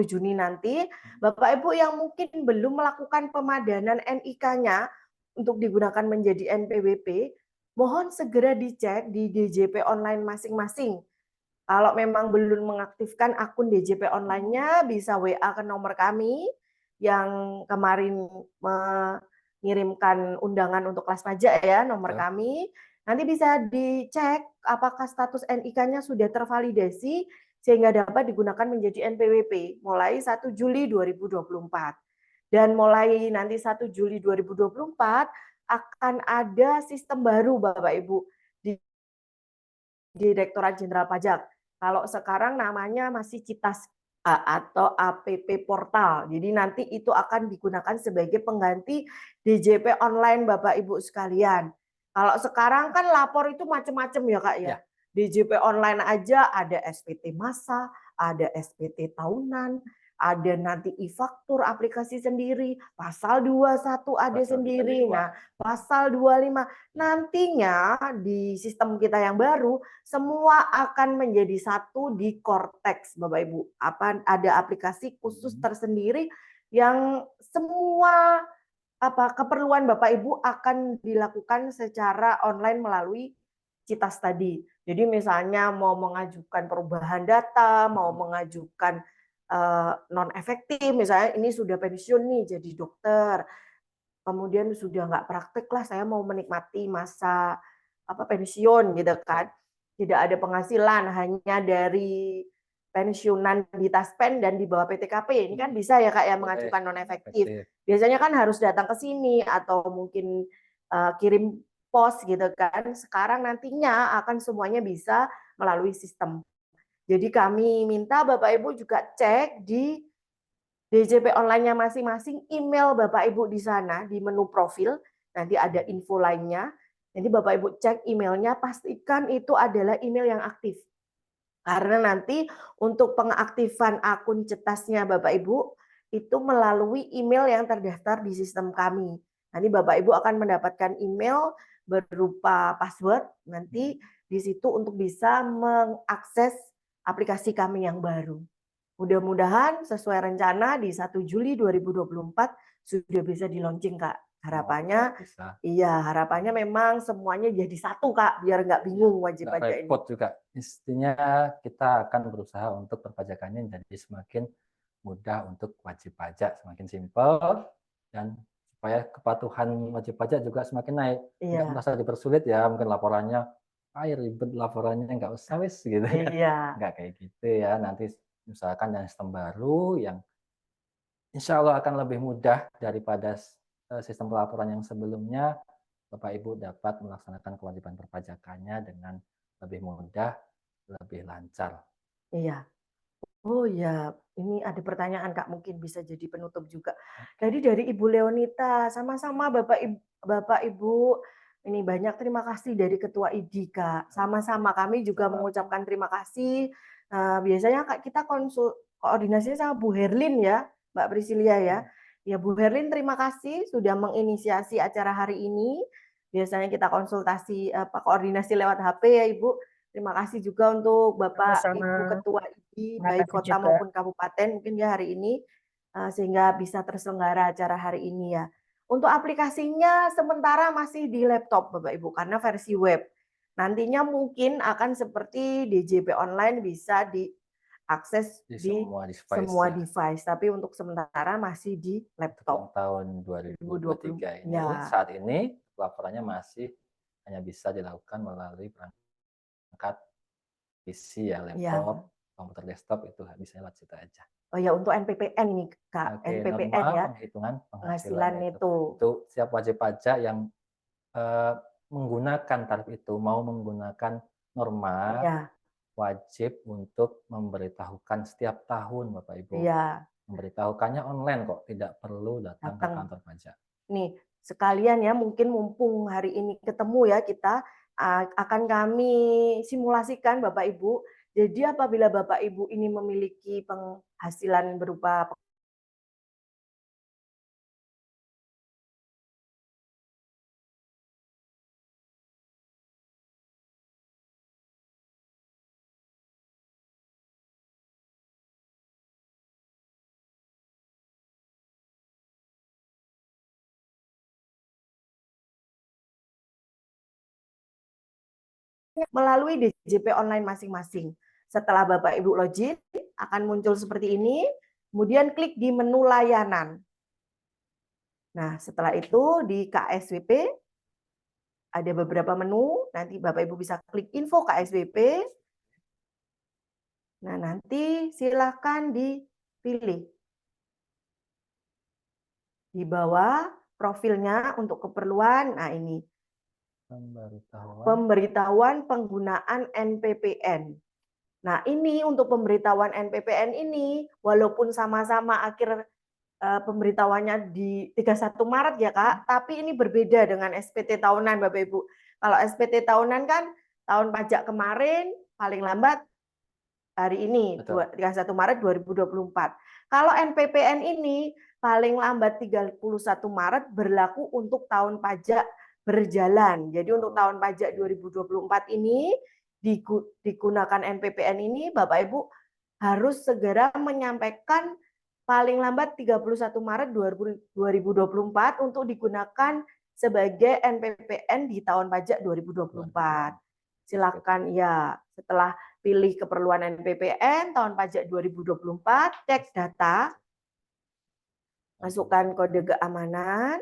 Juni nanti. Bapak Ibu yang mungkin belum melakukan pemadanan NIK-nya untuk digunakan menjadi NPWP, mohon segera dicek di DJP online masing-masing. Kalau memang belum mengaktifkan akun DJP online-nya, bisa WA ke nomor kami yang kemarin mengirimkan undangan untuk kelas pajak ya, nomor kami. Nanti bisa dicek apakah status NIK-nya sudah tervalidasi sehingga dapat digunakan menjadi NPWP mulai 1 Juli 2024. Dan mulai nanti 1 Juli 2024 akan ada sistem baru Bapak Ibu di Direktorat Jenderal Pajak. Kalau sekarang namanya masih Citas atau APP Portal. Jadi nanti itu akan digunakan sebagai pengganti DJP online Bapak Ibu sekalian. Kalau sekarang kan lapor itu macam-macam ya Kak ya. DJP online aja ada SPT masa, ada SPT tahunan, ada nanti e-faktur aplikasi sendiri, pasal 21 ada sendiri. Nah, pasal 25 nantinya di sistem kita yang baru semua akan menjadi satu di Cortex Bapak Ibu. Ada aplikasi khusus tersendiri yang semua keperluan Bapak Ibu akan dilakukan secara online melalui Citas tadi. Jadi misalnya mau mengajukan perubahan data, mau mengajukan non efektif, misalnya ini sudah pensiun nih jadi dokter, kemudian sudah nggak praktek lah, saya mau menikmati masa pensiun gitu kan, tidak ada penghasilan hanya dari pensiunan di Taspen dan di bawah PTKP, ini kan bisa ya Kak ya mengajukan non efektif. Biasanya kan harus datang ke sini atau mungkin kirim pos gitu kan. Sekarang nantinya akan semuanya bisa melalui sistem. Jadi kami minta Bapak Ibu juga cek di DJP online-nya masing-masing, email Bapak Ibu di sana, di menu profil, nanti ada info lainnya. Jadi Bapak Ibu cek emailnya, pastikan itu adalah email yang aktif. Karena nanti untuk pengaktifan akun cetasnya Bapak Ibu, itu melalui email yang terdaftar di sistem kami. Nanti Bapak Ibu akan mendapatkan email berupa password, nanti di situ untuk bisa mengakses aplikasi kami yang baru. Mudah-mudahan sesuai rencana di 1 Juli 2024 sudah bisa di-launching Kak. Harapannya, iya harapannya memang semuanya jadi satu Kak, biar nggak bingung wajib pajak ini. Repot juga. Istinya kita akan berusaha untuk perpajakannya jadi semakin mudah untuk wajib pajak, semakin simpel, dan supaya kepatuhan wajib pajak juga semakin naik. Nggak merasa dipersulit ya, mungkin laporannya, ribet laporannya, nggak usah wis gitu. Iya. Nggak kayak gitu ya, nanti misalkan dengan sistem baru yang insya Allah akan lebih mudah daripada sistem pelaporan yang sebelumnya, Bapak Ibu dapat melaksanakan kewajiban perpajakannya dengan lebih mudah, lebih lancar. Iya. Oh ya, ini ada pertanyaan Kak, mungkin bisa jadi penutup juga. Jadi dari Ibu Leonita, sama-sama Bapak Ibu, ini banyak terima kasih dari Ketua IDI Kak. Sama-sama kami juga mengucapkan terima kasih. Biasanya Kak kita koordinasinya sama Bu Herlin ya, Mbak Priscilia ya. Ya Bu Herlin terima kasih sudah menginisiasi acara hari ini. Biasanya kita konsultasi koordinasi lewat HP ya Ibu. Terima kasih juga untuk Bapak Ibu Ketua IDI baik kota maupun kabupaten mungkin ya hari ini sehingga bisa terselenggara acara hari ini ya. Untuk aplikasinya sementara masih di laptop Bapak Ibu karena versi web. Nantinya mungkin akan seperti DJP online bisa diakses di semua device, tapi untuk sementara masih di laptop. Tahun 2023 ini saat ini laporannya masih hanya bisa dilakukan melalui perangkat PC ya, laptop, komputer desktop itu bisa lewat situ aja. Oh ya, untuk NPPN ini Kak, NPPN ya, penghitungan penghasilan itu siap wajib pajak yang menggunakan tarif itu mau menggunakan norma wajib untuk memberitahukan setiap tahun Bapak Ibu. Iya. Memberitahukannya online kok, tidak perlu datang ke kantor pajak. Nih, sekalian ya mungkin mumpung hari ini ketemu ya kita akan kami simulasikan Bapak Ibu. Jadi apabila Bapak Ibu ini memiliki penghasilan berupa melalui DJP online masing-masing. Setelah Bapak Ibu login, akan muncul seperti ini, kemudian klik di menu layanan. Nah, setelah itu di KSWP, ada beberapa menu, nanti Bapak Ibu bisa klik info KSWP. Nah, nanti silakan dipilih. Di bawah profilnya untuk keperluan, nah ini. Pemberitahuan penggunaan NPPN. Nah, ini untuk pemberitahuan NPPN ini, walaupun sama-sama akhir pemberitahuannya di 31 Maret ya Kak, tapi ini berbeda dengan SPT tahunan Bapak Ibu. Kalau SPT tahunan kan tahun pajak kemarin, paling lambat hari ini, 31 Maret 2024. Kalau NPPN ini, paling lambat 31 Maret berlaku untuk tahun pajak berjalan. Jadi untuk tahun pajak 2024 ini digunakan NPPN ini Bapak Ibu harus segera menyampaikan paling lambat 31 Maret 2024 untuk digunakan sebagai NPPN di tahun pajak 2024. Silakan ya, setelah pilih keperluan NPPN tahun pajak 2024, cek data, masukkan kode keamanan.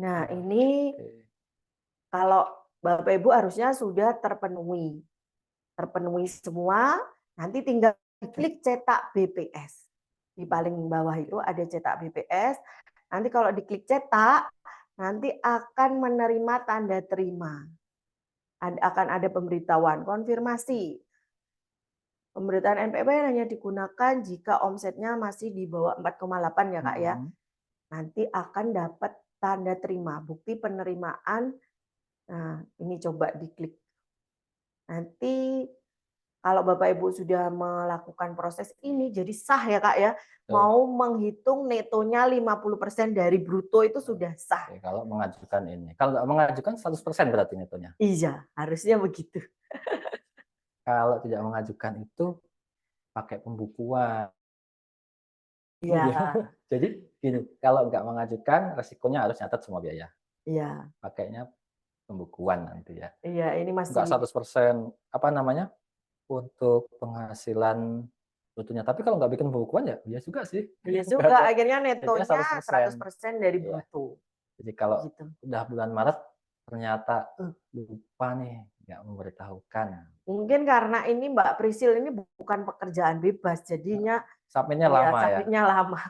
Nah, ini kalau Bapak Ibu harusnya sudah terpenuhi. Terpenuhi semua, nanti tinggal klik cetak BPS. Di paling bawah itu ada cetak BPS. Nanti kalau diklik cetak, nanti akan menerima tanda terima. Akan ada pemberitahuan konfirmasi. Pemberitaan NPWP hanya digunakan jika omsetnya masih di bawah 4,8 ya Kak ya. Nanti akan dapat tanda terima, bukti penerimaan. Nah, ini coba diklik. Nanti kalau Bapak Ibu sudah melakukan proses ini jadi sah ya Kak ya. Mau menghitung netonya 50% dari bruto itu sudah sah. Oke, kalau mengajukan ini. Kalau nggak mengajukan 100% berarti netonya. Iya, harusnya begitu. Kalau tidak mengajukan itu pakai pembukuan. Iya. Jadi gini, kalau nggak mengajukan resikonya harus nyatat semua biaya. Iya. Pakainya pembukuan nanti ya. Iya, ini masih Nggak 100% apa namanya untuk penghasilan brutonya. Tapi kalau nggak bikin pembukuan ya juga sih. Iya juga, akhirnya Jadinya netonya 100% dari Iya. bruto. Jadi kalau Gitu. udah bulan Maret ternyata lupa nih nggak memberitahukan. Mungkin karena ini Mbak Prisil ini bukan pekerjaan bebas, jadinya Submitnya lama ya. submitnya lama.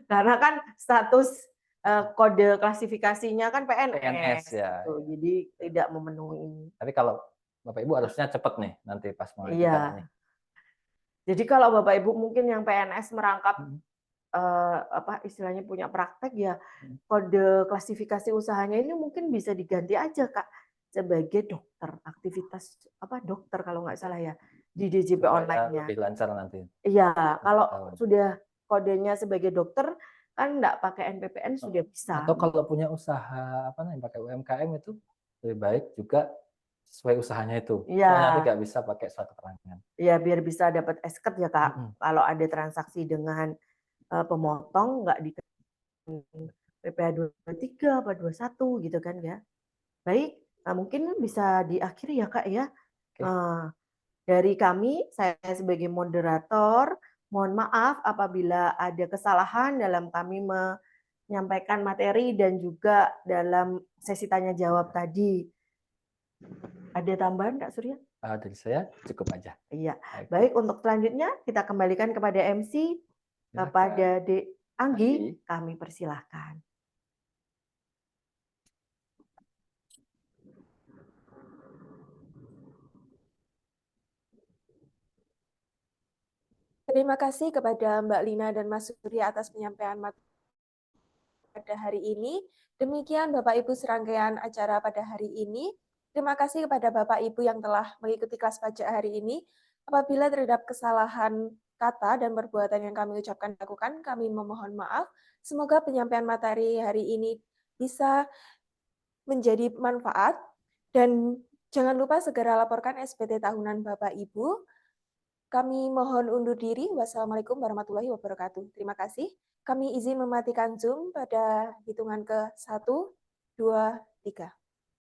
Karena kan status kode klasifikasinya kan PNS, ya. gitu. Jadi tidak memenuhi ini. Tapi kalau Bapak Ibu harusnya cepet nih nanti pas mengajukan Iya. ini. Jadi kalau Bapak Ibu mungkin yang PNS merangkap apa istilahnya punya praktek ya, kode klasifikasi usahanya ini mungkin bisa diganti aja Kak sebagai dokter, aktivitas apa dokter kalau nggak salah ya di DJP online-nya. Lebih lancar nanti. Iya, kalau sudah kodenya sebagai dokter kan nggak pakai NPPN sudah bisa. Atau kalau punya usaha apa namanya pakai UMKM itu lebih baik juga sesuai usahanya itu. Iya. Nanti nggak bisa pakai surat keterangan. Iya, biar bisa dapat esket ya Kak. Kalau ada transaksi dengan pemotong nggak di PPh 23 apa 21 gitu kan ya. Baik, nah mungkin bisa diakhiri ya Kak ya. Dari kami, saya sebagai moderator, mohon maaf apabila ada kesalahan dalam kami menyampaikan materi dan juga dalam sesi tanya jawab tadi. Ada tambahan Kak Surya? Dari saya cukup aja. Iya. Baik, untuk selanjutnya kita kembalikan kepada MC, kepada Dek Anggi, kami persilahkan. Terima kasih kepada Mbak Lina dan Mas Surya atas penyampaian materi pada hari ini. Demikian Bapak Ibu serangkaian acara pada hari ini. Terima kasih kepada Bapak Ibu yang telah mengikuti kelas pajak hari ini. Apabila terdapat kesalahan kata dan perbuatan yang kami ucapkan lakukan, kami memohon maaf. Semoga penyampaian materi hari ini bisa menjadi manfaat dan jangan lupa segera laporkan SPT tahunan Bapak Ibu. Kami mohon undur diri. Wassalamualaikum warahmatullahi wabarakatuh. Terima kasih. Kami izin mematikan Zoom pada hitungan ke 1, 2, 3.